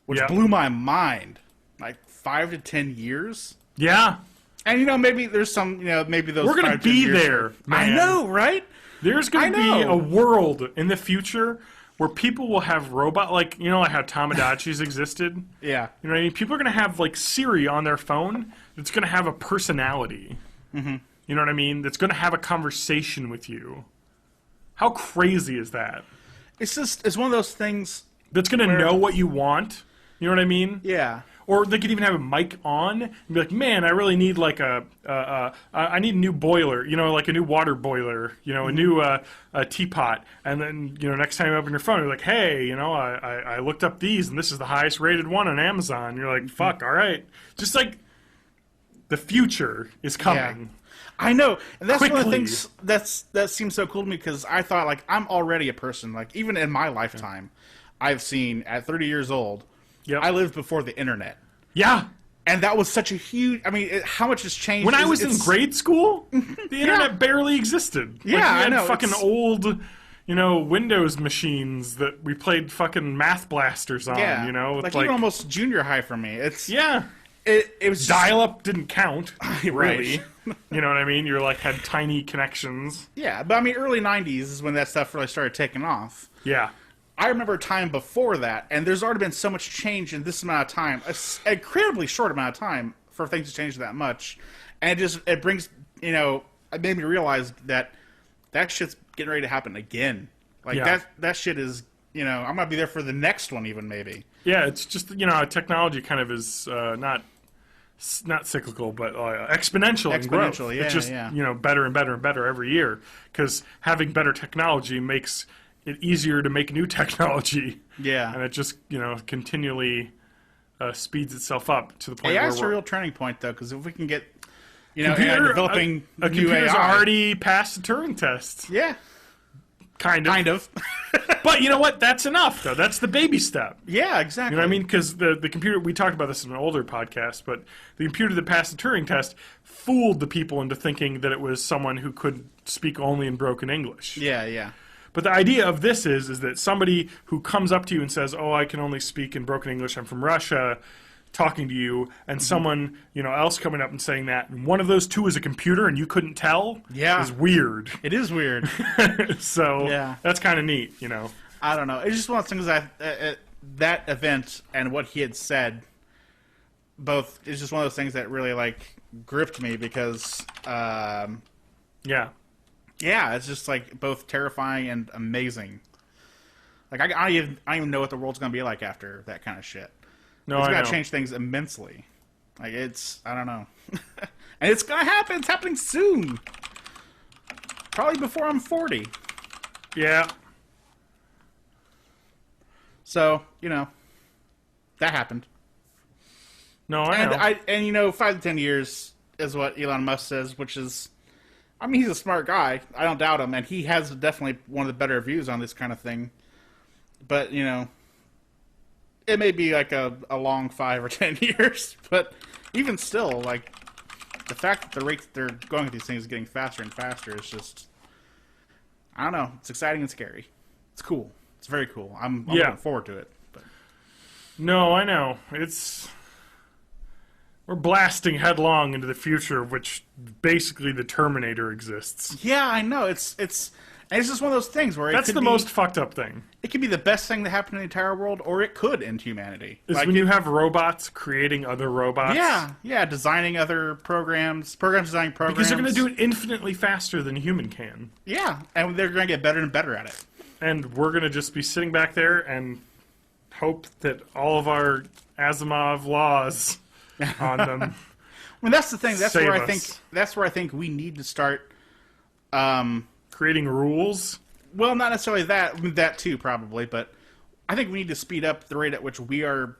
Which blew my mind. Like 5 to 10 years? Yeah. And, you know, maybe there's some, you know, maybe those... We're going to be there, man. I know, right? There's going to be a world in the future where people will have robot... Like, you know, like how Tamagotchis existed? Yeah. You know what I mean? People are going to have, like, Siri on their phone that's going to have a personality. Mm-hmm. You know what I mean? That's going to have a conversation with you. How crazy is that? It's just... It's one of those things... That's going to know what you want. You know what I mean? Yeah. Or they could even have a mic on and be like, man, I really need like I need a new boiler, you know, like a new water boiler, you know, a new teapot. And then, you know, next time you open your phone, you're like, hey, you know, I looked up these and this is the highest rated one on Amazon. You're like, fuck, all right. Just like the future is coming. Yeah. I know. And that's one of the things that seems so cool to me because I thought, like, I'm already a person, like, even in my lifetime, I've seen at 30 years old, I lived before the internet. Yeah. And that was such a huge... I mean, how much has changed? When I was in grade school, the internet barely existed. Yeah, like, we had I know. Fucking old, you know, Windows machines that we played fucking Math Blasters on, you know? Like even almost junior high for me. It's... Yeah. It was just... Dial-up didn't count, really. You know what I mean? You're like, had tiny connections. Yeah, but I mean, early 90s is when that stuff really started taking off. Yeah. I remember a time before that, and there's already been so much change in this amount of time, an incredibly short amount of time for things to change that much. And it brings, you know, it made me realize that shit's getting ready to happen again. Like Yeah. that shit is, I'm gonna be there for the next one even maybe. Yeah, it's just technology kind of is not cyclical, but exponential in growth. Exponential, yeah, it's just yeah. Better and better and better every year because having better technology makes it easier to make new technology. Yeah. And it just continually speeds itself up to the point AI where is a we're real turning point though, because if we can get computer, AI developing a new computer's AI, already passed the Turing test. yeah, Kind of. But you know what? That's enough, though. That's the baby step. yeah, exactly. You know what I mean? Because the computer, we talked about this in an older podcast, but the computer that passed the Turing test fooled the people into thinking that it was someone who could speak only in broken English. Yeah, yeah. But the idea of this is that somebody who comes up to you and says, "Oh, I can only speak in broken English. I'm from Russia," talking to you, and someone else coming up and saying that, and one of those two is a computer, and you couldn't tell. Yeah. Is weird. It is weird. So Yeah. that's kind of neat, I don't know. It's just one of those things that event and what he had said, both is just one of those things that really gripped me because, Yeah. yeah, it's just both terrifying and amazing. Like I don't even know what the world's gonna be like after that kind of shit. No, It's I gonna know. change things immensely. I don't know, and it's gonna happen. It's happening soon. Probably before I'm 40. Yeah. So that happened. No, I know. And 5 to 10 years is what Elon Musk says, which is, I mean, he's a smart guy. I don't doubt him, and he has definitely one of the better views on this kind of thing. But it may be a long 5 or 10 years. But even still, the fact that the rate that they're going at these things is getting faster and faster is just, I don't know. It's exciting and scary. It's cool. It's very cool. I'm looking forward to it. But No, I know. We're blasting headlong into the future, which basically the Terminator exists. yeah, I know. It's just one of those things where That's the most fucked up thing. It could be the best thing that happened in the entire world, or it could end humanity. Is when you have robots creating other robots. Yeah, designing other programs designing programs. Because they're going to do it infinitely faster than a human can. Yeah, and they're going to get better and better at it. And we're going to just be sitting back there and hope that all of our Asimov laws on them. I mean, that's the thing. That's Save where us. I think we need to start. Creating rules. Well, not necessarily that too, probably, but I think we need to speed up the rate at which we are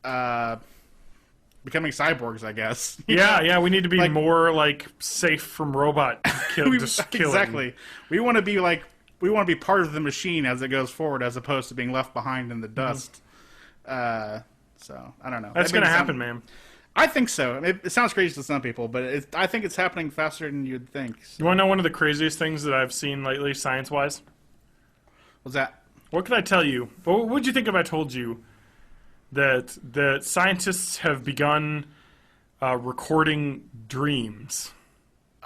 becoming cyborgs, I guess. Yeah, we need to be more safe from robot killing. Exactly. We want to be part of the machine as it goes forward, as opposed to being left behind in the dust. So I don't know. That's going to happen, man. I think so. It sounds crazy to some people, but I think it's happening faster than you'd think. You want to know one of the craziest things that I've seen lately, science-wise? What's that? What could I tell you? What would you think if I told you that scientists have begun recording dreams?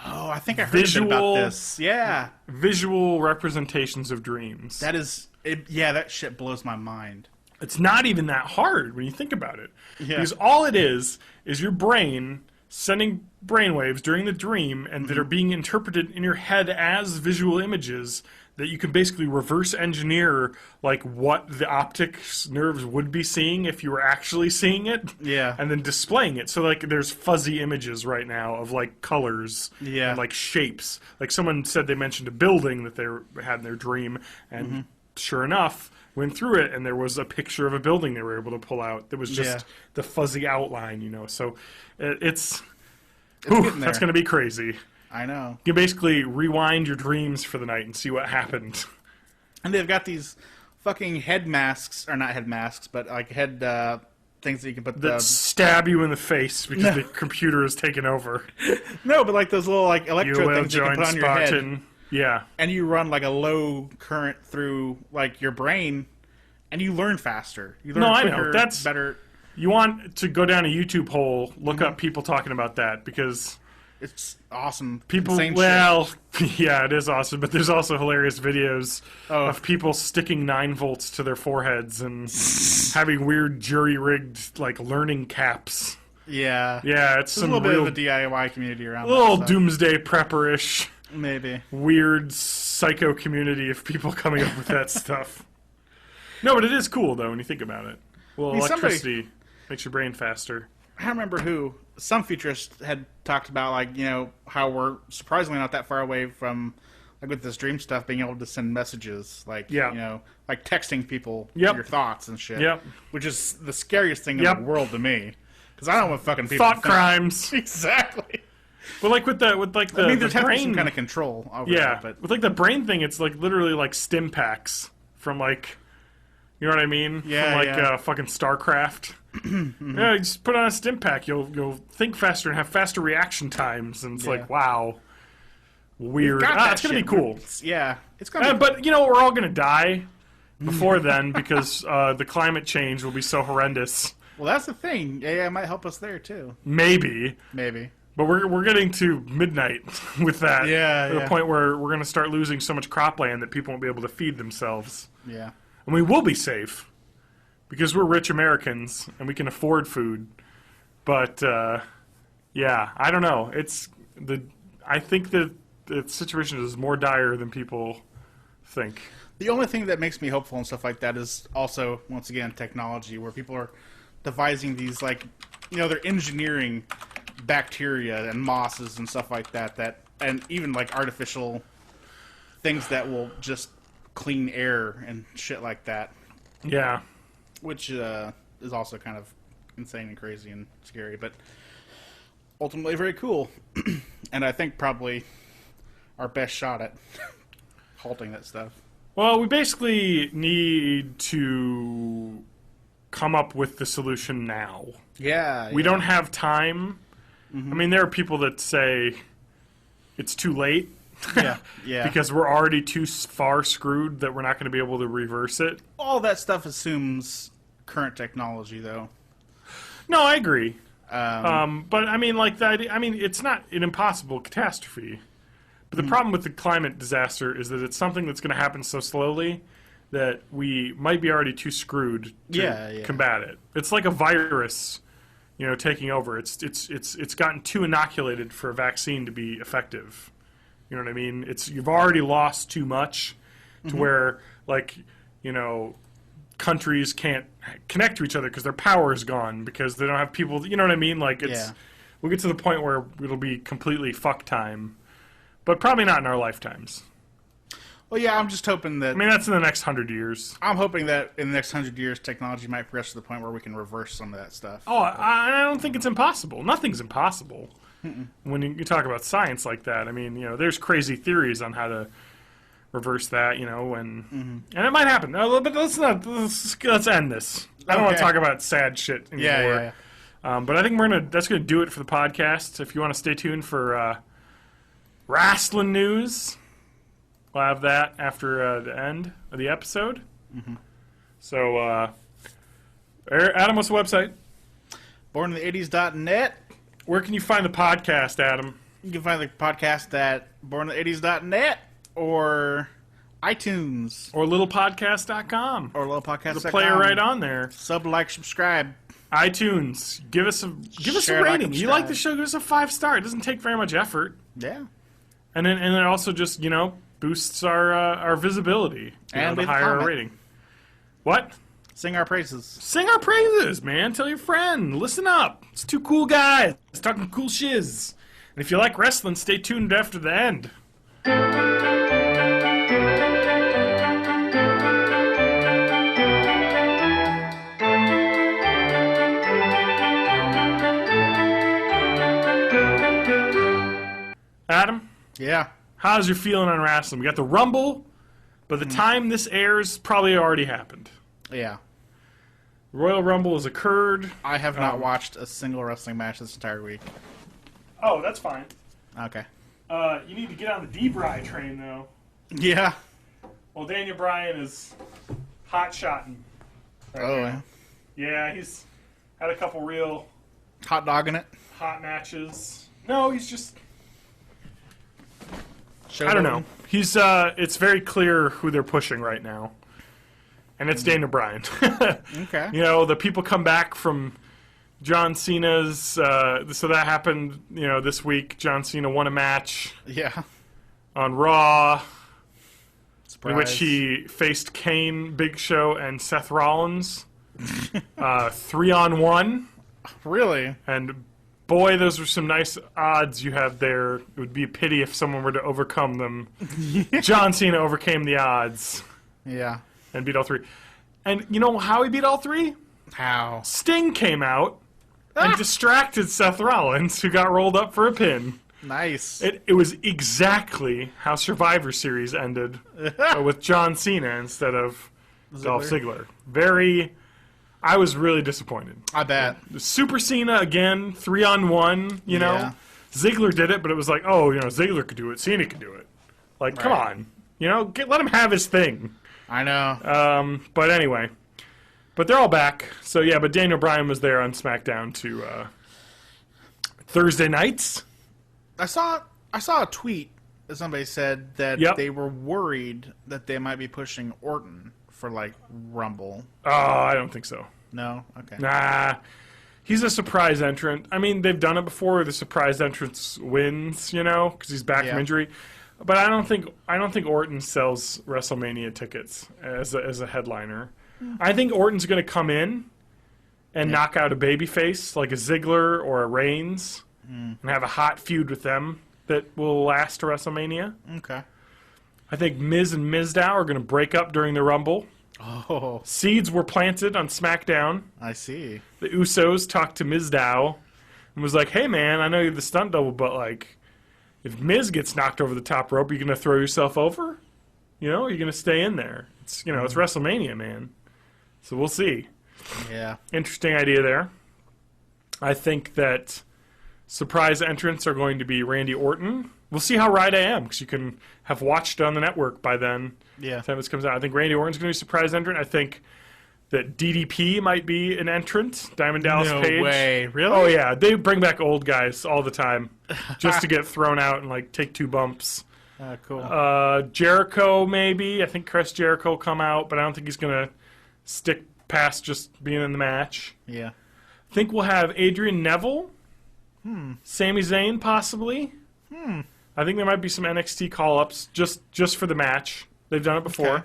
Oh, I think I heard a bit about this. Yeah. Visual representations of dreams. That is... that shit blows my mind. It's not even that hard when you think about it. Yeah. Because all it is your brain sending brainwaves during the dream and that are being interpreted in your head as visual images that you can basically reverse engineer what the optic nerves would be seeing if you were actually seeing it. Yeah. And then displaying it. So there's fuzzy images right now of colors Yeah. and shapes. Someone said they mentioned a building that they had in their dream and sure enough went through it, and there was a picture of a building they were able to pull out. That was just the fuzzy outline, So it's getting there. that's going to be crazy. I know. You can basically rewind your dreams for the night and see what happened. And they've got these fucking head masks, or not head masks, but head things that you can put That stab you in the face because the computer has taken over. No, but those little electrode You will things you can join put on your head. Spartan. Yeah. And you run a low current through your brain, and you learn faster. You learn I quicker, know. That's better. You want to go down a YouTube hole, look up people talking about that because It's awesome. people. Insane shit. Yeah, it is awesome. But there's also hilarious videos Oh. of people sticking 9 volts to their foreheads and having weird jury-rigged learning caps. Yeah. Yeah, it's There's some a little real bit of a DIY community around little that. doomsday prepper-ish Maybe. weird psycho community of people coming up with that stuff. No, but it is cool, though, when you think about it. Well, electricity makes your brain faster. I don't remember who. Some futurists had talked about, like, how we're surprisingly not that far away from, like, with this dream stuff, being able to send messages, like, like texting people your thoughts and shit. Yep. Which is the scariest thing in the world to me. Because I don't know what fucking people Thought crimes. Exactly. But like with the I mean, there's the have to be brain, some kind of control over it, but with like the brain thing, it's like literally like stim packs from like, you know what I mean? Yeah, from like fucking StarCraft. Yeah, you just put on a stim pack, you'll think faster and have faster reaction times, and it's like, wow, weird. It's gonna be cool. It's gonna. But you know, we're all gonna die before then because the climate change will be so horrendous. Well, that's the thing. AI might help us there too. Maybe. But we're getting to midnight with that. To the point where we're going to start losing so much cropland that people won't be able to feed themselves. Yeah. And we will be safe because we're rich Americans and we can afford food. But I don't know. I think that the situation is more dire than people think. The only thing that makes me hopeful and stuff like that is also, once again, technology, where people are devising these, like, they're engineering bacteria and mosses and stuff like that, and even like artificial things that will just clean air and shit like that. Yeah. Which is also kind of insane and crazy and scary, but ultimately very cool. And I think probably our best shot at halting that stuff. Well, we basically need to come up with the solution now. Yeah. We don't have time. I mean, there are people that say it's too late. Yeah. Because we're already too far screwed that we're not going to be able to reverse it. All that stuff assumes current technology, though. No, I agree. But I mean, like that. I mean, it's not an impossible catastrophe. But the problem with the climate disaster is that it's something that's going to happen so slowly that we might be already too screwed to combat it. It's like a virus. Taking over. It's gotten too inoculated for a vaccine to be effective. You know what I mean? You've already lost too much to where, like, countries can't connect to each other because their power is gone because they don't have people. You know what I mean? Like, we'll get to the point where it'll be completely fuck time, but probably not in our lifetimes. Well, yeah, I'm just hoping that... I mean, that's in the next 100 years. I'm hoping that in the next 100 years, technology might progress to the point where we can reverse some of that stuff. Oh, I don't think it's impossible. Nothing's impossible. When you talk about science like that, I mean, there's crazy theories on how to reverse that, and it might happen. But let's end this. I don't want to talk about sad shit anymore. Yeah. But I think that's gonna do it for the podcast. If you want to stay tuned for wrestling news. We'll have that after the end of the episode. So, Adam, what's the website? BornInThe80s.net. Where can you find the podcast, Adam? You can find the podcast at BornInThe80s.net or iTunes. Or littlepodcast.com. Or littlepodcast.com. There's a player right on there. Sub, like, subscribe. iTunes. Give us a rating. You like the show, give us a 5-star. It doesn't take very much effort. Yeah. And then it also just, boosts our visibility. And the higher our rating. What? Sing our praises. Sing our praises, man. Tell your friend. Listen up. It's two cool guys. It's talking cool shiz. And if you like wrestling, stay tuned after the end. Adam? Yeah. How's your feeling on wrestling? We got the Rumble. By the time this airs, probably already happened. Yeah. Royal Rumble has occurred. I have not watched a single wrestling match this entire week. Oh, that's fine. Okay. You need to get on the D-Bry train, though. Yeah. Well, Daniel Bryan is hot-shotting. Right. Yeah. He's had a couple real... Hot dogging it? Hot matches. No, he's just... Showboating. I don't know. He's it's very clear who they're pushing right now. And it's Daniel Bryan. Okay. The people come back from John Cena's so that happened, this week. John Cena won a match. Yeah. on Raw, Surprise. in which he faced Kane, Big Show, and Seth Rollins 3-on-1. Really? And boy, those were some nice odds you have there. It would be a pity if someone were to overcome them. John Cena overcame the odds Yeah. and beat all three. And you know how he beat all three? How? Sting came out and distracted Seth Rollins, who got rolled up for a pin. Nice. It was exactly how Survivor Series ended, with John Cena instead of Dolph Ziggler. I was really disappointed. I bet. Super Cena again, 3-on-1. You know, Yeah. Ziggler did it, but it was like, oh, Ziggler could do it, Cena could do it. Like, come Right. on, let him have his thing. I know. But anyway, they're all back. So yeah, but Daniel Bryan was there on SmackDown to Thursday nights. I saw a tweet that somebody said that Yep. they were worried that they might be pushing Orton for like Rumble. Oh, I don't think so. No? Okay. Nah, he's a surprise entrant. I mean, they've done it before. The surprise entrance wins, because he's back from Yeah. injury. But I don't think Orton sells WrestleMania tickets as a headliner. I think Orton's going to come in and knock out a babyface like a Ziggler or a Reigns and have a hot feud with them that will last to WrestleMania. Okay. I think Miz and Mizdow are going to break up during the Rumble. Oh, Seeds were planted on SmackDown. I see. The Usos talked to Mizdow and was like, hey, man, I know you're the stunt double, but, like, if Miz gets knocked over the top rope, are you going to throw yourself over? Are you going to stay in there? It's it's WrestleMania, man. So we'll see. Yeah. Interesting idea there. I think that surprise entrants are going to be Randy Orton. We'll see how right I am, because you can have watched it on the network by then. Yeah. By the time this comes out. I think Randy Orton's going to be a surprise entrant. I think that DDP might be an entrant. Diamond Dallas No Page. way. Really? Oh, yeah. They bring back old guys all the time just to get thrown out and, like, take 2 bumps. Cool. Jericho, maybe. I think Chris Jericho will come out, but I don't think he's going to stick past just being in the match. Yeah. I think we'll have Adrian Neville. Sami Zayn, possibly. I think there might be some NXT call-ups just for the match. They've done it before. Okay.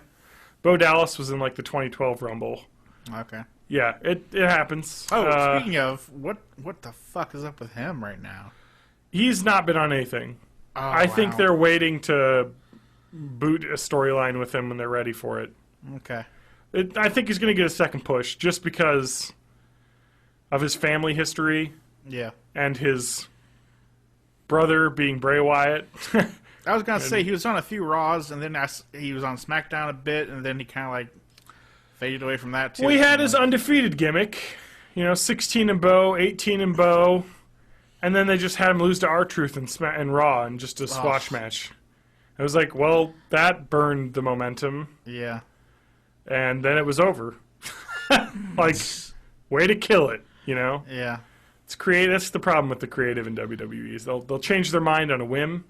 Bo Dallas was in, like, the 2012 Rumble. Okay. Yeah, it happens. Oh, speaking of, what the fuck is up with him right now? He's not been on anything. Oh, I think wow. they're waiting to boot a storyline with him when they're ready for it. Okay. I think he's going to get a second push just because of his family history Yeah. and his brother being Bray Wyatt. I was gonna say he was on a few Raws, and then he was on SmackDown a bit, and then he kind of like faded away from that too. Well, he had his undefeated gimmick, 16 and Bo, 18 and Bo, and then they just had him lose to R-Truth and Raw in just a squash match. I was like, well, that burned the momentum, Yeah. and then it was over. Like, way to kill it, Yeah. It's creative. That's the problem with the creative in WWE. Is they'll change their mind on a whim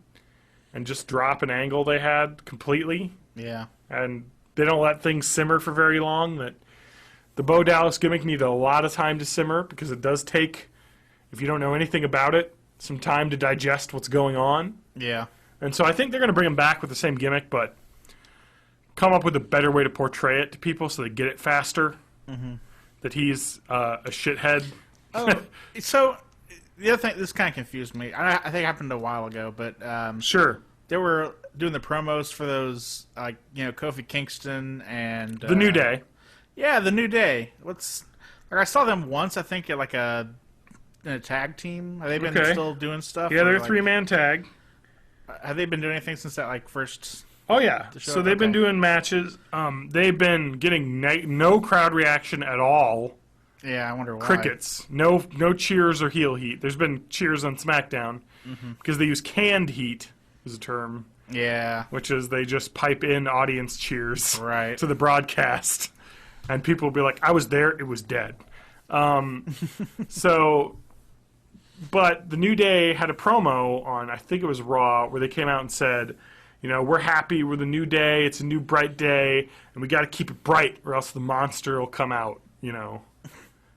and just drop an angle they had completely, Yeah. and they don't let things simmer for very long. That the Bo Dallas gimmick needed a lot of time to simmer because it does take, if you don't know anything about it, some time to digest what's going on. Yeah. And so I think they're going to bring him back with the same gimmick, but come up with a better way to portray it to people so they get it faster. That he's a shithead. Oh, so the other thing, this kind of confused me. I think it happened a while ago, but Sure. they were doing the promos for those, Kofi Kingston and The New Day. Yeah, the New Day. I saw them once. I think at in a tag team. Have they been Okay. still doing stuff? Yeah, or, they're a 3-man tag. Have they been doing anything since that first? Oh, yeah. show So up? they've been Okay. doing matches. They've been getting no crowd reaction at all. Yeah, I wonder why. Crickets. No cheers or heel heat. There's been cheers on SmackDown because they use canned heat is a term, Yeah. which is they just pipe in audience cheers Right. to the broadcast. And people will be like, I was there, it was dead. But the New Day had a promo on, I think it was Raw, where they came out and said, we're happy, we're the New Day, it's a new bright day, and we got to keep it bright or else the monster will come out,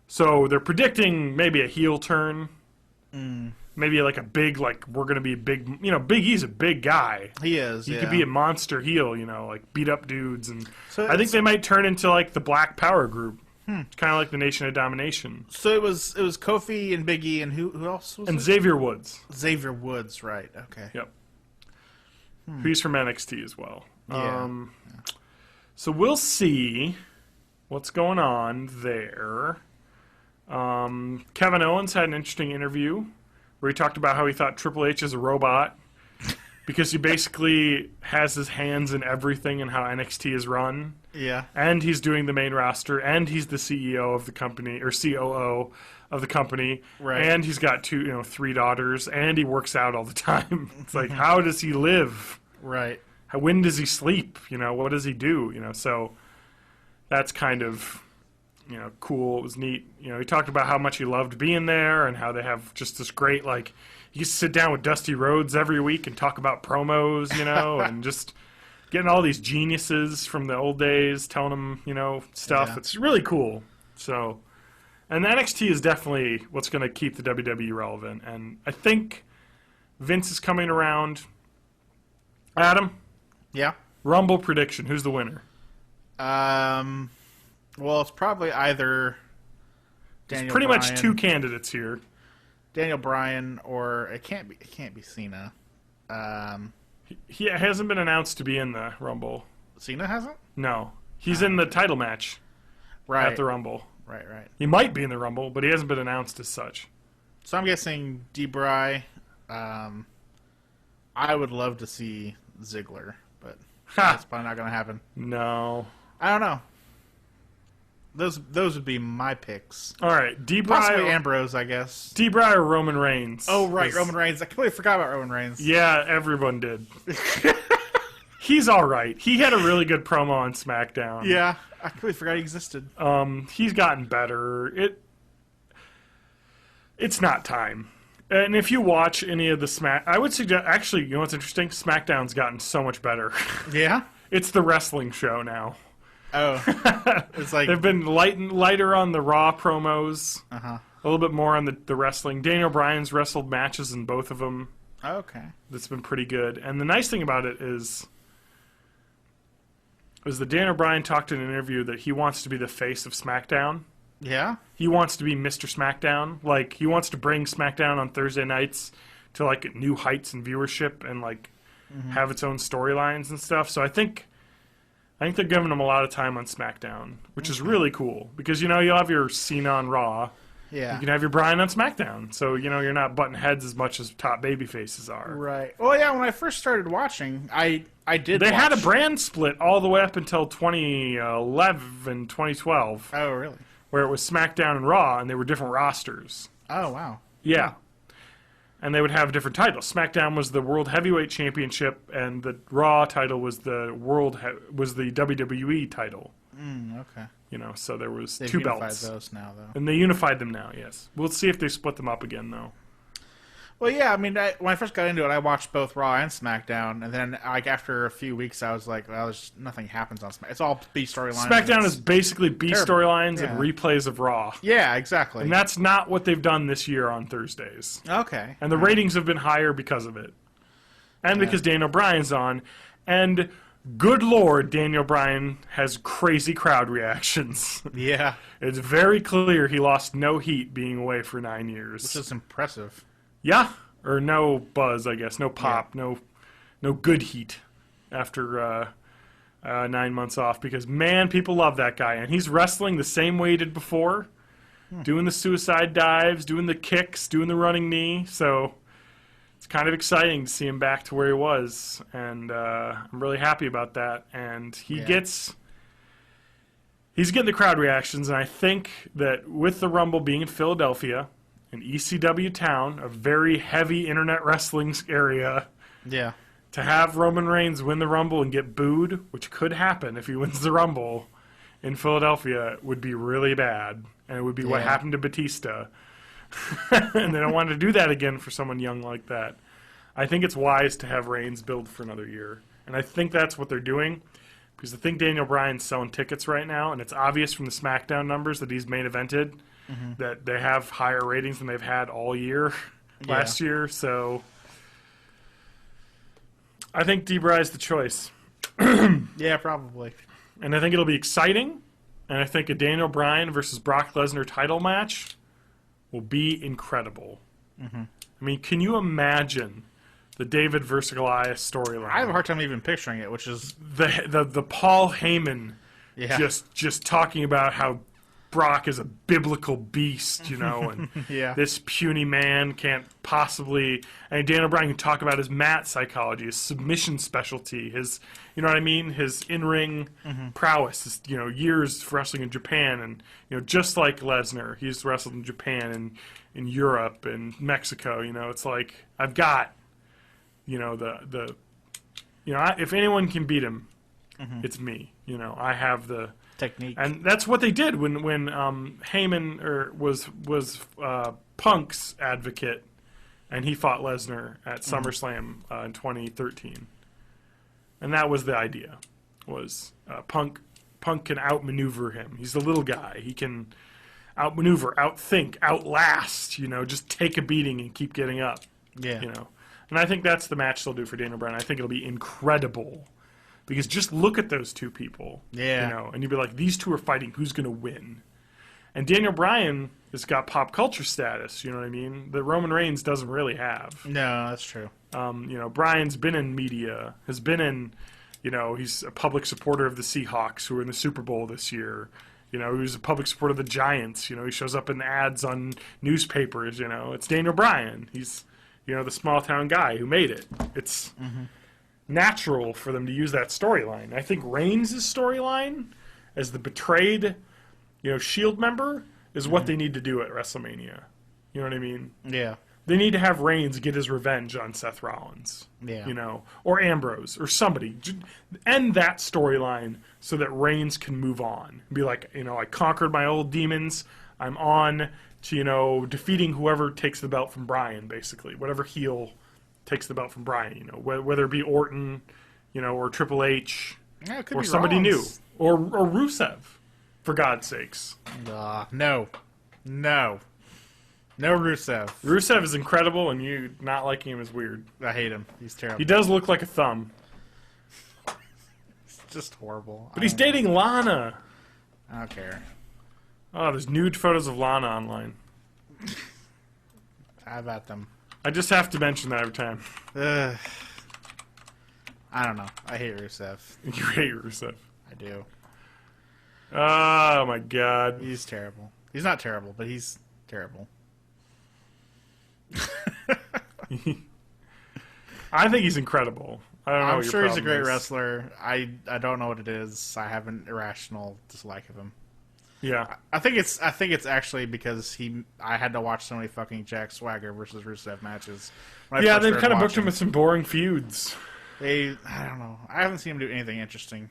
So they're predicting maybe a heel turn. maybe like a big, like we're going to be a big, Big E's a big guy. He is. He yeah. could be a monster heel, like beat up dudes, and So I think they might turn into like the Black Power group, kind of like the Nation of Domination. So it was Kofi and Big E and who else was And it? Xavier Woods. Xavier Woods, right? Okay. Yep. He's from NXT as well. Yeah. So we'll see what's going on there. Kevin Owens had an interesting interview where he talked about how he thought Triple H is a robot because he basically has his hands in everything and how NXT is run. Yeah. And he's doing the main roster, and he's the CEO of the company, or COO of the company, Right. and he's got 3 daughters, and he works out all the time. It's like, how does he live? Right. When does he sleep? What does he do? So that's kind of, cool. It was neat. He talked about how much he loved being there and how they have just this great, like, he used to sit down with Dusty Rhodes every week and talk about promos, and just getting all these geniuses from the old days telling them, stuff. Yeah. It's really cool. So, and NXT is definitely what's going to keep the WWE relevant. And I think Vince is coming around. Adam, Yeah. Rumble prediction. Who's the winner? Well, it's probably either Daniel Pretty Bryan, much 2 candidates here. Daniel Bryan, or it can't be Cena. He hasn't been announced to be in the Rumble. Cena hasn't? No. He's in the title match Right. at the Rumble. Right. He might be in the Rumble, but he hasn't been announced as such. So I'm guessing D-Bry. I would love to see Ziggler, but that's probably not going to happen. No. I don't know. Those would be my picks. All right. Possibly D-Bry Ambrose, I guess. or Roman Reigns. Oh, right, Is- Roman Reigns. I completely forgot about Roman Reigns. Yeah, everyone did. He's all right. He had a really good promo on SmackDown. Yeah, I completely forgot he existed. He's gotten better. It's not time. And if you watch any of the I would suggest, actually, you know what's interesting? SmackDown's gotten so much better. Yeah? It's the wrestling show now. Oh. It's like... They've been lighter on the Raw promos, Uh-huh. a little bit more on the wrestling. Daniel Bryan's wrestled matches in both of them. Okay. That's been pretty good. And the nice thing about it is that Daniel Bryan talked in an interview that he wants to be the face of SmackDown. Yeah? He wants to be Mr. SmackDown. Like, he wants to bring SmackDown on Thursday nights to, like, new heights in viewership and, like, have its own storylines and stuff. So I think they're giving him a lot of time on SmackDown, which is really cool. Because, you'll have your Cena on Raw. Yeah. You can have your Bryan on SmackDown. So, you're not butting heads as much as top baby faces are. Right. Well, yeah, when I first started watching, I did They had a watch- brand split all the way up until 2011, 2012, Oh, really? where it was SmackDown and Raw, and they were different rosters. Oh, wow. Yeah. And they would have different titles. SmackDown was the World Heavyweight Championship, and the Raw title was the WWE title. Okay. So there was They've 2 unified belts. those now, though. And they unified them now, yes. We'll see if they split them up again, though. Well, yeah, I mean, when I first got into it, I watched both Raw and SmackDown, and then, like, after a few weeks, I was like, well, nothing happens on SmackDown. It's all B storylines. SmackDown is basically B terrible. storylines Yeah. and replays of Raw. Yeah, exactly. And that's not what they've done this year on Thursdays. Okay. And the ratings have been higher because of it. And because Daniel Bryan's on. And good Lord, Daniel Bryan has crazy crowd reactions. Yeah. It's very clear he lost no heat being away for 9 years. Which is impressive. Yeah. Or no buzz, I guess. No pop. No good heat after 9 months off. Because, man, people love that guy. And he's wrestling the same way he did before. Doing the suicide dives, doing the kicks, doing the running knee. So it's kind of exciting to see him back to where he was. And I'm really happy about that. And he's getting the crowd reactions. And I think that with the Rumble being in Philadelphia, an ECW town, a very heavy internet wrestling area, Yeah. to have Roman Reigns win the Rumble and get booed, which could happen if he wins the Rumble in Philadelphia, would be really bad. And it would be what Yeah. happened to Batista. And they don't want to do that again for someone young like that. I think it's wise to have Reigns build for another year. And I think that's what they're doing. Because I think Daniel Bryan's selling tickets right now, and it's obvious from the SmackDown numbers that he's main evented that they have higher ratings than they've had all year. last year, so I think D-Bry's the choice. Yeah, probably. And I think it'll be exciting, and I think a Daniel Bryan versus Brock Lesnar title match will be incredible. I mean, can you imagine the David versus Goliath storyline? I have a hard time even picturing it, which is... The Paul Heyman just talking about how Brock is a biblical beast, and Yeah. this puny man can't possibly... And Daniel Bryan can talk about his mat psychology, his submission specialty, his, you know what I mean, his in-ring prowess, his, years of wrestling in Japan, and, just like Lesnar, he's wrestled in Japan and in Europe and Mexico, it's like, I've got, if anyone can beat him, it's me, I have the... technique. And that's what they did when Heyman was Punk's advocate, and he fought Lesnar at SummerSlam in 2013. And that was the idea: was Punk can outmaneuver him. He's the little guy. He can outmaneuver, outthink, outlast. Just take a beating and keep getting up. Yeah. And I think that's the match they'll do for Daniel Bryan. I think it'll be incredible. Because just look at those two people, and you'd be like, these two are fighting. Who's going to win? And Daniel Bryan has got pop culture status. You know what I mean? That Roman Reigns doesn't really have. No, that's true. Bryan's been in media, has been in, he's a public supporter of the Seahawks, who were in the Super Bowl this year. He was a public supporter of the Giants. He shows up in ads on newspapers. It's Daniel Bryan. He's, the small town guy who made it. It's natural for them to use that storyline. I think Reigns' storyline as the betrayed, Shield member is what they need to do at WrestleMania. You know what I mean? Yeah. They need to have Reigns get his revenge on Seth Rollins. Yeah. Or Ambrose or somebody. End that storyline so that Reigns can move on. Be like, I conquered my old demons. I'm on to, defeating whoever takes the belt from Bryan, basically. Whatever heel takes the belt from Bryan, whether it be Orton, or Triple H, or somebody new, or Rusev, for God's sakes. No Rusev. Rusev is incredible, and you not liking him is weird. I hate him. He's terrible. He does look like a thumb. It's just horrible. But he's dating Lana. I don't care. Oh, there's nude photos of Lana online. How about them? I just have to mention that every time. I don't know. I hate Rusev. You hate Rusev. I do. Oh, my God. He's terrible. He's not terrible, but he's terrible. I think he's incredible. I don't know. I'm sure he's a great wrestler. I don't know what it is. I have an irrational dislike of him. Yeah. I think it's actually because I had to watch so many fucking Jack Swagger versus Rusev matches. Yeah, they've kind of booked him with some boring feuds. I don't know. I haven't seen him do anything interesting.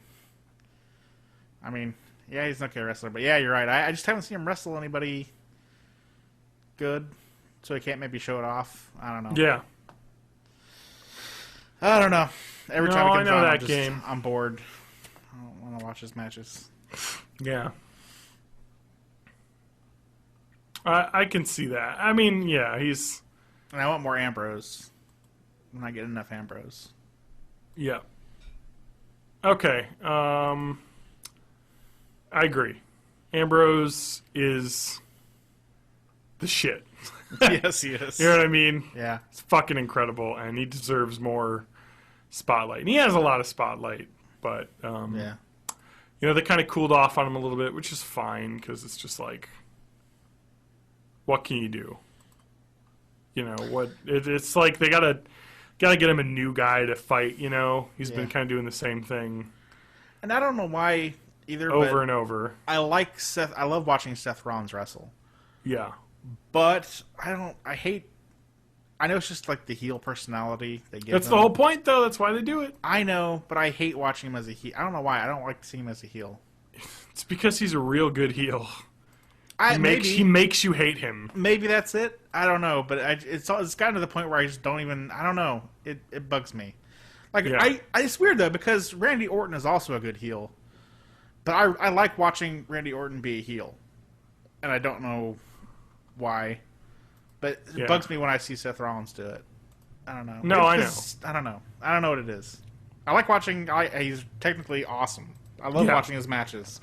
I mean, yeah, he's not a good wrestler, but yeah, you're right. I just haven't seen him wrestle anybody good, so he can't maybe show it off. I don't know. Yeah. I don't know. Every time he comes on, I'm bored. I don't want to watch his matches. Yeah. I can see that. I mean, yeah, he's... And I want more Ambrose. I'm not getting enough Ambrose. Yeah. Okay. I agree. Ambrose is the shit. Yes, he is. You know what I mean? Yeah. It's fucking incredible, and he deserves more spotlight. And he has a lot of spotlight, but, yeah. They kind of cooled off on him a little bit, which is fine, because it's just like, what can you do? It's like they gotta get him a new guy to fight, He's been kind of doing the same thing. And I don't know why either, over and over. I like Seth. I love watching Seth Rollins wrestle. Yeah. But I know it's just like the heel personality they give That's him. the whole point, though. That's why they do it. I know, but I hate watching him as a heel. I don't know why. I don't like seeing him as a heel. It's because he's a real good heel. He Maybe makes you hate him. Maybe that's it. I don't know, but it's gotten to the point where I just don't even. I don't know. It bugs me. Like it's weird though because Randy Orton is also a good heel, but I like watching Randy Orton be a heel, and I don't know why. But it Yeah. bugs me when I see Seth Rollins do it. I don't know. No, I know. I don't know. I don't know what it is. I like watching. He's technically awesome. I love Yeah. watching his matches.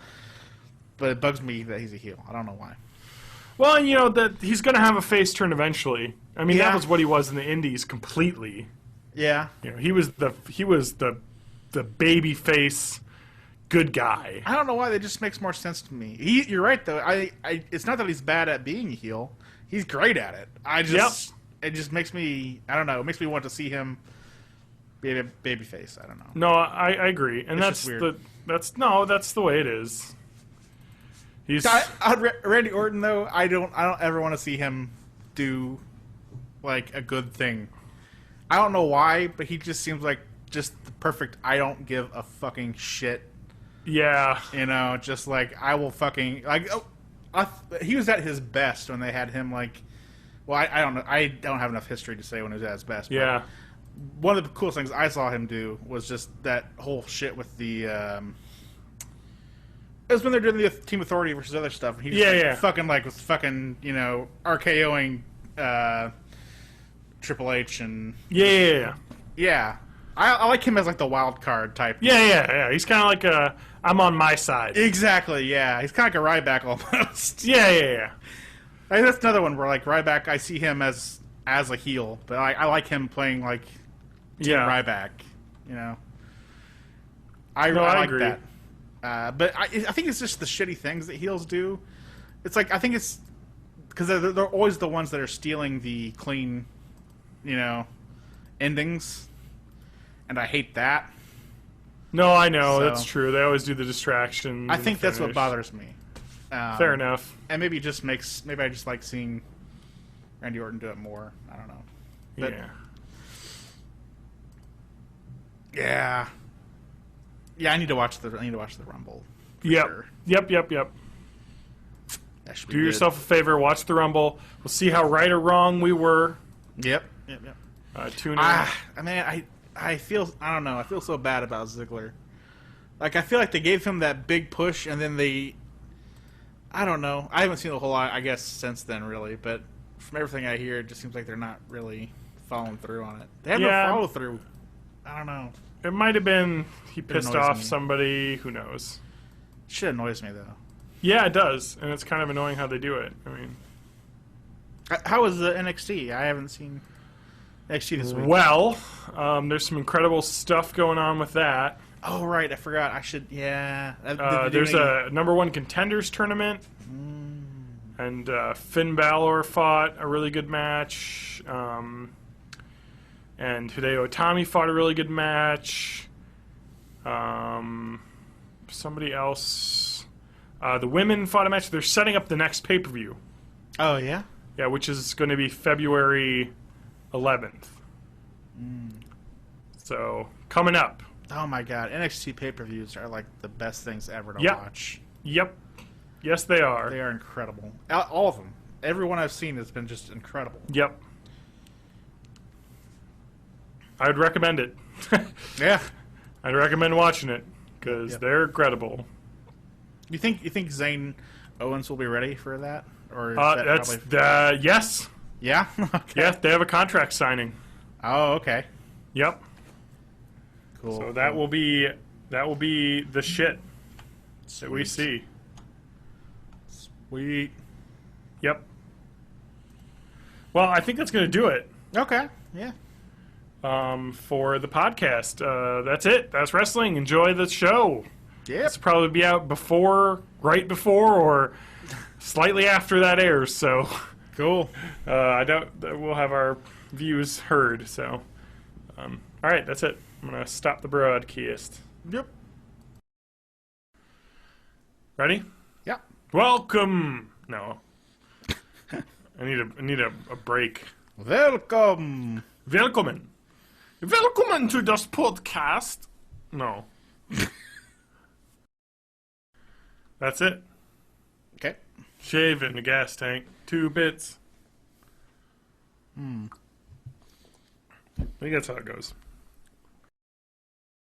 But it bugs me that he's a heel. I don't know why. Well, you know that he's going to have a face turn eventually. I mean, Yeah. that was what he was in the Indies completely. Yeah. You know, he was the baby face good guy. I don't know why. That just makes more sense to me. You're right though. It's not that he's bad at being a heel. He's great at it. It just makes me. I don't know. It makes me want to see him be a baby face. I don't know. No, I agree, and It's that's just weird. that's the way it is. He's Randy Orton though. I don't ever want to see him do like a good thing. I don't know why, but he just seems like just the perfect. I don't give a fucking shit. yeah. You know, just like I will fucking like. He was at his best when they had him like. Well, I don't know. I don't have enough history to say when he was at his best. But Yeah. one of the coolest things I saw him do was just that whole shit with the. It was when they're doing the Team Authority versus other stuff. And he just fucking like was fucking RKOing Triple H and Yeah. I like him as like the wild card type. Yeah. He's kind of like I'm on my side. Exactly. Yeah, he's kind of like a Ryback almost. Yeah. I think that's another one where like Ryback, I see him as a heel, but I like him playing like Ryback. You know, I like agree. that. But I think it's just the shitty things that heels do. It's like I think it's because they're always the ones that are stealing the clean, endings, and I hate that. No, I know So- that's true. They always do the distraction. I think that's what bothers me. Fair enough. And maybe I just like seeing Randy Orton do it more. I don't know. But Yeah. Yeah, I need to watch the Rumble. for Yep. sure. Yep. That should be Do good. yourself a favor. Watch the Rumble. We'll see how right or wrong we were. Yep. Tune in. I mean, I feel I don't know. I feel so bad about Ziggler. Like I feel like they gave him that big push, and then I don't know. I haven't seen a whole lot, I guess, since then, really. But from everything I hear, it just seems like they're not really following through on it. They have no follow through. I don't know. It might have been he pissed annoys off me. somebody. Who knows? Shit annoys me though. Yeah, it does, and it's kind of annoying how they do it. I mean, How was the NXT? I haven't seen NXT this week. well, there's some incredible stuff going on with that. Oh right, I forgot. I should. Yeah. There's a number 1 contenders tournament, and Finn Balor fought a really good match, and Hideo Itami fought a really good match. Somebody else, the women fought a match. They're setting up the next pay-per-view. Oh yeah. Yeah, which is going to be February 11th. So coming up. Oh my god, NXT pay-per-views are like the best things ever to Yep. watch. Yep. Yes, they are. They are incredible. All of them. Every one I've seen has been just incredible. Yep. I would recommend it. Yeah. I'd recommend watching it because Yep. they're incredible. You think Zane Owens will be ready for that, or is That's probably... yes. Yeah. Okay. Yes, they have a contract signing. Oh, okay. Yep. Cool. So that will be the shit that we see. Sweet. Yep. Well, I think that's going to do it Okay. Yeah. for the podcast. That's it. That's wrestling. Enjoy the show. Yep. This will probably be out right before, or slightly after that airs. So, Cool. we'll have our views heard. So, all right, that's it. I'm gonna stop the broadcast. Yep. Ready? Yeah. Welcome. No, I need a break. Welcome. Welcome to this podcast. No. That's it. Okay. Shave in the gas tank. 2 bits. I think that's how it goes.